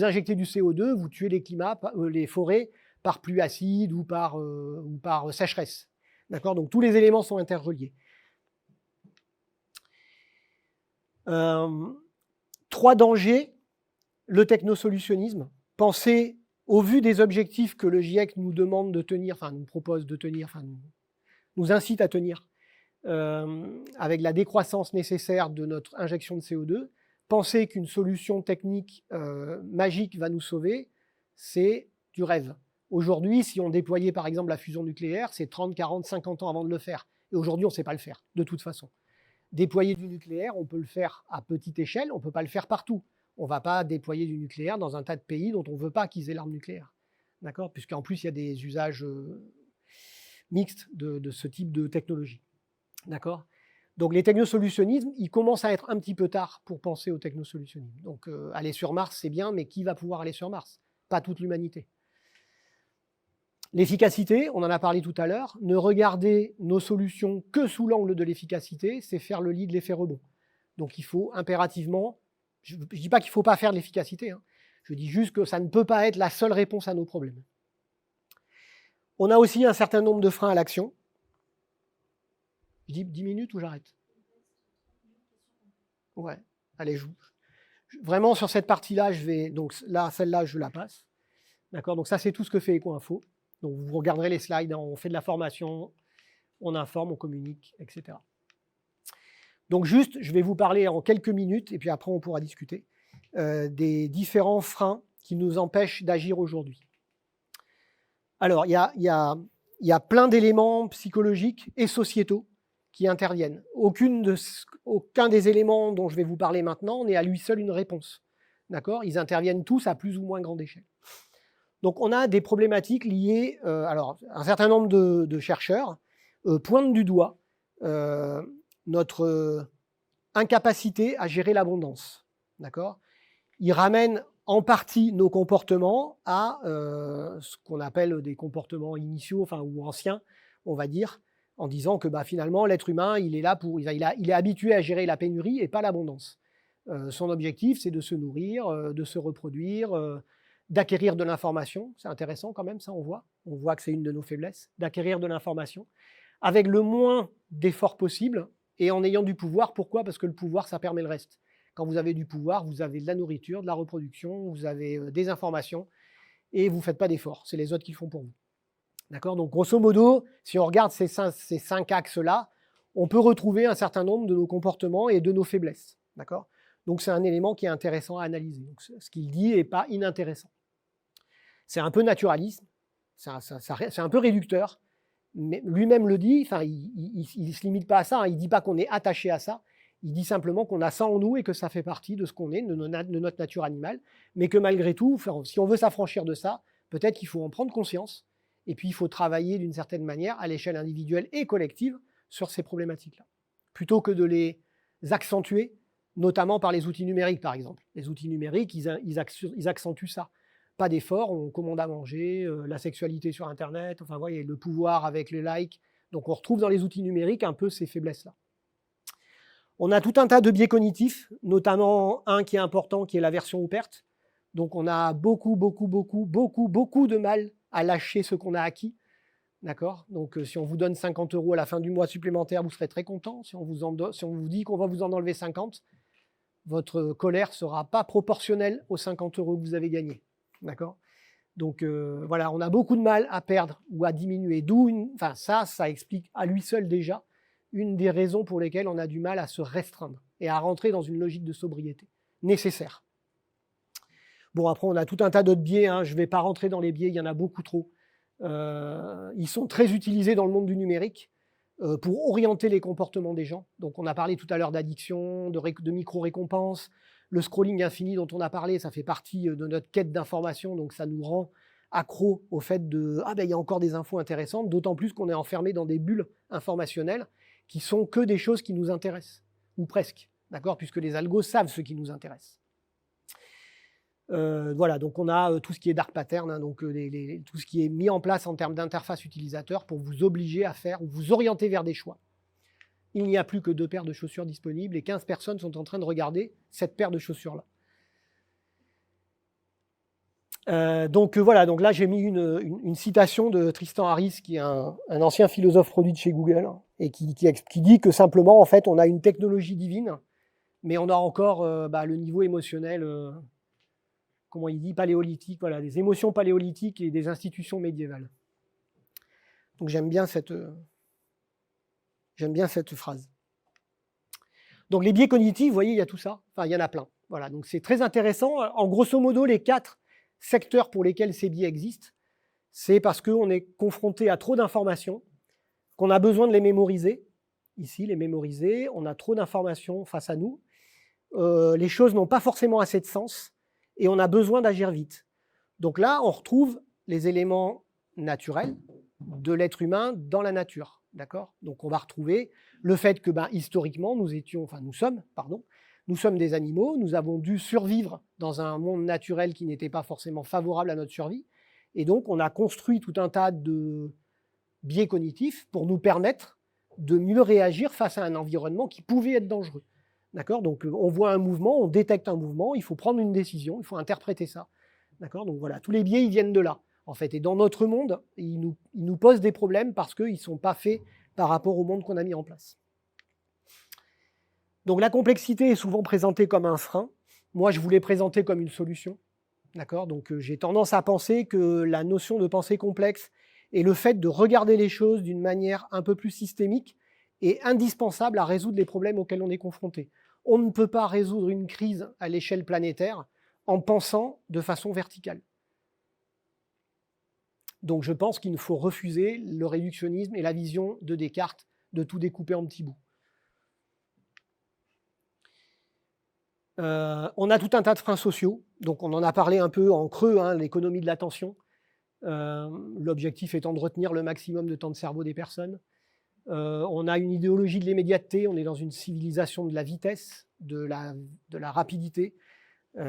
injectez du CO2, vous tuez les forêts par pluie acide ou par sécheresse. D'accord ? Donc tous les éléments sont interreliés. 3 dangers. Le technosolutionnisme. Penser, au vu des objectifs que le GIEC nous demande de tenir, enfin nous propose de tenir, enfin nous incite à tenir, avec la décroissance nécessaire de notre injection de CO2, penser qu'une solution technique magique va nous sauver, c'est du rêve. Aujourd'hui, si on déployait par exemple la fusion nucléaire, c'est 30, 40, 50 ans avant de le faire. Et aujourd'hui, on ne sait pas le faire, de toute façon. Déployer du nucléaire, on peut le faire à petite échelle, on ne peut pas le faire partout. On ne va pas déployer du nucléaire dans un tas de pays dont on ne veut pas qu'ils aient l'arme nucléaire. D'accord ? Puisqu'en plus, il y a des usages mixtes de ce type de technologie. D'accord ? Donc les technosolutionnismes, ils commencent à être un petit peu tard pour penser au technosolutionnisme. Donc aller sur Mars, c'est bien, mais qui va pouvoir aller sur Mars ? Pas toute l'humanité. L'efficacité, on en a parlé tout à l'heure. Ne regarder nos solutions que sous l'angle de l'efficacité, c'est faire le lit de l'effet rebond. Donc il faut impérativement... Je ne dis pas qu'il ne faut pas faire de l'efficacité, hein. Je dis juste que ça ne peut pas être la seule réponse à nos problèmes. On a aussi un certain nombre de freins à l'action. Je dis 10 minutes ou j'arrête ? Ouais, allez, vraiment sur cette partie-là, donc là, celle-là, je la passe. D'accord ? Donc ça, c'est tout ce que fait Eco-Info. Donc vous regarderez les slides, hein, on fait de la formation, on informe, on communique, etc. Donc juste, je vais vous parler en quelques minutes, et puis après on pourra discuter, des différents freins qui nous empêchent d'agir aujourd'hui. Alors, il y a plein d'éléments psychologiques et sociétaux qui interviennent. Aucun des éléments dont je vais vous parler maintenant n'est à lui seul une réponse. D'accord ? Ils interviennent tous à plus ou moins grande échelle. Donc, on a des problématiques liées. Alors, un certain nombre de chercheurs pointent du doigt notre incapacité à gérer l'abondance. D'accord ? Ils ramènent en partie nos comportements à ce qu'on appelle des comportements initiaux, enfin, ou anciens, on va dire, en disant que finalement, l'être humain, il est habitué à gérer la pénurie et pas l'abondance. Son objectif, c'est de se nourrir, de se reproduire, d'acquérir de l'information. C'est intéressant quand même, ça, on voit que c'est une de nos faiblesses, d'acquérir de l'information, avec le moins d'efforts possible et en ayant du pouvoir. Pourquoi ? Parce que le pouvoir, ça permet le reste. Quand vous avez du pouvoir, vous avez de la nourriture, de la reproduction, vous avez des informations et vous ne faites pas d'efforts. C'est les autres qui le font pour vous. D'accord ? Donc, grosso modo, si on regarde ces cinq axes-là, on peut retrouver un certain nombre de nos comportements et de nos faiblesses. D'accord ? Donc, c'est un élément qui est intéressant à analyser. Donc, ce qu'il dit n'est pas inintéressant. C'est un peu naturaliste, c'est un peu réducteur, mais lui-même le dit, il ne se limite pas à ça, il ne dit pas qu'on est attaché à ça. Il dit simplement qu'on a ça en nous et que ça fait partie de ce qu'on est, de notre nature animale, mais que malgré tout, si on veut s'affranchir de ça, peut-être qu'il faut en prendre conscience, et puis il faut travailler d'une certaine manière à l'échelle individuelle et collective sur ces problématiques-là, plutôt que de les accentuer, notamment par les outils numériques, par exemple. Les outils numériques, ils accentuent ça. Pas d'effort, on commande à manger, la sexualité sur Internet, enfin, vous voyez, le pouvoir avec les likes. Donc on retrouve dans les outils numériques un peu ces faiblesses-là. On a tout un tas de biais cognitifs, notamment un qui est important, qui est l'aversion aux pertes. Donc on a beaucoup de mal à lâcher ce qu'on a acquis. D'accord ? Donc si on vous donne 50 € à la fin du mois supplémentaire, vous serez très content. Si on vous dit qu'on va vous en enlever 50, votre colère ne sera pas proportionnelle aux 50 € que vous avez gagnés. D'accord ? Donc voilà, on a beaucoup de mal à perdre ou à diminuer. Ça explique à lui seul déjà une des raisons pour lesquelles on a du mal à se restreindre et à rentrer dans une logique de sobriété nécessaire. Bon, après, on a tout un tas d'autres biais. Je ne vais pas rentrer dans les biais, il y en a beaucoup trop. Ils sont très utilisés dans le monde du numérique pour orienter les comportements des gens. Donc, on a parlé tout à l'heure d'addiction, de micro-récompenses. Le scrolling infini dont on a parlé, ça fait partie de notre quête d'information, donc ça nous rend accro au fait de « il y a encore des infos intéressantes », d'autant plus qu'on est enfermé dans des bulles informationnelles qui sont que des choses qui nous intéressent, ou presque, d'accord, puisque les algos savent ce qui nous intéresse. Voilà, donc on a tout ce qui est dark pattern, donc tout ce qui est mis en place en termes d'interface utilisateur pour vous obliger à faire ou vous orienter vers des choix. Il n'y a plus que 2 paires de chaussures disponibles et 15 personnes sont en train de regarder cette paire de chaussures-là. Donc voilà, donc là j'ai mis une citation de Tristan Harris, qui est un ancien philosophe produit de chez Google, et qui dit que simplement, en fait, on a une technologie divine, mais on a encore le niveau émotionnel, comment il dit, paléolithique, voilà, des émotions paléolithiques et des institutions médiévales. Donc j'aime bien cette phrase. Donc les biais cognitifs, vous voyez, il y a tout ça, enfin il y en a plein. Voilà, donc c'est très intéressant. En grosso modo, les 4 secteurs pour lesquels ces biais existent, c'est parce qu'on est confronté à trop d'informations, qu'on a besoin de les mémoriser. Ici, les mémoriser, on a trop d'informations face à nous. Les choses n'ont pas forcément assez de sens et on a besoin d'agir vite. Donc là, on retrouve les éléments naturels de l'être humain dans la nature. D'accord ? Donc on va retrouver le fait que historiquement, nous sommes des animaux, nous avons dû survivre dans un monde naturel qui n'était pas forcément favorable à notre survie, et donc on a construit tout un tas de biais cognitifs pour nous permettre de mieux réagir face à un environnement qui pouvait être dangereux. D'accord ? Donc on voit un mouvement, on détecte un mouvement, il faut prendre une décision, il faut interpréter ça. D'accord ? Donc voilà, tous les biais, ils viennent de là, en fait. Et dans notre monde, ils nous posent des problèmes parce qu'ils ne sont pas faits par rapport au monde qu'on a mis en place. Donc la complexité est souvent présentée comme un frein. Moi, je voulais présenter comme une solution. D'accord ? Donc j'ai tendance à penser que la notion de pensée complexe et le fait de regarder les choses d'une manière un peu plus systémique est indispensable à résoudre les problèmes auxquels on est confronté. On ne peut pas résoudre une crise à l'échelle planétaire en pensant de façon verticale. Donc je pense qu'il faut refuser le réductionnisme et la vision de Descartes de tout découper en petits bouts. On a tout un tas de freins sociaux, donc on en a parlé un peu en creux, hein, l'économie de l'attention, l'objectif étant de retenir le maximum de temps de cerveau des personnes. On a une idéologie de l'immédiateté, on est dans une civilisation de la vitesse, de la rapidité.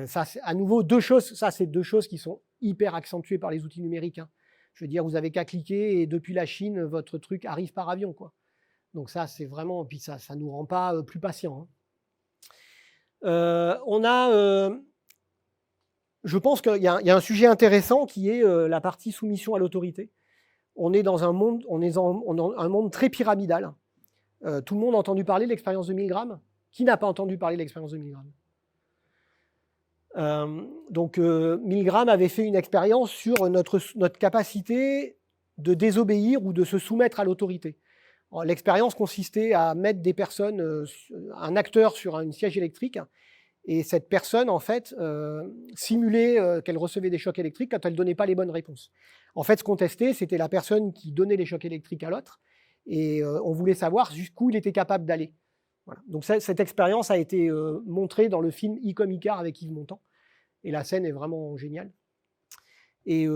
Ça, c'est à nouveau deux choses, ça c'est deux choses qui sont hyper accentuées par les outils numériques, hein. Je veux dire, vous avez qu'à cliquer et depuis la Chine, votre truc arrive par avion, quoi. Donc ça, c'est vraiment, puis ça ne nous rend pas plus patients, hein. Je pense qu'il y a un sujet intéressant qui est la partie soumission à l'autorité. On est dans un monde, un monde très pyramidal. Tout le monde a entendu parler de l'expérience de Milgram. Qui n'a pas entendu parler de l'expérience de Milgram? Milgram avait fait une expérience sur notre capacité de désobéir ou de se soumettre à l'autorité. L'expérience consistait à mettre des personnes, un acteur sur un siège électrique, et cette personne, en fait, simulait qu'elle recevait des chocs électriques quand elle ne donnait pas les bonnes réponses. En fait, ce qu'on testait, c'était la personne qui donnait les chocs électriques à l'autre, et on voulait savoir jusqu'où il était capable d'aller. Voilà. Donc cette expérience a été montrée dans le film I comme Icare avec Yves Montand, et la scène est vraiment géniale. Et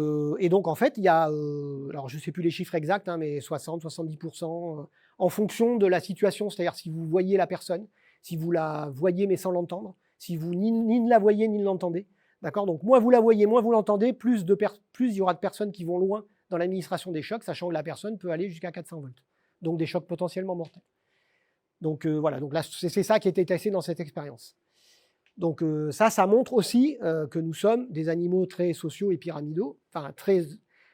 donc, en fait, il y a, alors je ne sais plus les chiffres exacts, hein, mais 60-70%, en fonction de la situation, c'est-à-dire si vous voyez la personne, si vous la voyez mais sans l'entendre, si vous ni ne la voyez ni ne l'entendez. D'accord ? Donc, moins vous la voyez, moins vous l'entendez, plus il y aura de personnes qui vont loin dans l'administration des chocs, sachant que la personne peut aller jusqu'à 400 volts. Donc, des chocs potentiellement mortels. Donc, voilà. Donc là, c'est ça qui a été testé dans cette expérience. Donc ça montre aussi que nous sommes des animaux très sociaux et pyramidaux, enfin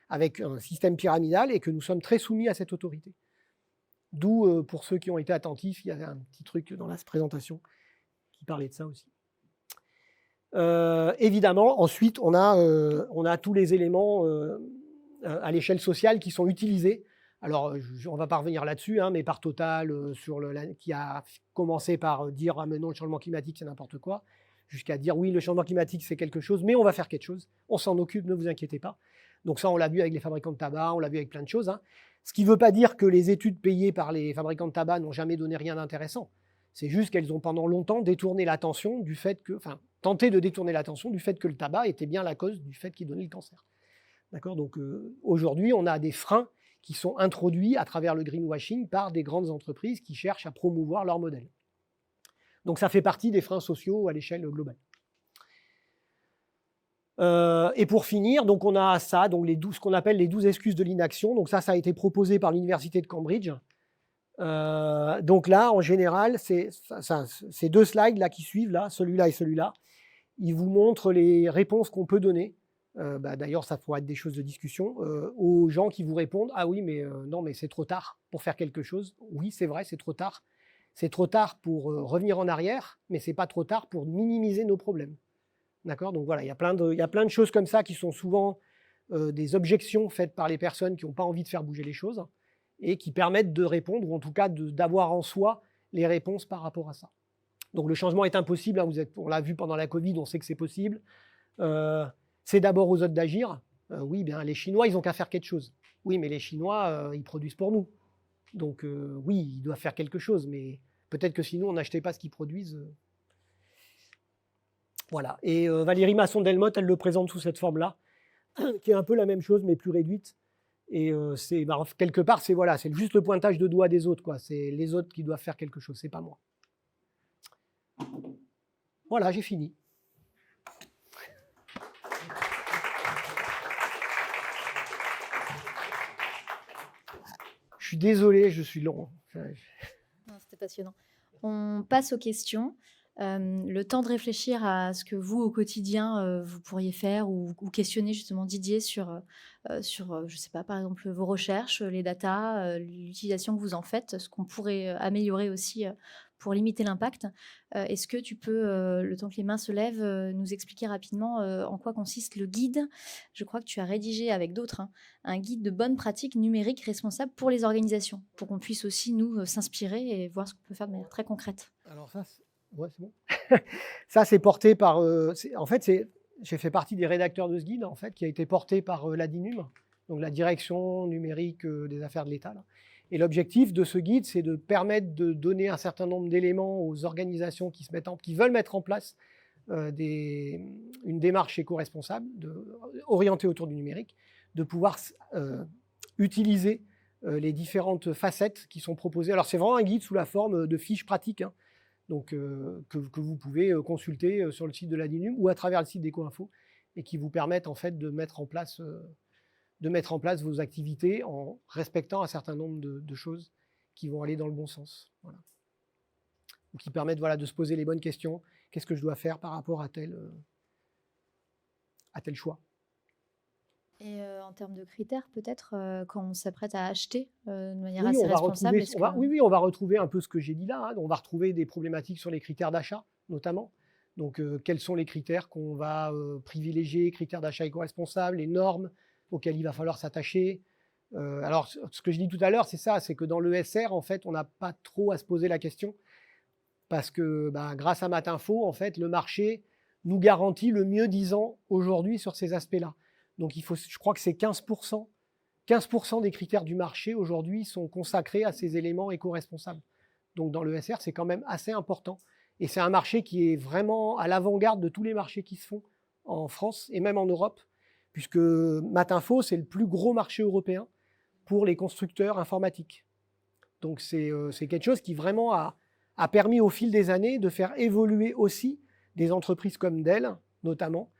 avec un système pyramidal, et que nous sommes très soumis à cette autorité. D'où, pour ceux qui ont été attentifs, il y avait un petit truc dans la présentation qui parlait de ça aussi. Évidemment, ensuite, on a tous les éléments à l'échelle sociale qui sont utilisés. Alors, on ne va pas revenir là-dessus, hein, mais par Total, qui a commencé par dire « Ah, mais non, le changement climatique, c'est n'importe quoi », jusqu'à dire « Oui, le changement climatique, c'est quelque chose, mais on va faire quelque chose. On s'en occupe, ne vous inquiétez pas. » Donc ça, on l'a vu avec les fabricants de tabac, on l'a vu avec plein de choses, hein. Ce qui ne veut pas dire que les études payées par les fabricants de tabac n'ont jamais donné rien d'intéressant. C'est juste qu'elles ont pendant longtemps détourné l'attention du fait que, enfin, tenté de détourner l'attention du fait que le tabac était bien la cause du fait qu'il donnait le cancer. D'accord ? Donc aujourd'hui, on a des freins qui sont introduits à travers le greenwashing par des grandes entreprises qui cherchent à promouvoir leur modèle. Donc ça fait partie des freins sociaux à l'échelle globale. Et pour finir, donc on a ça, donc ce qu'on appelle les 12 excuses de l'inaction. Donc ça a été proposé par l'université de Cambridge. Donc là, en général, ces deux slides là qui suivent, là, celui-là et celui-là, ils vous montrent les réponses qu'on peut donner. D'ailleurs, ça pourrait être des choses de discussion, aux gens qui vous répondent « Ah oui, mais non, mais c'est trop tard pour faire quelque chose. » Oui, c'est vrai, c'est trop tard. C'est trop tard pour revenir en arrière, mais ce n'est pas trop tard pour minimiser nos problèmes. D'accord ? Donc voilà, il y a plein de choses comme ça qui sont souvent des objections faites par les personnes qui n'ont pas envie de faire bouger les choses et qui permettent de répondre, ou en tout cas d'avoir en soi les réponses par rapport à ça. Donc le changement est impossible, hein, on l'a vu pendant la Covid, on sait que c'est possible. C'est d'abord aux autres d'agir. Oui, bien, les Chinois, ils n'ont qu'à faire quelque chose. Oui, mais les Chinois, ils produisent pour nous. Donc oui, ils doivent faire quelque chose, mais peut-être que sinon, on n'achetait pas ce qu'ils produisent. Voilà. Et Valérie Masson-Delmotte, elle le présente sous cette forme-là, qui est un peu la même chose, mais plus réduite. Et quelque part, c'est juste le pointage de doigt des autres, quoi. C'est les autres qui doivent faire quelque chose, c'est pas moi. Voilà, j'ai fini. Je suis désolé, je suis long. C'était passionnant. On passe aux questions. Le temps de réfléchir à ce que vous, au quotidien, vous pourriez faire ou questionner justement Didier sur je ne sais pas, par exemple, vos recherches, les datas, l'utilisation que vous en faites, ce qu'on pourrait améliorer aussi pour limiter l'impact. Est-ce que tu peux, le temps que les mains se lèvent, nous expliquer rapidement en quoi consiste le guide? Je crois que tu as rédigé avec d'autres hein, un guide de bonnes pratiques numériques responsables pour les organisations, pour qu'on puisse aussi, nous, s'inspirer et voir ce qu'on peut faire de manière très concrète. Alors ça, ouais, c'est bon. Ça, c'est porté par... en fait, j'ai fait partie des rédacteurs de ce guide, en fait, qui a été porté par l'ADINUM, donc la direction numérique des affaires de l'État. Et l'objectif de ce guide, c'est de permettre de donner un certain nombre d'éléments aux organisations qui veulent mettre en place une démarche éco-responsable, orientée autour du numérique, de pouvoir utiliser les différentes facettes qui sont proposées. Alors, c'est vraiment un guide sous la forme de fiches pratiques, hein, donc, que vous pouvez consulter sur le site de l'ADINUM ou à travers le site d'EcoInfo, et qui vous permettent en fait de mettre en place vos activités en respectant un certain nombre de choses qui vont aller dans le bon sens. Voilà. Ou qui permettent de se poser les bonnes questions. Qu'est-ce que je dois faire par rapport à tel choix? Et en termes de critères, peut-être, quand on s'apprête à acheter de manière Oui, assez on va responsable, retrouver, on va retrouver un peu ce que j'ai dit là. Hein. On va retrouver des problématiques sur les critères d'achat, notamment. Donc, quels sont les critères qu'on va privilégier, critères d'achat éco-responsables, les normes auxquelles il va falloir s'attacher. Alors, ce que je dis tout à l'heure, c'est ça, c'est que dans l'ESR, en fait, on n'a pas trop à se poser la question parce que grâce à Matinfo, en fait, le marché nous garantit le mieux disant aujourd'hui sur ces aspects-là. Donc, je crois que c'est 15%. 15% des critères du marché aujourd'hui sont consacrés à ces éléments éco-responsables. Donc, dans l'ESR, c'est quand même assez important. Et c'est un marché qui est vraiment à l'avant-garde de tous les marchés qui se font en France et même en Europe, puisque Matinfo, c'est le plus gros marché européen pour les constructeurs informatiques. Donc, c'est quelque chose qui vraiment a permis au fil des années de faire évoluer aussi des entreprises comme Dell, notamment,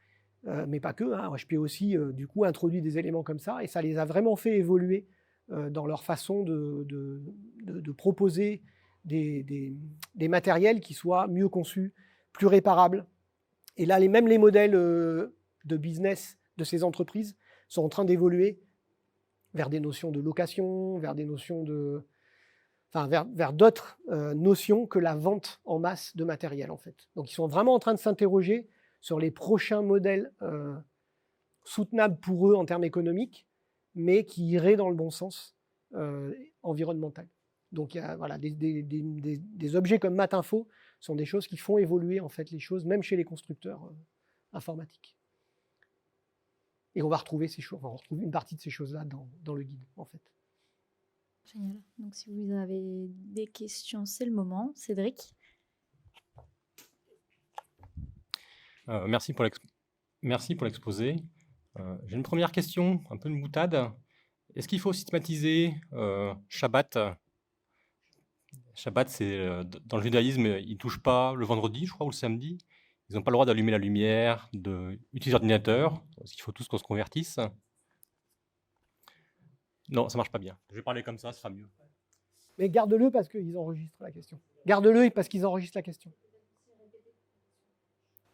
mais pas que. Hein. HP aussi, du coup, introduit des éléments comme ça, et ça les a vraiment fait évoluer dans leur façon de proposer des matériels qui soient mieux conçus, plus réparables. Et là, même les modèles de business de ces entreprises sont en train d'évoluer vers des notions de location, vers des notions vers d'autres notions que la vente en masse de matériel, en fait. Donc, ils sont vraiment en train de s'interroger sur les prochains modèles soutenables pour eux en termes économiques, mais qui iraient dans le bon sens environnemental. Donc, il y a, des objets comme Matinfo sont des choses qui font évoluer en fait les choses, même chez les constructeurs informatiques. Et on va retrouver une partie de ces choses-là dans le guide, en fait. Génial. Donc, si vous avez des questions, c'est le moment. Cédric? Merci pour l'exposé. J'ai une première question, un peu une boutade. Est-ce qu'il faut systématiser Shabbat? Shabbat, c'est dans le judaïsme, ils ne touchent pas le vendredi, je crois, ou le samedi. Ils n'ont pas le droit d'allumer la lumière, d'utiliser l'ordinateur. Parce qu'il faut tous qu'on se convertisse. Non, ça ne marche pas bien. Je vais parler comme ça, ce sera mieux. Mais garde-le parce qu'ils enregistrent la question. Garde-le parce qu'ils enregistrent la question.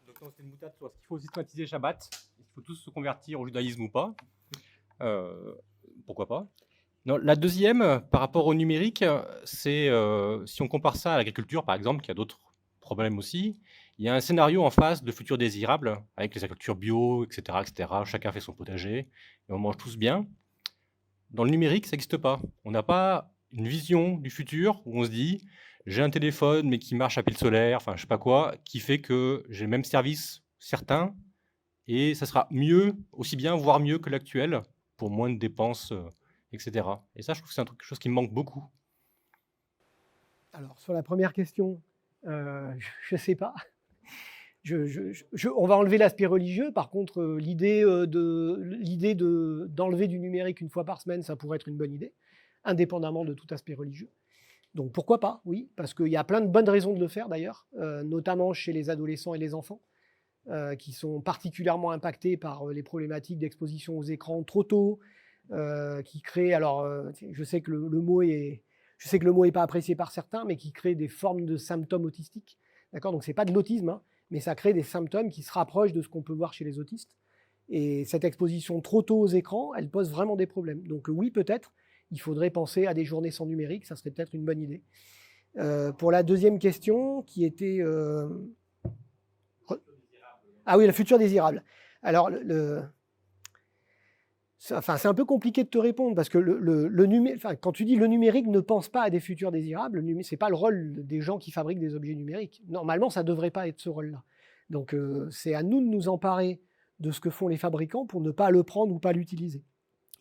Donc, c'était une boutade sur est-ce qu'il faut systématiser Shabbat? Est-ce qu'il faut tous se convertir au judaïsme ou pas? Pourquoi pas? Non, la deuxième, par rapport au numérique, c'est si on compare ça à l'agriculture, par exemple, qui a d'autres problèmes aussi, il y a un scénario en face de futur désirable, avec les agricultures bio, etc., etc. Chacun fait son potager, et on mange tous bien. Dans le numérique, ça n'existe pas. On n'a pas une vision du futur où on se dit j'ai un téléphone mais qui marche à pile solaire, enfin je sais pas quoi, qui fait que j'ai le même service certain et ça sera mieux, aussi bien, voire mieux que l'actuel, pour moins de dépenses, etc. Et ça, je trouve que c'est quelque chose qui me manque beaucoup. Alors, sur la première question, je ne sais pas. On va enlever l'aspect religieux. Par contre, l'idée d'enlever du numérique une fois par semaine, ça pourrait être une bonne idée, indépendamment de tout aspect religieux. Donc pourquoi pas, oui, parce qu'il y a plein de bonnes raisons de le faire d'ailleurs, notamment chez les adolescents et les enfants, qui sont particulièrement impactés par les problématiques d'exposition aux écrans trop tôt, qui créent, alors je sais que le mot est pas apprécié par certains, mais qui créent des formes de symptômes autistiques. D'accord ? Donc c'est pas de l'autisme, hein, mais ça crée des symptômes qui se rapprochent de ce qu'on peut voir chez les autistes. Et cette exposition trop tôt aux écrans, elle pose vraiment des problèmes. Donc oui, peut-être, il faudrait penser à des journées sans numérique, ça serait peut-être une bonne idée. Pour la deuxième question, qui était... Ah oui, le futur désirable. Alors, c'est un peu compliqué de te répondre parce que quand tu dis le numérique ne pense pas à des futurs désirables, ce n'est pas le rôle des gens qui fabriquent des objets numériques. Normalement, ça ne devrait pas être ce rôle-là. Donc, c'est à nous de nous emparer de ce que font les fabricants pour ne pas le prendre ou pas l'utiliser.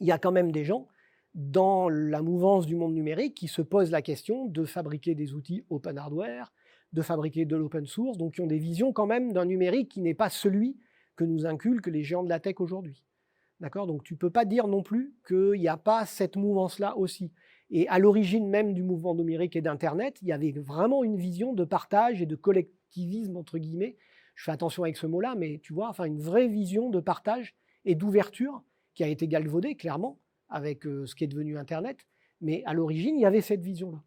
Il y a quand même des gens dans la mouvance du monde numérique qui se posent la question de fabriquer des outils open hardware, de fabriquer de l'open source, donc qui ont des visions quand même d'un numérique qui n'est pas celui que nous inculquent les géants de la tech aujourd'hui. D'accord ? Donc tu ne peux pas dire non plus qu'il n'y a pas cette mouvance-là aussi. Et à l'origine même du mouvement numérique et d'Internet, il y avait vraiment une vision de partage et de collectivisme, entre guillemets. Je fais attention avec ce mot-là, mais tu vois, une vraie vision de partage et d'ouverture qui a été galvaudée, clairement, avec ce qui est devenu Internet. Mais à l'origine, il y avait cette vision-là.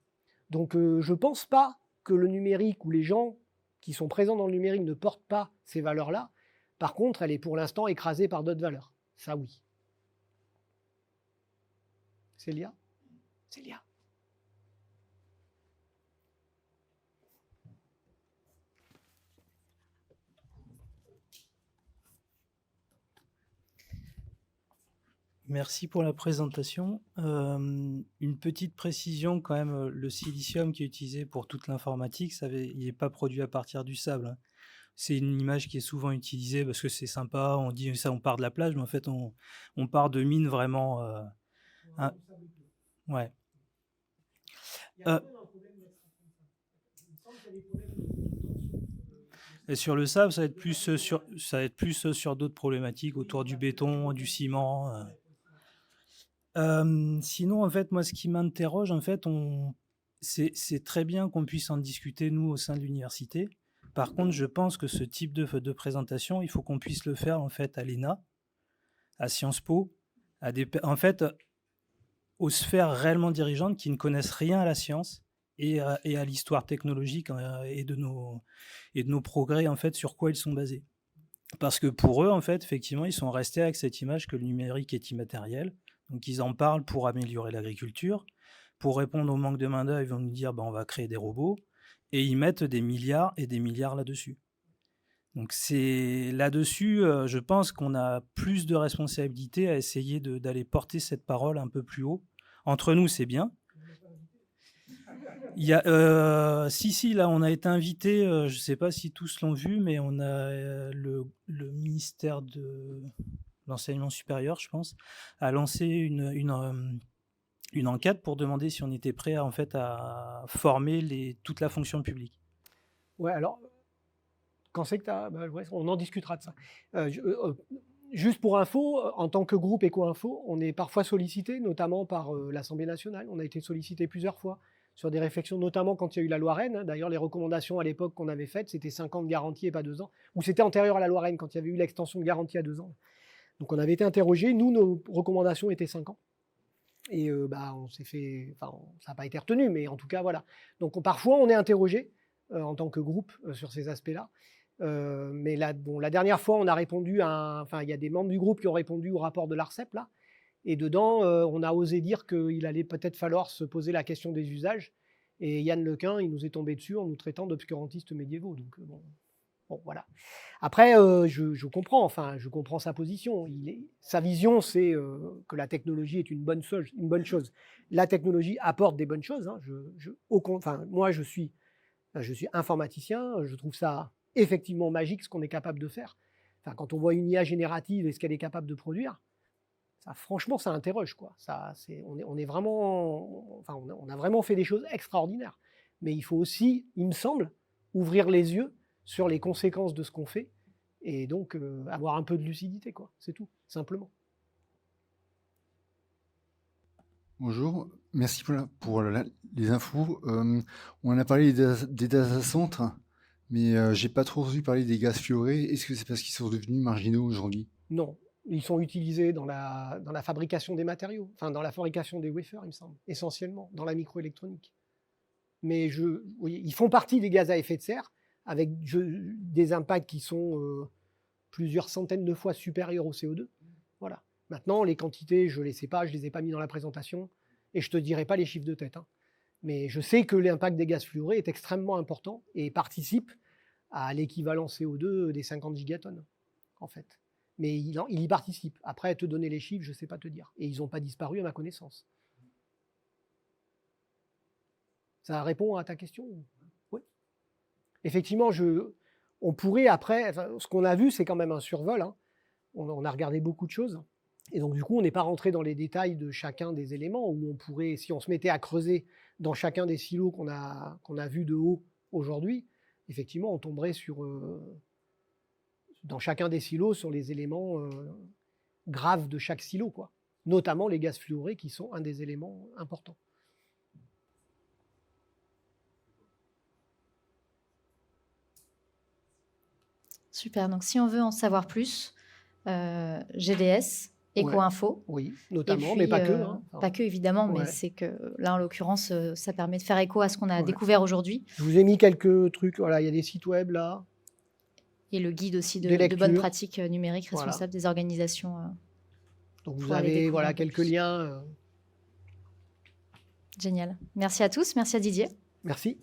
Donc je ne pense pas que le numérique ou les gens qui sont présents dans le numérique ne portent pas ces valeurs-là. Par contre, elle est pour l'instant écrasée par d'autres valeurs. Ça, oui. Célia ? Célia ? Merci pour la présentation. Une petite précision quand même, le silicium qui est utilisé pour toute l'informatique, il n'est pas produit à partir du sable, hein. C'est une image qui est souvent utilisée parce que c'est sympa, on dit ça, on part de la plage, mais en fait on part de mines vraiment... ouais. Et sur le sable, ça va être plus sur d'autres problématiques autour du béton, du ciment. Sinon, en fait, moi, ce qui m'interroge, en fait, c'est très bien qu'on puisse en discuter, nous, au sein de l'université. Par contre, je pense que ce type de présentation, il faut qu'on puisse le faire, en fait, à l'ENA, à Sciences Po, en fait, aux sphères réellement dirigeantes qui ne connaissent rien à la science et à l'histoire technologique et de nos progrès, en fait, sur quoi ils sont basés. Parce que pour eux, en fait, effectivement, ils sont restés avec cette image que le numérique est immatériel. Donc, ils en parlent pour améliorer l'agriculture. Pour répondre au manque de main-d'œuvre, ils vont nous dire on va créer des robots. Et ils mettent des milliards et des milliards là-dessus. Donc, c'est là-dessus, je pense qu'on a plus de responsabilité à essayer d'aller porter cette parole un peu plus haut. Entre nous, c'est bien. Il y a, là, on a été invité, je ne sais pas si tous l'ont vu, mais on a le ministère de l'enseignement supérieur, je pense, a lancé une enquête pour demander si on était prêt à former toute la fonction publique. Ouais, alors, quand c'est que tu as... on en discutera de ça. Juste pour info, en tant que groupe Eco-Info, on est parfois sollicité, notamment par l'Assemblée nationale. On a été sollicité plusieurs fois sur des réflexions, notamment quand il y a eu la loi Rennes. D'ailleurs, les recommandations à l'époque qu'on avait faites, c'était 5 ans de garantie et pas 2 ans. Ou c'était antérieur à la loi Rennes, quand il y avait eu l'extension de garantie à 2 ans. Donc on avait été interrogés. Nous, nos recommandations étaient 5 ans. Et on s'est fait... ça n'a pas été retenu, mais en tout cas, voilà. Donc parfois, on est interrogé en tant que groupe sur ces aspects-là. Mais la dernière fois, on a répondu il y a des membres du groupe qui ont répondu au rapport de l'ARCEP, là. Et dedans, on a osé dire qu'il allait peut-être falloir se poser la question des usages. Et Yann Lequin, il nous est tombé dessus en nous traitant d'obscurantistes médiévaux. Donc, bon, voilà. Après, je comprends sa position. Sa vision, c'est que la technologie est une bonne chose. La technologie apporte des bonnes choses, hein. Moi, je suis informaticien. Je trouve ça effectivement magique ce qu'on est capable de faire. Quand on voit une IA générative et ce qu'elle est capable de produire, franchement, ça interroge, quoi. On a vraiment fait des choses extraordinaires. Mais il faut aussi, il me semble, ouvrir les yeux sur les conséquences de ce qu'on fait et donc avoir un peu de lucidité, quoi. C'est tout, simplement. Bonjour, merci pour les infos. On a parlé des data centers, mais j'ai pas trop entendu parler des gaz fluorés. Est-ce que c'est parce qu'ils sont devenus marginaux aujourd'hui ? Non, ils sont utilisés dans la fabrication des matériaux, dans la fabrication des wafers, il me semble, essentiellement, dans la microélectronique. Mais ils font partie des gaz à effet de serre, avec des impacts qui sont plusieurs centaines de fois supérieurs au CO2. Voilà. Maintenant, les quantités, je ne les sais pas, je ne les ai pas mis dans la présentation, et je ne te dirai pas les chiffres de tête, hein. Mais je sais que l'impact des gaz fluorés est extrêmement important et participe à l'équivalent CO2 des 50 gigatonnes, en fait. Mais il y participe. Après, te donner les chiffres, je ne sais pas te dire. Et ils n'ont pas disparu à ma connaissance. Ça répond à ta question? Oui. Effectivement, on pourrait après, ce qu'on a vu, c'est quand même un survol. Hein. On a regardé beaucoup de choses. Et donc, du coup, on n'est pas rentré dans les détails de chacun des éléments où on pourrait, si on se mettait à creuser dans chacun des silos qu'on a vus de haut aujourd'hui, effectivement, on tomberait dans chacun des silos sur les éléments graves de chaque silo, quoi. Notamment les gaz fluorés qui sont un des éléments importants. Super, donc si on veut en savoir plus, GDS, Eco-Info. Oui, notamment, mais pas que. Hein. Pas que, évidemment, mais c'est que là, en l'occurrence, ça permet de faire écho à ce qu'on a découvert aujourd'hui. Je vous ai mis quelques trucs, voilà, il y a des sites web là. Et le guide aussi de bonnes pratiques numériques responsables des organisations. Donc vous avez quelques liens. Génial. Merci à tous, merci à Didier. Merci.